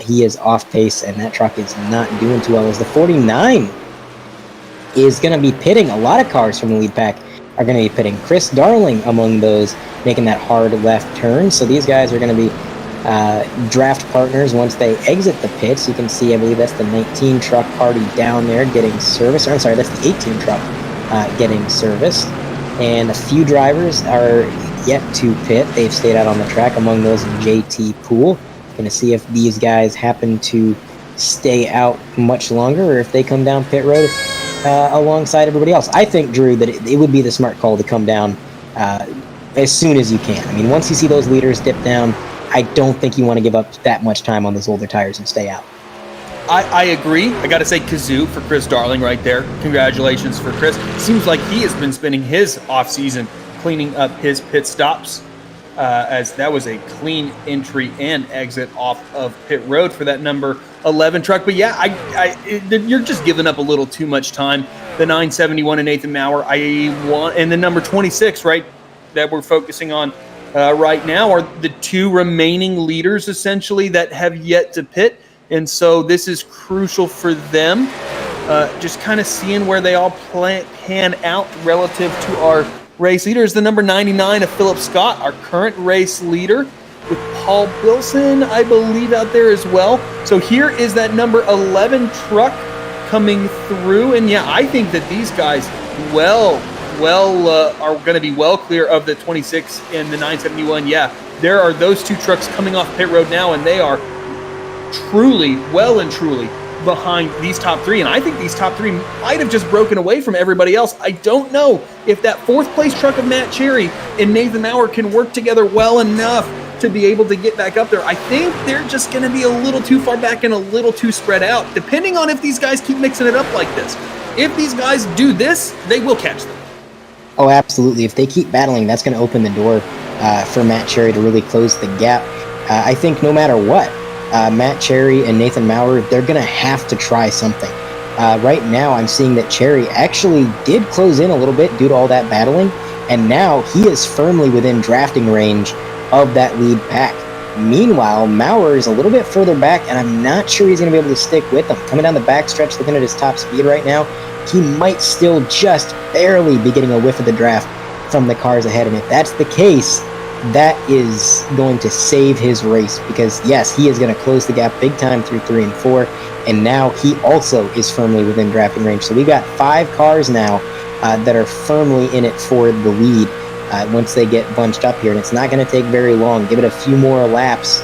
he is off pace and that truck is not doing too well. As the 49 is going to be pitting, a lot of cars from the lead pack are going to be pitting. Chris Darling among those, making that hard left turn. So these guys are going to be draft partners once they exit the pits. You can see, I believe that's the 19 truck already down there getting service. Or I'm sorry, that's the 18 truck getting serviced. And a few drivers are yet to pit. They've stayed out on the track, among those JT Poole. Going to see if these guys happen to stay out much longer or if they come down pit road alongside everybody else. I think, Drew, that it would be the smart call to come down as soon as you can. I mean, once you see those leaders dip down, I don't think you want to give up that much time on those older tires and stay out. I agree. I got to say kazoo for Chris Darling right there. Congratulations for Chris. Seems like he has been spending his offseason cleaning up his pit stops, as that was a clean entry and exit off of pit road for that number 11 truck. But yeah, you're just giving up a little too much time. The 971 and Nathan Maurer, and the number 26, right, that we're focusing on right now are the 2 remaining leaders essentially that have yet to pit. And so this is crucial for them. Just kind of seeing where they all pan out relative to our race leaders. The number 99 of Philip Scott, our current race leader, with Paul Bilson, I believe, out there as well. So here is that number 11 truck coming through. And yeah, I think that these guys are going to be well clear of the 26 and the 971. Yeah, there are those 2 trucks coming off pit road now, and they are truly behind these top 3, and I think these top 3 might have just broken away from everybody else. I don't know if that 4th place truck of Matt Cherry and Nathan Maurer can work together well enough to be able to get back up there. I think they're just going to be a little too far back and a little too spread out, depending on if these guys keep mixing it up like this. If these guys do this, they will catch them. Oh, absolutely. If they keep battling, that's going to open the door for Matt Cherry to really close the gap. I think no matter what, Matt Cherry and Nathan Maurer, they're going to have to try something. Right now, I'm seeing that Cherry actually did close in a little bit due to all that battling, and now he is firmly within drafting range of that lead pack. Meanwhile, Maurer is a little bit further back, and I'm not sure he's going to be able to stick with them. Coming down the backstretch, looking at his top speed right now, he might still just barely be getting a whiff of the draft from the cars ahead. And if that's the case, that is going to save his race, because yes, he is going to close the gap big time through 3 and 4, and now he also is firmly within drafting range. So we've got 5 cars now that are firmly in it for the lead once they get bunched up here, and it's not going to take very long. Give it a few more laps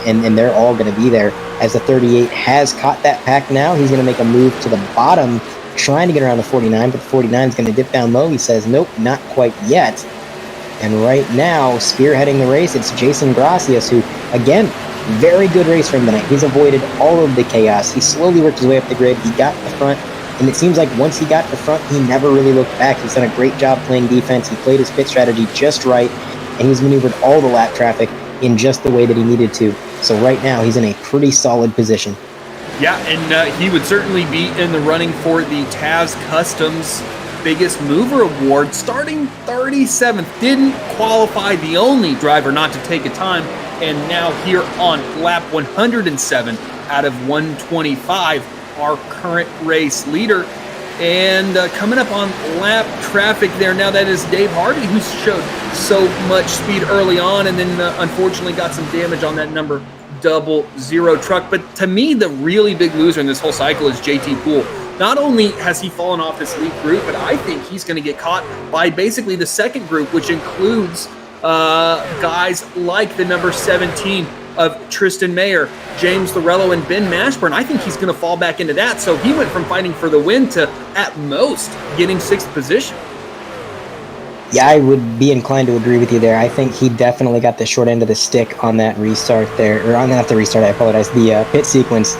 and they're all going to be there. As the 38 has caught that pack now, he's going to make a move to the bottom trying to get around the 49, but the 49 is going to dip down low. He says, nope, not quite yet. And right now, spearheading the race, it's Jason Gracias, who, again, very good race for him tonight. He's avoided all of the chaos. He slowly worked his way up the grid. He got the front, and it seems like once he got the front, he never really looked back. He's done a great job playing defense. He played his pit strategy just right, and he's maneuvered all the lap traffic in just the way that he needed to. So right now, he's in a pretty solid position. Yeah, and he would certainly be in the running for the Taz Customs Biggest Mover Award, starting 37th. Didn't qualify, the only driver not to take a time, and now here on lap 107 out of 125, our current race leader. And coming up on lap traffic there now, that is Dave Harvey, who showed so much speed early on and then unfortunately got some damage on that number 00 truck. But to me, the really big loser in this whole cycle is JT Poole. Not only has he fallen off this lead group, but I think he's going to get caught by basically the second group, which includes guys like the number 17 of Tristan Mayer, James Lorello, and Ben Mashburn. I think he's going to fall back into that. So he went from fighting for the win to, at most, getting 6th position. Yeah, I would be inclined to agree with you there. I think he definitely got the short end of the stick on that restart there, or on not the restart, I apologize, the pit sequence.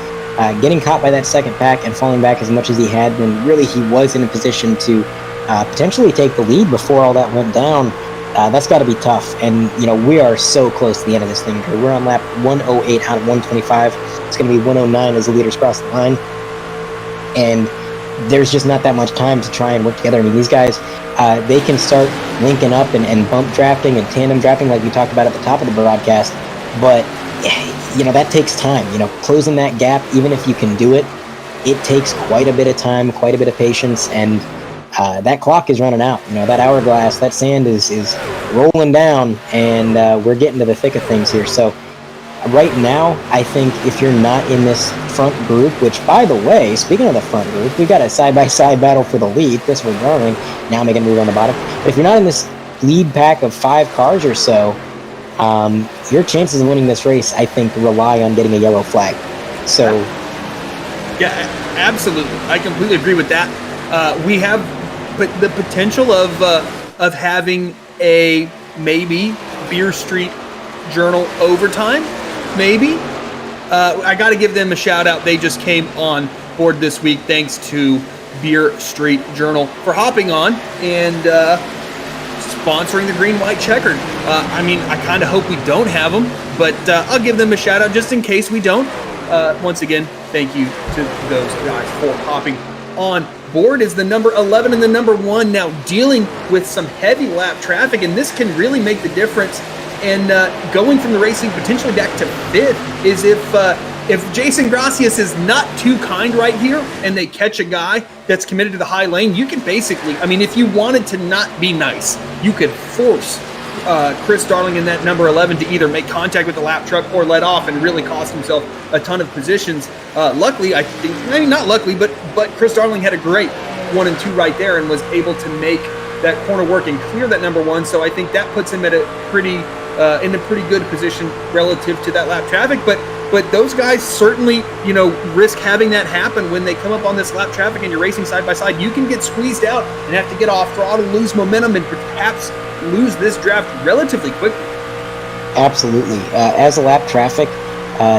Getting caught by that second pack and falling back as much as he had when really he was in a position to potentially take the lead before all that went down. That's got to be tough. And, you know, we are so close to the end of this thing. We're on lap 108 out of 125. It's going to be 109 as the leaders cross the line. And there's just not that much time to try and work together. I mean, these guys, they can start linking up and bump drafting and tandem drafting like we talked about at the top of the broadcast. But, you know, that takes time. You know, closing that gap, even if you can do it, it takes quite a bit of time, quite a bit of patience, and that clock is running out. You know, that hourglass, that sand is rolling down, and we're getting to the thick of things here. So right now, I think if you're not in this front group, which, by the way, speaking of the front group, we've got a side-by-side battle for the lead. Christopher Darling now making a move on the bottom. But if you're not in this lead pack of 5 cars or so, your chances of winning this race, I think, rely on getting a yellow flag. So, yeah, absolutely, I completely agree with that. We have, but the potential of having a maybe Beer Street Journal overtime, maybe. I got to give them a shout out. They just came on board this week, thanks to Beer Street Journal for hopping on and sponsoring the Green White Checkered. I mean, I kind of hope we don't have them, but I'll give them a shout out just in case we don't. Once again, thank you to those guys for hopping on board. Is the number 11 and the number 1 now dealing with some heavy lap traffic, and this can really make the difference. And going from the racing potentially back to 5th is if Jason Gracias is not too kind right here and they catch a guy that's committed to the high lane, you can basically, I mean, if you wanted to not be nice, you could force Chris Darling in that number 11 to either make contact with the lap truck or let off and really cost himself a ton of positions. Luckily, I think, maybe not luckily, but Chris Darling had a great 1 and 2 right there and was able to make that corner work and clear that number 1. So I think that puts him at a pretty in a pretty good position relative to that lap traffic. But those guys certainly, you know, risk having that happen when they come up on this lap traffic and you're racing side by side. You can get squeezed out and have to get off throttle, lose momentum, and perhaps lose this draft relatively quickly. Absolutely. As a lap traffic,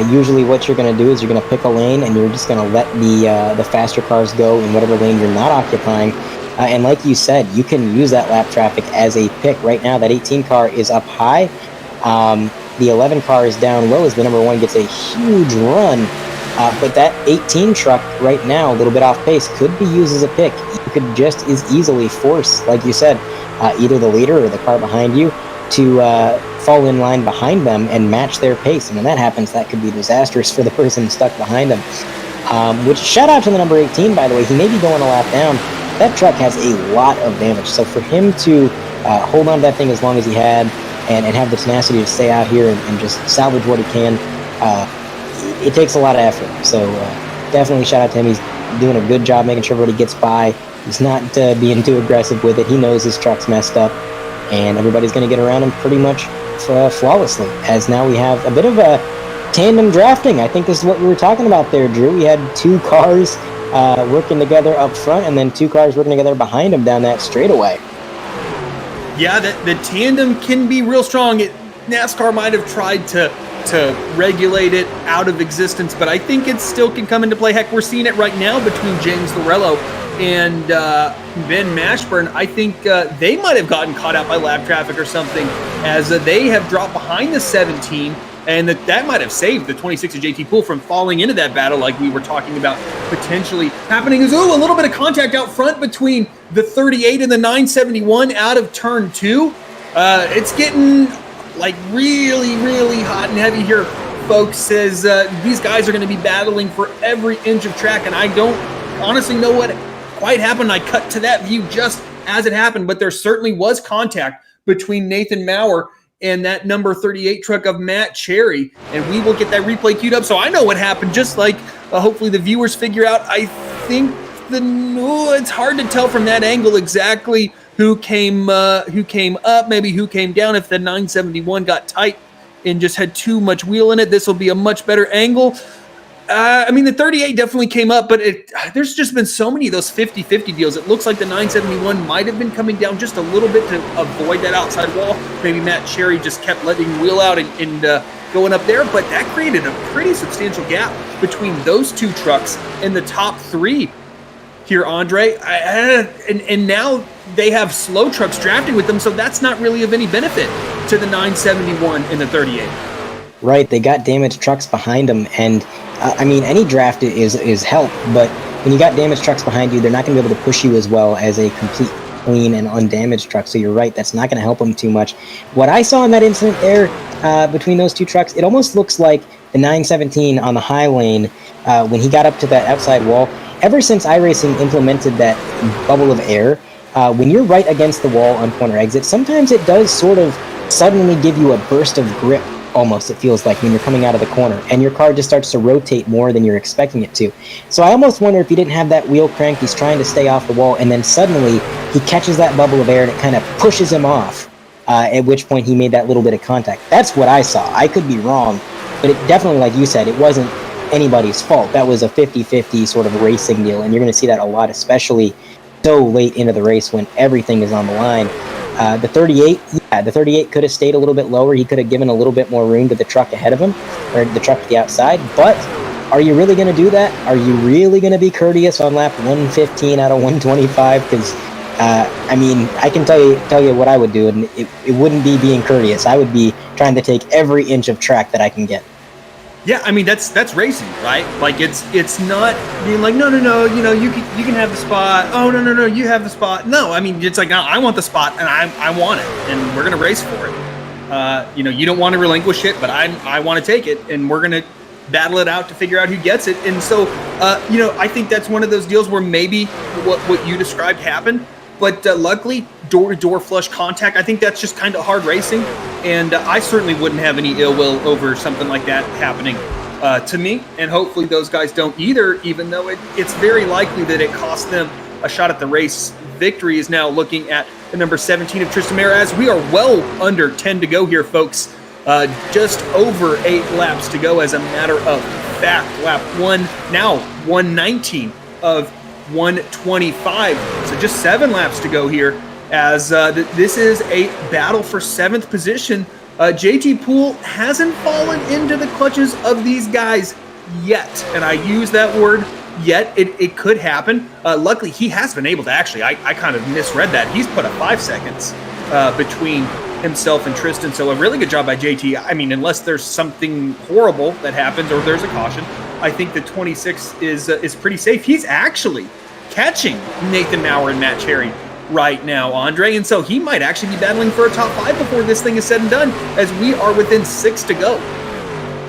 usually what you're going to do is you're going to pick a lane and you're just going to let the faster cars go in whatever lane you're not occupying. And like you said, you can use that lap traffic as a pick. Right now, that 18 car is up high. The 11 car is down low as the number 1 gets a huge run. But that 18 truck right now, a little bit off pace, could be used as a pick. You could just as easily force, like you said, either the leader or the car behind you to fall in line behind them and match their pace. And when that happens, that could be disastrous for the person stuck behind them. Which, shout out to the number 18, by the way. He may be going a lap down. That truck has a lot of damage. So for him to hold on to that thing as long as he had and have the tenacity to stay out here and just salvage what he can, it takes a lot of effort. So definitely shout out to him. He's doing a good job making sure everybody gets by. He's not being too aggressive with it. He knows his truck's messed up, and everybody's going to get around him pretty much flawlessly, as now we have a bit of a tandem drafting. I think this is what we were talking about there, Drew. We had 2 cars working together up front, and then 2 cars working together behind him down that straightaway. Yeah, the tandem can be real strong. NASCAR might have tried to regulate it out of existence, but I think it still can come into play. Heck, we're seeing it right now between James Lorello and Ben Mashburn. I think they might have gotten caught out by lap traffic or something, as they have dropped behind the 17, and that might have saved the 26 of JT Poole from falling into that battle like we were talking about potentially happening. Is a little bit of contact out front between the 38 and the 971 out of turn 2. It's getting like really, really hot and heavy here, folks, says these guys are going to be battling for every inch of track, and I don't honestly know what quite happened. I cut to that view just as it happened, but there certainly was contact between Nathan Maurer and that number 38 truck of Matt Cherry, and we will get that replay queued up so I know what happened, just like hopefully the viewers figure out. I think it's hard to tell from that angle exactly who came up, maybe who came down, if the 971 got tight and just had too much wheel in it. This will be a much better angle. I mean, the 38 definitely came up, but there's just been so many of those 50-50 deals. It looks like the 971 might have been coming down just a little bit to avoid that outside wall. Maybe Matt Cherry just kept letting wheel out and going up there, but that created a pretty substantial gap between those 2 trucks and the top 3 here, Andre. And now they have slow trucks drafting with them, so that's not really of any benefit to the 971 and the 38. Right, they got damaged trucks behind them, and I mean, any draft is help, but when you got damaged trucks behind you, they're not going to be able to push you as well as a complete, clean, and undamaged truck. So you're right, that's not going to help them too much. What I saw in that incident there between those 2 trucks, it almost looks like the 917 on the high lane when he got up to that outside wall. Ever since iRacing implemented that bubble of air, when you're right against the wall on corner exit, sometimes it does sort of suddenly give you a burst of grip. Almost, it feels like, when you're coming out of the corner, and your car just starts to rotate more than you're expecting it to. So I almost wonder if he didn't have that wheel cranked, he's trying to stay off the wall, and then suddenly he catches that bubble of air and it kind of pushes him off, at which point he made that little bit of contact. That's what I saw. I could be wrong, but it definitely, like you said, it wasn't anybody's fault. That was a 50-50 sort of racing deal, and you're going to see that a lot, especially so late into the race when everything is on the line. The 38 could have stayed a little bit lower. He could have given a little bit more room to the truck ahead of him, or the truck to the outside. But are you really going to do that? Are you really going to be courteous on lap 115 out of 125? Because, I mean, I can tell you what I would do, and it wouldn't be being courteous. I would be trying to take every inch of track that I can get. Yeah, I mean, that's racing, right? Like, it's not being like, no, you know, you can have the spot. Oh, no, you have the spot. No, I mean, it's like, no, I want the spot, and I want it, and we're gonna race for it. You know, you don't want to relinquish it, but I want to take it, and we're gonna battle it out to figure out who gets it. And so, you know, I think that's one of those deals where maybe what you described happened. But luckily, door-to-door flush contact, I think that's just kind of hard racing. And I certainly wouldn't have any ill will over something like that happening to me. And hopefully those guys don't either, even though it's very likely that it cost them a shot at the race. Victory is now looking at the number 17 of Tristan Mara, as we are well under 10 to go here, folks. Just over 8 laps to go, as a matter of fact. Lap 1, now 119 of 125, so just 7 laps to go here, as this is a battle for 7th position. JT Poole hasn't fallen into the clutches of these guys yet, and I use that word yet. It could happen. Luckily, he has been able to actually, I kind of misread that. He's put a 5 seconds between himself and Tristan, so a really good job by JT. I mean, unless there's something horrible that happens or there's a caution, I think the 26 is pretty safe. He's actually catching Nathan Maurer and Matt Cherry right now, Andre, and so he might actually be battling for a top 5 before this thing is said and done, as we are within 6 to go.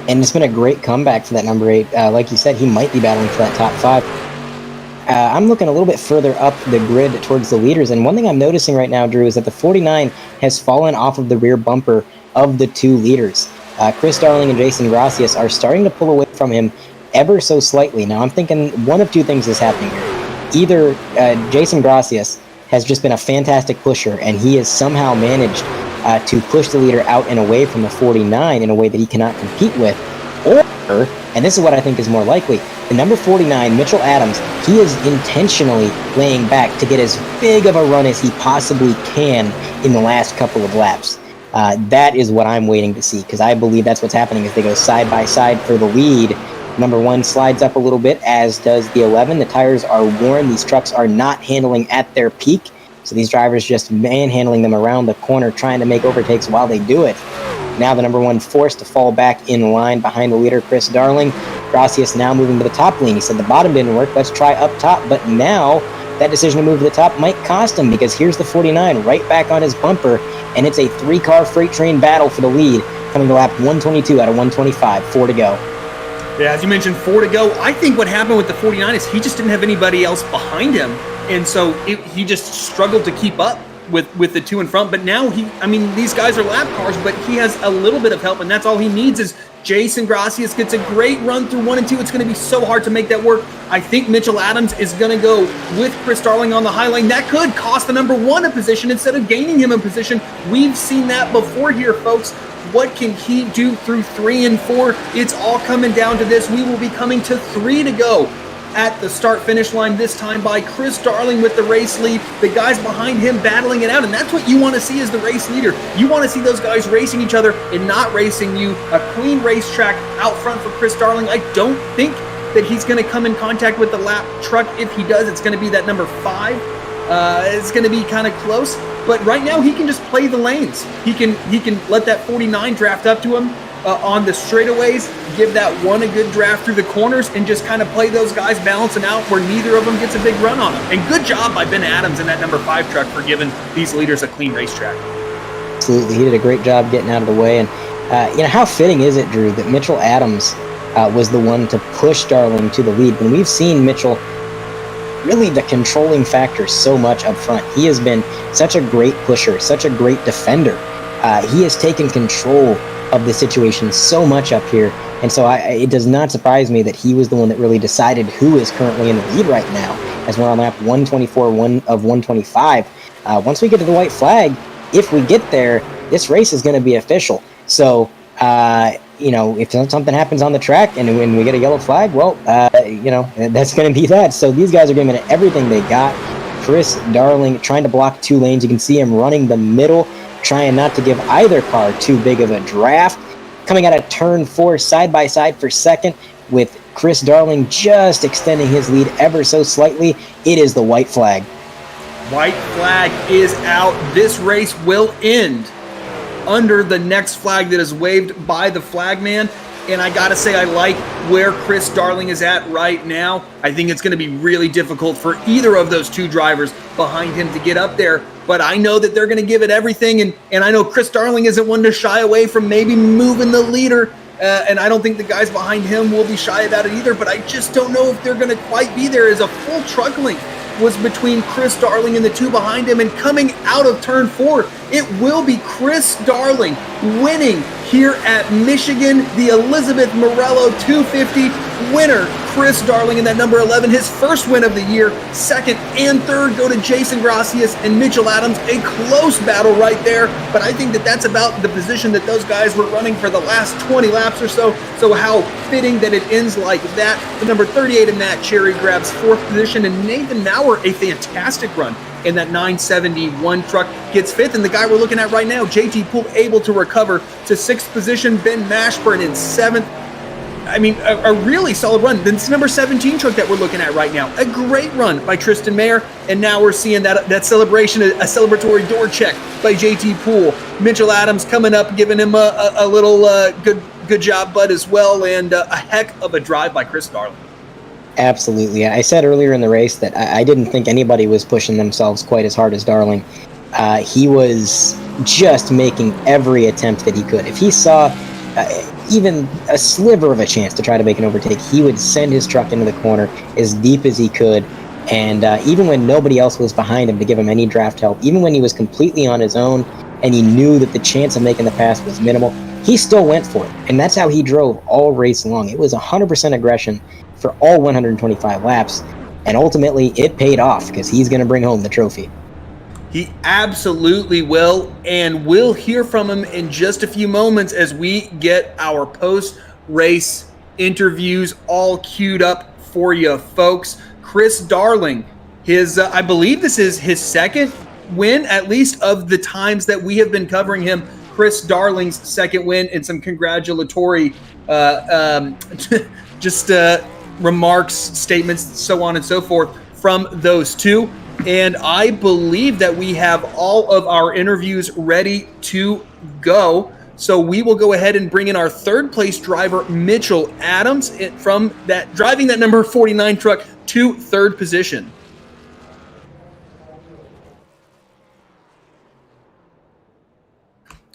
And it's been a great comeback for that number 8. Like you said, he might be battling for that top 5. I'm looking a little bit further up the grid towards the leaders, and one thing I'm noticing right now, Drew, is that the 49 has fallen off of the rear bumper of the 2 leaders. Chris Darling and Jason Gracias are starting to pull away from him ever so slightly. Now, I'm thinking one of 2 things is happening here. Either Jason Gracias has just been a fantastic pusher, and he has somehow managed to push the leader out and away from the 49 in a way that he cannot compete with, or And this is what I think is more likely. The number 49, Mitchell Adams, he is intentionally laying back to get as big of a run as he possibly can in the last couple of laps. That is what I'm waiting to see, because I believe that's what's happening as they go side by side for the lead. Number 1 slides up a little bit, as does the 11. The tires are worn. These trucks are not handling at their peak. So these drivers just manhandling them around the corner, trying to make overtakes while they do it. Now the number 1 forced to fall back in line behind the leader, Chris Darling. Gracias now moving to the top lane. He said the bottom didn't work. Let's try up top. But now that decision to move to the top might cost him, because here's the 49 right back on his bumper. And it's a 3-car freight train battle for the lead, coming to lap 122 out of 125. 4 to go. Yeah, as you mentioned, 4 to go. I think what happened with the 49 is he just didn't have anybody else behind him. And so he just struggled to keep up with the 2 in front. But now these guys are lap cars, but he has a little bit of help, and that's all he needs is Jason Gracias gets a great run through 1 and 2. It's going to be so hard to make that work. I think Mitchell Adams is going to go with Chris Darling on the high lane. That could cost the number 1 a position instead of gaining him a position. We've seen that before here, folks. What can he do through 3 and 4? It's all coming down to this. We will be coming to 3 to go at the start-finish line, this time by Chris Darling with the race lead. The guys behind him battling it out, and that's what you want to see as the race leader. You want to see those guys racing each other and not racing you. A clean racetrack out front for Chris Darling. I don't think that he's going to come in contact with the lap truck. If he does, it's going to be that number 5. It's going to be kind of close, but right now he can just play the lanes. He can let that 49 draft up to him on the straightaways, give that 1 a good draft through the corners, and just kind of play those guys balancing out where neither of them gets a big run on them. And good job by Ben Adams in that number 5 truck for giving these leaders a clean racetrack. Absolutely, he did a great job getting out of the way. And how fitting is it, Drew, that Mitchell Adams was the one to push Darling to the lead when we've seen Mitchell really the controlling factor so much up front. He has been such a great pusher, such a great defender. He has taken control of the situation so much up here, and so it does not surprise me that he was the one that really decided who is currently in the lead right now, as we're on lap 124 of 125. Once we get to the white flag, if we get there, this race is going to be official. So if something happens on the track and when we get a yellow flag, well, that's going to be that. So these guys are giving it everything they got. Chris Darling trying to block 2 lanes. You can see him running the middle, trying not to give either car too big of a draft. Coming out of turn 4 side by side for second, with Chris Darling just extending his lead ever so slightly. It is the white flag. White flag is out. This race will end under the next flag that is waved by the flagman. And I gotta say, I like where Chris Darling is at right now. I think it's gonna be really difficult for either of those 2 drivers behind him to get up there. But I know that they're gonna give it everything. And I know Chris Darling isn't one to shy away from maybe moving the leader. And I don't think the guys behind him will be shy about it either. But I just don't know if they're gonna quite be there. As a full truck length was between Chris Darling and the 2 behind him, and coming out of turn 4, it will be Chris Darling winning here at Michigan, the Elizabeth Morello 250 winner. Chris Darling in that number 11, his first win of the year. Second and third go to Jason Gracias and Mitchell Adams. A close battle right there, but I think that that's about the position that those guys were running for the last 20 laps or so. So how fitting that it ends like that. The number 38 in Matt Cherry grabs 4th position, and Nathan Maurer, a fantastic run in that 971 truck, gets 5th. And the guy we're looking at right now, JT Poole, able to recover to 6th position. Ben Mashburn in 7th. I mean, a really solid run. This number 17 truck that we're looking at right now, a great run by Tristan Mayer. And now we're seeing that celebration, a celebratory door check by JT Poole. Mitchell Adams coming up, giving him a little good job, bud, as well. And a heck of a drive by Chris Darling. Absolutely. I said earlier in the race that I didn't think anybody was pushing themselves quite as hard as Darling. He was just making every attempt that he could. If he saw even a sliver of a chance to try to make an overtake, he would send his truck into the corner as deep as he could. And even when nobody else was behind him to give him any draft help, even when he was completely on his own and he knew that the chance of making the pass was minimal, he still went for it. And that's how he drove all race long. It was 100% aggression for all 125 laps. And ultimately, it paid off because he's going to bring home the trophy. He absolutely will, and we'll hear from him in just a few moments as we get our post-race interviews all queued up for you folks. Chris Darling, his I believe this is his second win, at least of the times that we have been covering him. Chris Darling's second win, and some congratulatory remarks, statements, so on and so forth from those two. And I believe that we have all of our interviews ready to go. So we will go ahead and bring in our third place driver, Mitchell Adams, from that driving that number 49 truck to third position.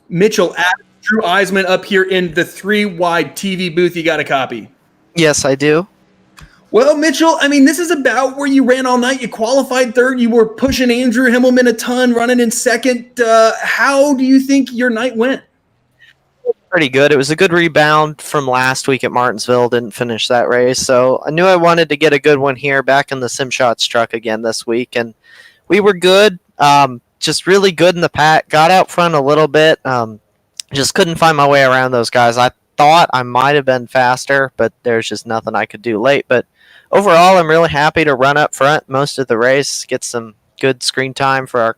Mitchell Adams, Drew Eisman up here in the 3-wide TV booth. You got a copy? Yes, I do. Well, Mitchell, I mean, this is about where you ran all night. You qualified third. You were pushing Andrew Himmelman a ton, running in second. How do you think your night went? Pretty good. It was a good rebound from last week at Martinsville. Didn't finish that race. So I knew I wanted to get a good one here back in the SimShots truck again this week. And we were good. Just really good in the pack. Got out front a little bit. Just couldn't find my way around those guys. I thought I might have been faster, but there's just nothing I could do late. But overall, I'm really happy to run up front most of the race, get some good screen time for our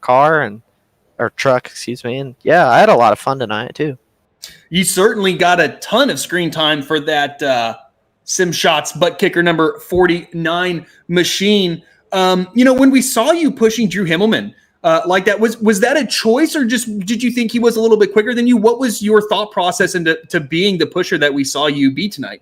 truck, and yeah, I had a lot of fun tonight too. You certainly got a ton of screen time for that SimShots Buttkicker number 49 machine. When we saw you pushing Drew Himmelman like that, was that a choice, or just did you think he was a little bit quicker than you? What was your thought process into being the pusher that we saw you be tonight?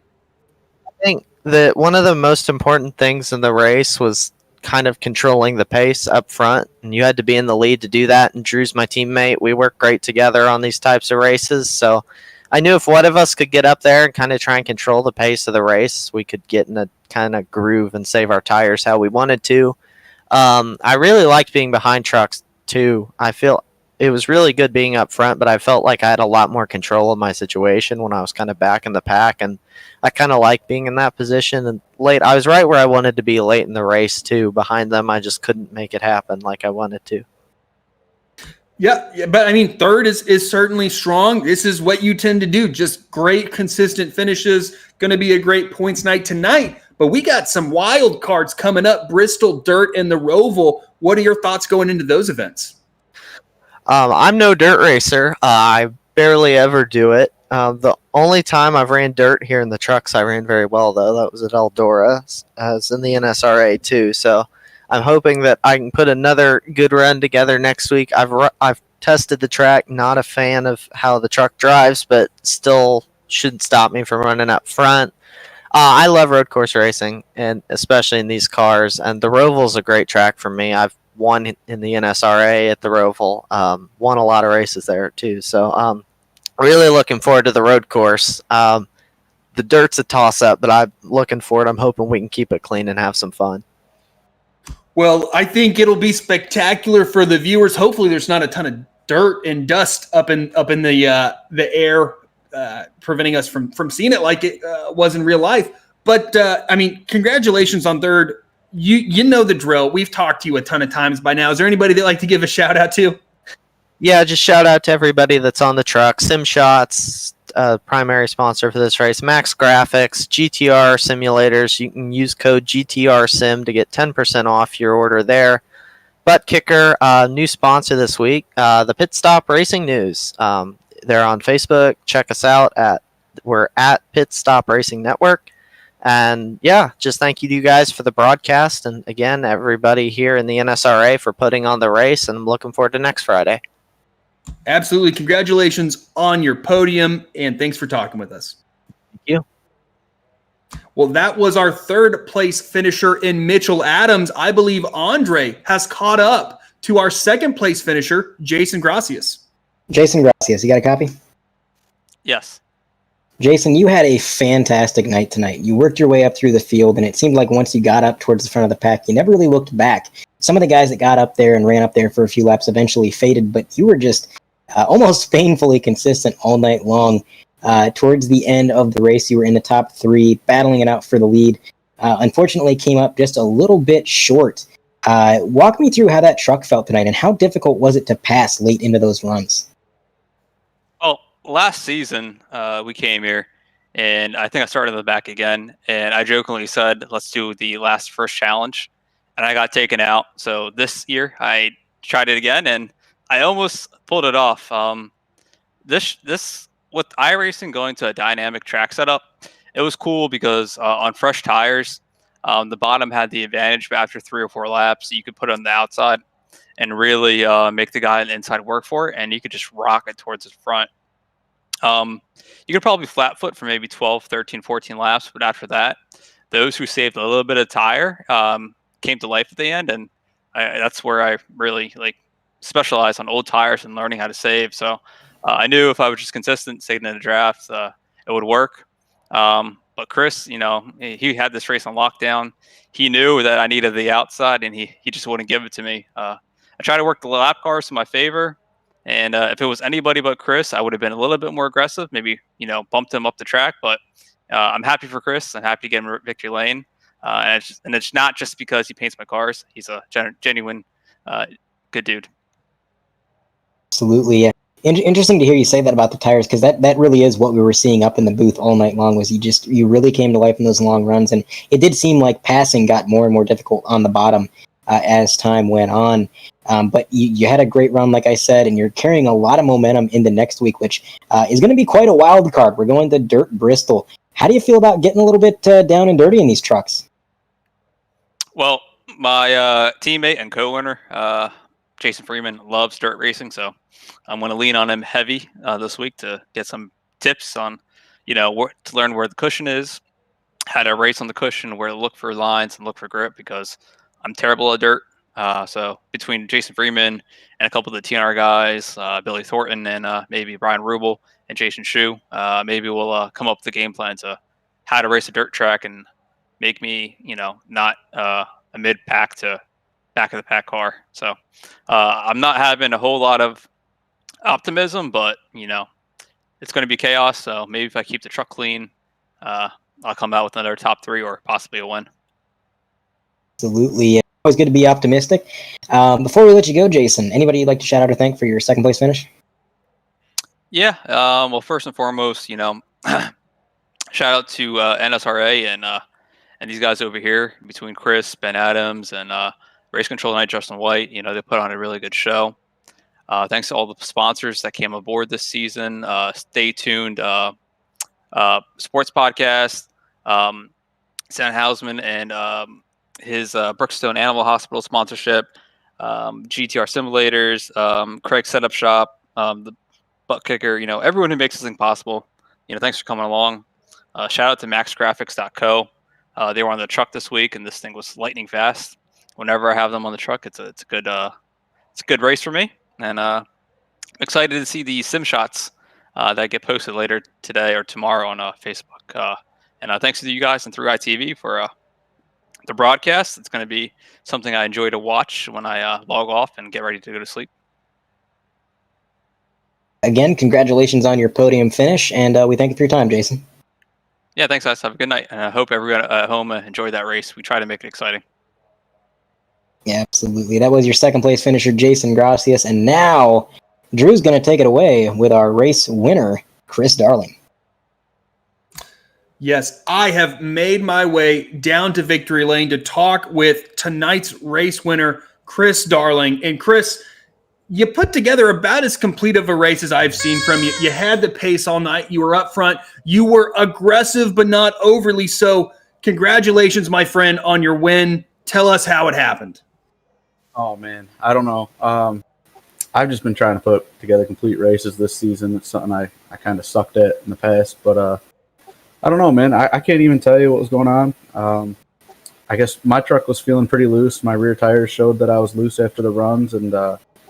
I think that one of the most important things in the race was kind of controlling the pace up front, and you had to be in the lead to do that. And Drew's my teammate. We work great together on these types of races, so I knew if one of us could get up there and kind of try and control the pace of the race, we could get in a kind of groove and save our tires how we wanted to. I really liked being behind trucks too. I feel it was really good being up front, but I felt like I had a lot more control of my situation when I was kind of back in the pack, and I kind of like being in that position. And late, I was right where I wanted to be late in the race too. Behind them, I just couldn't make it happen like I wanted to. Yeah, but I mean, third is certainly strong. This is what you tend to do. Just great, consistent finishes. Going to be a great points night tonight. But we got some wild cards coming up. Bristol Dirt and the Roval. What are your thoughts going into those events? I'm no dirt racer. I barely ever do it. The only time I've ran dirt here in the trucks, I ran very well, though. That was at Eldora. I was in the NSRA, too. So I'm hoping that I can put another good run together next week. I've tested the track. Not a fan of how the truck drives, but still shouldn't stop me from running up front. I love road course racing, and especially in these cars. And the Roval's a great track for me. I've won in the NSRA at the Roval. Won a lot of races there, too. So really looking forward to the road course. The dirt's a toss-up, but I'm looking forward. I'm hoping we can keep it clean and have some fun. Well, I think it'll be spectacular for the viewers. Hopefully there's not a ton of dirt and dust up in the air, preventing us from seeing it like it was in real life. But, I mean, congratulations on third. You know the drill. We've talked to you a ton of times by now. Is there anybody that'd like to give a shout-out to? Yeah, just shout out to everybody that's on the truck. SimShots, primary sponsor for this race. MaxGrafix, GTR simulators. You can use code GTRSim to get 10% off your order there. Buttkicker, new sponsor this week. The Pit Stop Racing News. They're on Facebook. Check us out we're at Pit Stop Racing Network. And yeah, just thank you to you guys for the broadcast. And again, everybody here in the NSRA for putting on the race. And I'm looking forward to next Friday. Absolutely. Congratulations on your podium, and thanks for talking with us. Thank you. Well, that was our third place finisher in Mitchell Adams. I believe Andre has caught up to our second place finisher, Jason Gracias. Jason Gracias, you got a copy? Yes. Jason, you had a fantastic night tonight. You worked your way up through the field, and it seemed like once you got up towards the front of the pack, you never really looked back. Some of the guys that got up there and ran up there for a few laps eventually faded, but you were just almost painfully consistent all night long. Towards the end of the race, you were in the top three, battling it out for the lead. Unfortunately, came up just a little bit short. Walk me through how that truck felt tonight, and how difficult was it to pass late into those runs? Well, last season we came here, and I think I started in the back again. And I jokingly said, "Let's do the first challenge," and I got taken out. So this year I tried it again, and I almost pulled it off. This with iRacing going to a dynamic track setup, it was cool because on fresh tires, the bottom had the advantage. But after 3 or 4 laps, you could put it on the outside and really make the guy on the inside work for it, and you could just rock it towards the front. You could probably flat foot for maybe 12, 13, 14 laps, but after that, those who saved a little bit of tire came to life at the end, and that's where I really specialize on old tires and learning how to save. So I knew if I was just consistent, staying in the draft, it would work. But Chris, he had this race on lockdown. He knew that I needed the outside, and he just wouldn't give it to me. I tried to work the lap cars in my favor, and if it was anybody but Chris, I would have been a little bit more aggressive, maybe bumped him up the track. But I'm happy for Chris. I'm happy to get him victory lane, and it's not just because he paints my cars. He's a genuine good dude. Absolutely, yeah. Interesting to hear you say that about the tires, because that really is what we were seeing up in the booth all night long. Was you really came to life in those long runs, and it did seem like passing got more and more difficult on the bottom as time went on. But you had a great run, like I said, and you're carrying a lot of momentum into next week, which is going to be quite a wild card. We're going to Dirt Bristol. How do you feel about getting a little bit down and dirty in these trucks? Well, my teammate and co-winner, Jason Freeman, loves dirt racing, so I'm going to lean on him heavy this week to get some tips on, to learn where the cushion is, how to race on the cushion, where to look for lines and look for grip, because I'm terrible at dirt. So between Jason Freeman and a couple of the TNR guys, Billy Thornton and maybe Brian Rubel and Jason Shu, maybe we'll come up with a game plan to how to race a dirt track and make me, not a mid-pack to back of the pack car. So I'm not having a whole lot of optimism, but it's going to be chaos. So maybe if I keep the truck clean, I'll come out with another top 3 or possibly a win. Absolutely. Always good to be optimistic. Before we let you go, Jason, anybody you'd like to shout out or thank for your second place finish? Yeah. Well, first and foremost, shout out to NSRA and these guys over here between Chris, Ben Adams, and Race Control Night, Justin White. They put on a really good show. Thanks to all the sponsors that came aboard this season. Stay tuned. Sports podcast, Sam Hausman and his Brookstone Animal Hospital sponsorship, GTR Simulators, Craig Setup Shop, the Buttkicker, everyone who makes this thing possible. Thanks for coming along. Shout out to MaxGrafix.co. They were on the truck this week, and this thing was lightning fast. Whenever I have them on the truck, it's a good race for me, and I'm excited to see the sim shots that get posted later today or tomorrow on Facebook. And thanks to you guys and 3iTV for the broadcast. It's going to be something I enjoy to watch when I log off and get ready to go to sleep. Again, congratulations on your podium finish, and we thank you for your time, Jason. Yeah, thanks, guys. Have a good night, and I hope everyone at home enjoyed that race. We try to make it exciting. Yeah, absolutely. That was your second place finisher, Jason Gracias, and now Drew's going to take it away with our race winner, Chris Darling. Yes, I have made my way down to victory lane to talk with tonight's race winner, Chris Darling. And Chris, you put together about as complete of a race as I've seen from you. You had the pace all night. You were up front. You were aggressive, but not overly so. Congratulations, my friend, on your win. Tell us how it happened. Oh, man. I don't know. I've just been trying to put together complete races this season. It's something I kind of sucked at in the past, but I don't know, man. I can't even tell you what was going on. I guess my truck was feeling pretty loose. My rear tires showed that I was loose after the runs, and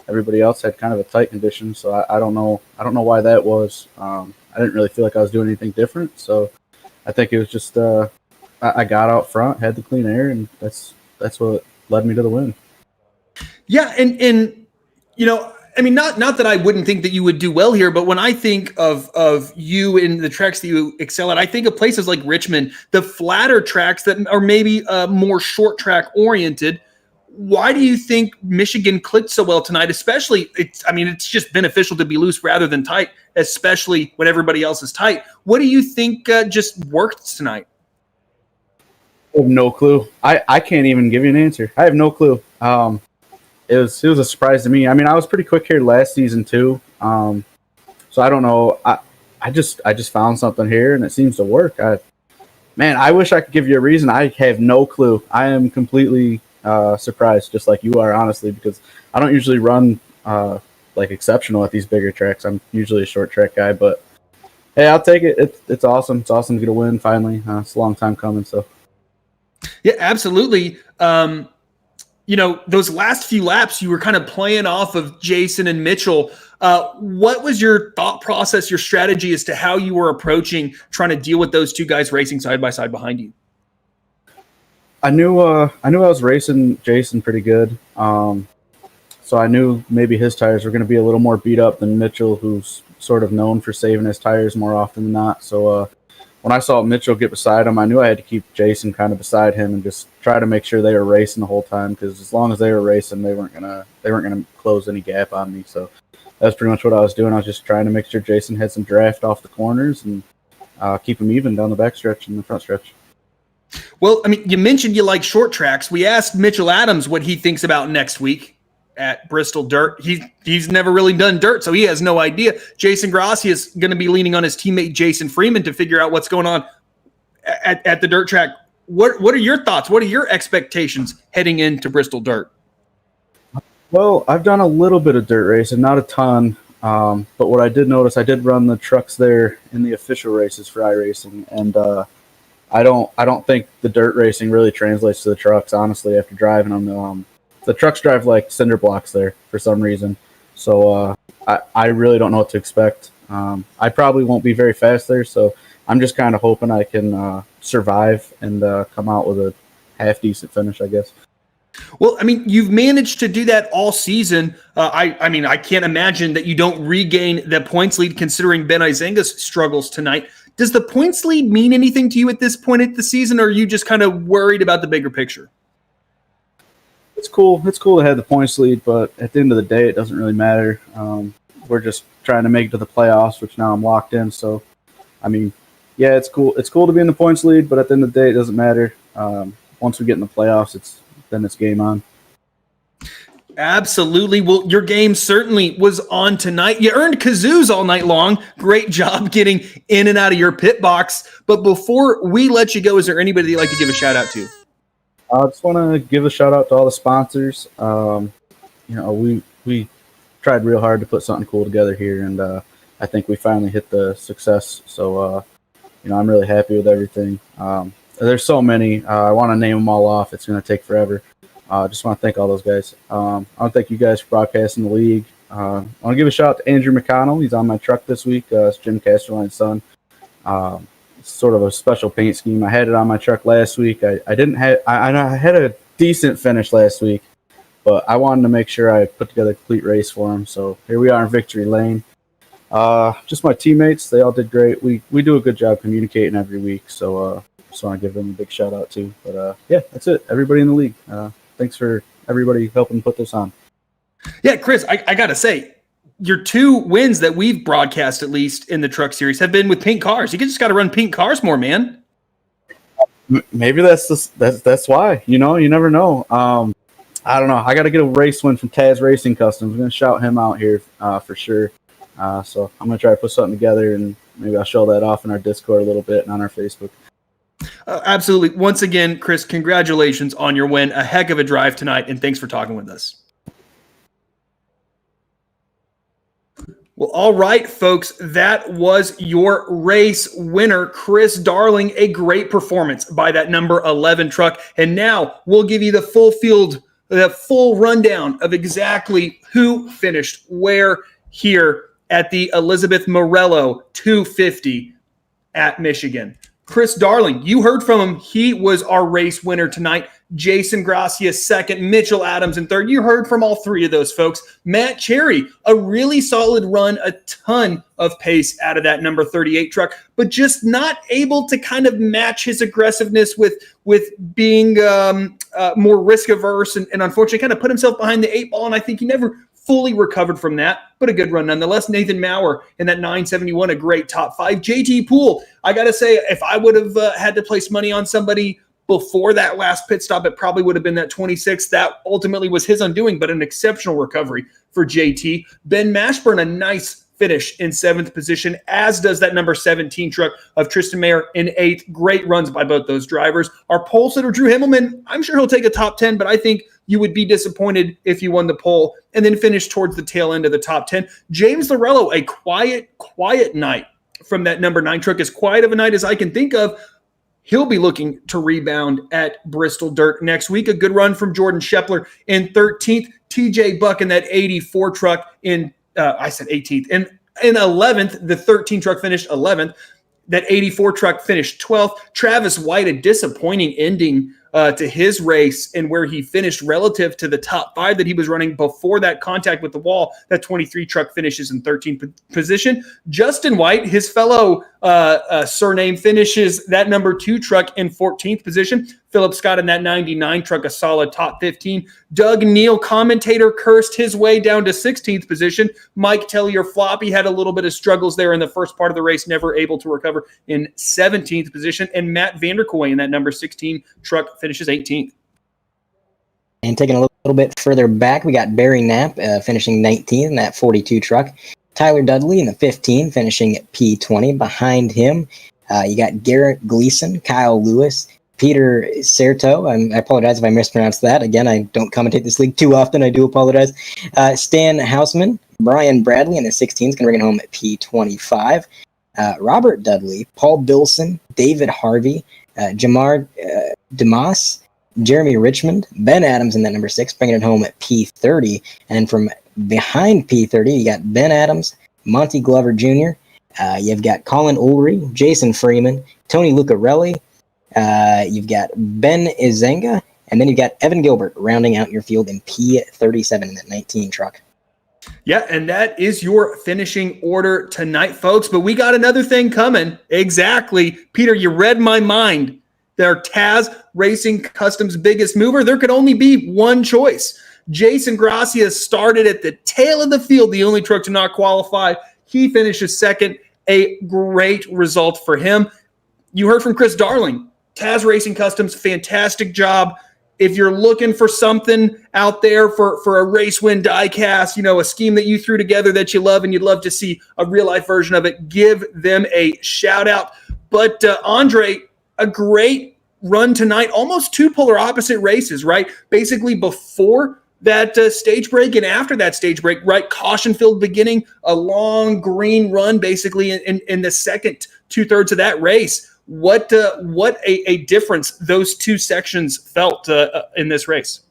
everybody else had kind of a tight condition. So I don't know. I don't know why that was. I didn't really feel like I was doing anything different. So I think it was just I got out front, had the clean air, and that's what led me to the win. Yeah, and I mean, not that I wouldn't think that you would do well here, but when I think of you in the tracks that you excel at, I think of places like Richmond, the flatter tracks that are maybe more short track oriented. Why do you think Michigan clicked so well tonight? Especially, it's just beneficial to be loose rather than tight, especially when everybody else is tight. What do you think just worked tonight? I have no clue. I can't even give you an answer. I have no clue. It was a surprise to me. I mean, I was pretty quick here last season too. So I don't know. I just found something here and it seems to work. I wish I could give you a reason. I have no clue. I am completely surprised, just like you are, honestly, because I don't usually run like exceptional at these bigger tracks. I'm usually a short track guy, but hey, I'll take it. It's awesome. It's awesome to get a win finally. It's a long time coming. So yeah, absolutely. Those last few laps, you were kind of playing off of Jason and Mitchell. What was your thought process, your strategy as to how you were approaching trying to deal with those two guys racing side by side behind you? I knew I was racing Jason pretty good. So I knew maybe his tires were going to be a little more beat up than Mitchell, who's sort of known for saving his tires more often than not. So when I saw Mitchell get beside him, I knew I had to keep Jason kind of beside him and just try to make sure they were racing the whole time, because as long as they were racing, they weren't gonna close any gap on me. So that's pretty much what I was doing. I was just trying to make sure Jason had some draft off the corners and keep him even down the back stretch and the front stretch. Well, I mean, you mentioned you like short tracks. We asked Mitchell Adams what he thinks about next week at Bristol Dirt. He's never really done dirt, so he has no idea. Jason Gracias is going to be leaning on his teammate Jason Freeman to figure out what's going on at the dirt track. What are your thoughts? What are your expectations heading into Bristol Dirt? Well, I've done a little bit of dirt racing, not a ton. But what I did notice, I did run the trucks there in the official races for iRacing, and I don't think the dirt racing really translates to the trucks, honestly, after driving them. The trucks drive like cinder blocks there for some reason. So I really don't know what to expect. I probably won't be very fast there, so I'm just kind of hoping I can survive and come out with a half-decent finish, I guess. Well, I mean, you've managed to do that all season. I can't imagine that you don't regain the points lead considering Ben Izenga's struggles tonight. Does the points lead mean anything to you at this point of the season, or are you just kind of worried about the bigger picture? It's cool. It's cool to have the points lead, but at the end of the day, it doesn't really matter. We're just trying to make it to the playoffs, which now I'm locked in. So, I mean, yeah, it's cool. It's cool to be in the points lead, but at the end of the day, it doesn't matter. Once we get in the playoffs, then it's game on. Absolutely. Well, your game certainly was on tonight. You earned kazoos all night long. Great job getting in and out of your pit box. But before we let you go, is there anybody that you'd like to give a shout out to? I just want to give a shout out to all the sponsors. We tried real hard to put something cool together here, and I think we finally hit the success. So, I'm really happy with everything. There's so many. I want to name them all off. It's going to take forever. I just want to thank all those guys. I want to thank you guys for broadcasting the league. I want to give a shout out to Andrew McConnell. He's on my truck this week. It's Jim Casterline's son. It's sort of a special paint scheme. I had it on my truck last week. I had a decent finish last week, but I wanted to make sure I put together a complete race for him. So here we are in victory lane. Just my teammates, they all did great. We do a good job communicating every week, so just want to give them a big shout out too. But yeah, that's it. Everybody in the league. Thanks for everybody helping put this on. Yeah, Chris, I got to say, your two wins that we've broadcast, at least in the truck series, have been with pink cars. You just got to run pink cars more, man. Maybe that's why. You never know. I don't know. I got to get a race win from Taz Racing Customs. I'm going to shout him out here for sure. So I'm going to try to put something together, and maybe I'll show that off in our Discord a little bit and on our Facebook. Absolutely. Once again, Chris, congratulations on your win. A heck of a drive tonight, and thanks for talking with us. Well, all right, folks, that was your race winner, Chris Darling. A great performance by that number 11 truck. And now we'll give you the full rundown of exactly who finished where here at the Elizabeth Morello 250 at Michigan. Chris Darling, you heard from him. He was our race winner tonight. Jason Gracias second, Mitchell Adams in third. You heard from all three of those folks. Matt Cherry, a really solid run, a ton of pace out of that number 38 truck, but just not able to kind of match his aggressiveness with being more risk averse and unfortunately kind of put himself behind the 8 ball. And I think he never fully recovered from that, but a good run nonetheless. Nathan Maurer in that 971, a great top 5. JT Poole, I got to say, if I would have had to place money on somebody before that last pit stop, it probably would have been that 26. That ultimately was his undoing, but an exceptional recovery for JT. Ben Mashburn, a nice finish in 7th position, as does that number 17 truck of Tristan Mayer in 8th. Great runs by both those drivers. Our pole sitter, Drew Himmelman, I'm sure he'll take a top 10, but I think you would be disappointed if you won the pole and then finish towards the tail end of the top 10. James Lorello, a quiet night from that number 9 truck, as quiet of a night as I can think of. He'll be looking to rebound at Bristol Dirt next week. A good run from Jordan Shepler in 13th. TJ Buck in that 84 truck in, I said 18th. And in 11th, the 13 truck finished 11th. That 84 truck finished 12th. Travis White, a disappointing ending to his race and where he finished relative to the top 5 that he was running before that contact with the wall. That 23 truck finishes in 13th position. Justin White, his fellow surname, finishes that number 2 truck in 14th position. Philip Scott in that 99 truck, a solid top 15. Doug Neal, commentator, cursed his way down to 16th position. Mike Tellier Floppy had a little bit of struggles there in the first part of the race, never able to recover in 17th position. And Matt Vanderkoy in that number 16 truck finishes 18th. And taking a little bit further back, we got Barry Knapp finishing 19th in that 42 truck. Tyler Dudley in the 15, finishing at P20. Behind him, you got Garrett Gleason, Kyle Lewis, Peter Certo. I apologize if I mispronounced that. Again, I don't commentate this league too often. I do apologize. Stan Hausman, Brian Bradley in the 16 is going to bring it home at P25. Robert Dudley, Paul Bilson, David Harvey, Jamar Demas, Jeremy Richmond, Ben Adams in that number 6, bringing it home at P30. And from behind P30, you got Ben Adams, Monty Glover Jr., you've got Colin Ulrey, Jason Freeman, Tony Lucarelli, you've got Ben Izenga, and then you've got Evan Gilbert rounding out your field in P37 in that 19 truck. Yeah, and that is your finishing order tonight, folks. But we got another thing coming. Exactly. Peter, you read my mind. They're Taz Racing Customs' biggest mover. There could only be one choice. Jason Gracias started at the tail of the field, the only truck to not qualify. He finishes second. A great result for him. You heard from Chris Darling. Taz Racing Customs, fantastic job. If you're looking for something out there for a race win die cast, a scheme that you threw together that you love and you'd love to see a real life version of it, give them a shout out. But Andre, a great run tonight, almost 2 polar opposite races, right? Basically before that stage break and after that stage break, right? Caution-filled beginning, a long green run basically in the second 2/3 of that race. What a difference those 2 sections felt in this race.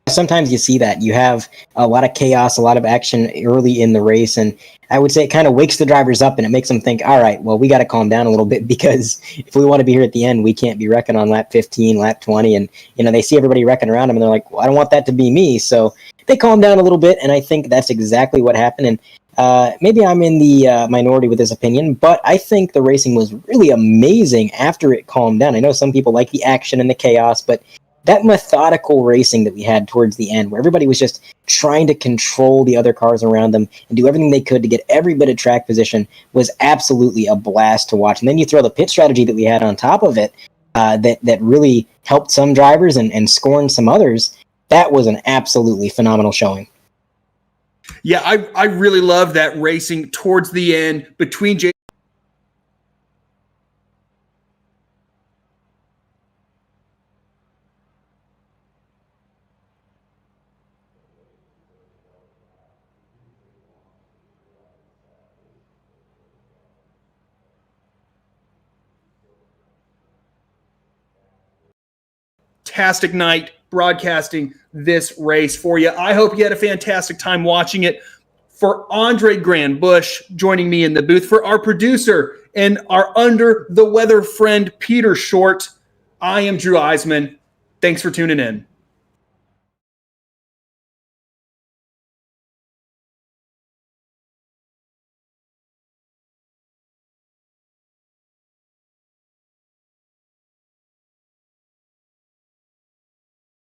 Sometimes you see that. You have a lot of chaos, a lot of action early in the race, and I would say it kind of wakes the drivers up and it makes them think, all right, well, we got to calm down a little bit because if we want to be here at the end, we can't be wrecking on lap 15, lap 20, and they see everybody wrecking around them and they're like, well, I don't want that to be me. So they calm down a little bit, and I think that's exactly what happened. And maybe I'm in the minority with this opinion, but I think the racing was really amazing after it calmed down. I know some people like the action and the chaos, but that methodical racing that we had towards the end, where everybody was just trying to control the other cars around them and do everything they could to get every bit of track position, was absolutely a blast to watch. And then you throw the pit strategy that we had on top of it, that really helped some drivers and scorned some others. That was an absolutely phenomenal showing. Yeah, I really love that racing towards the end between fantastic night broadcasting this race for you. I hope you had a fantastic time watching it. For Andre Grand Bush joining me in the booth, for our producer and our under the weather friend Peter Short, I am Drew Eisman. Thanks for tuning in.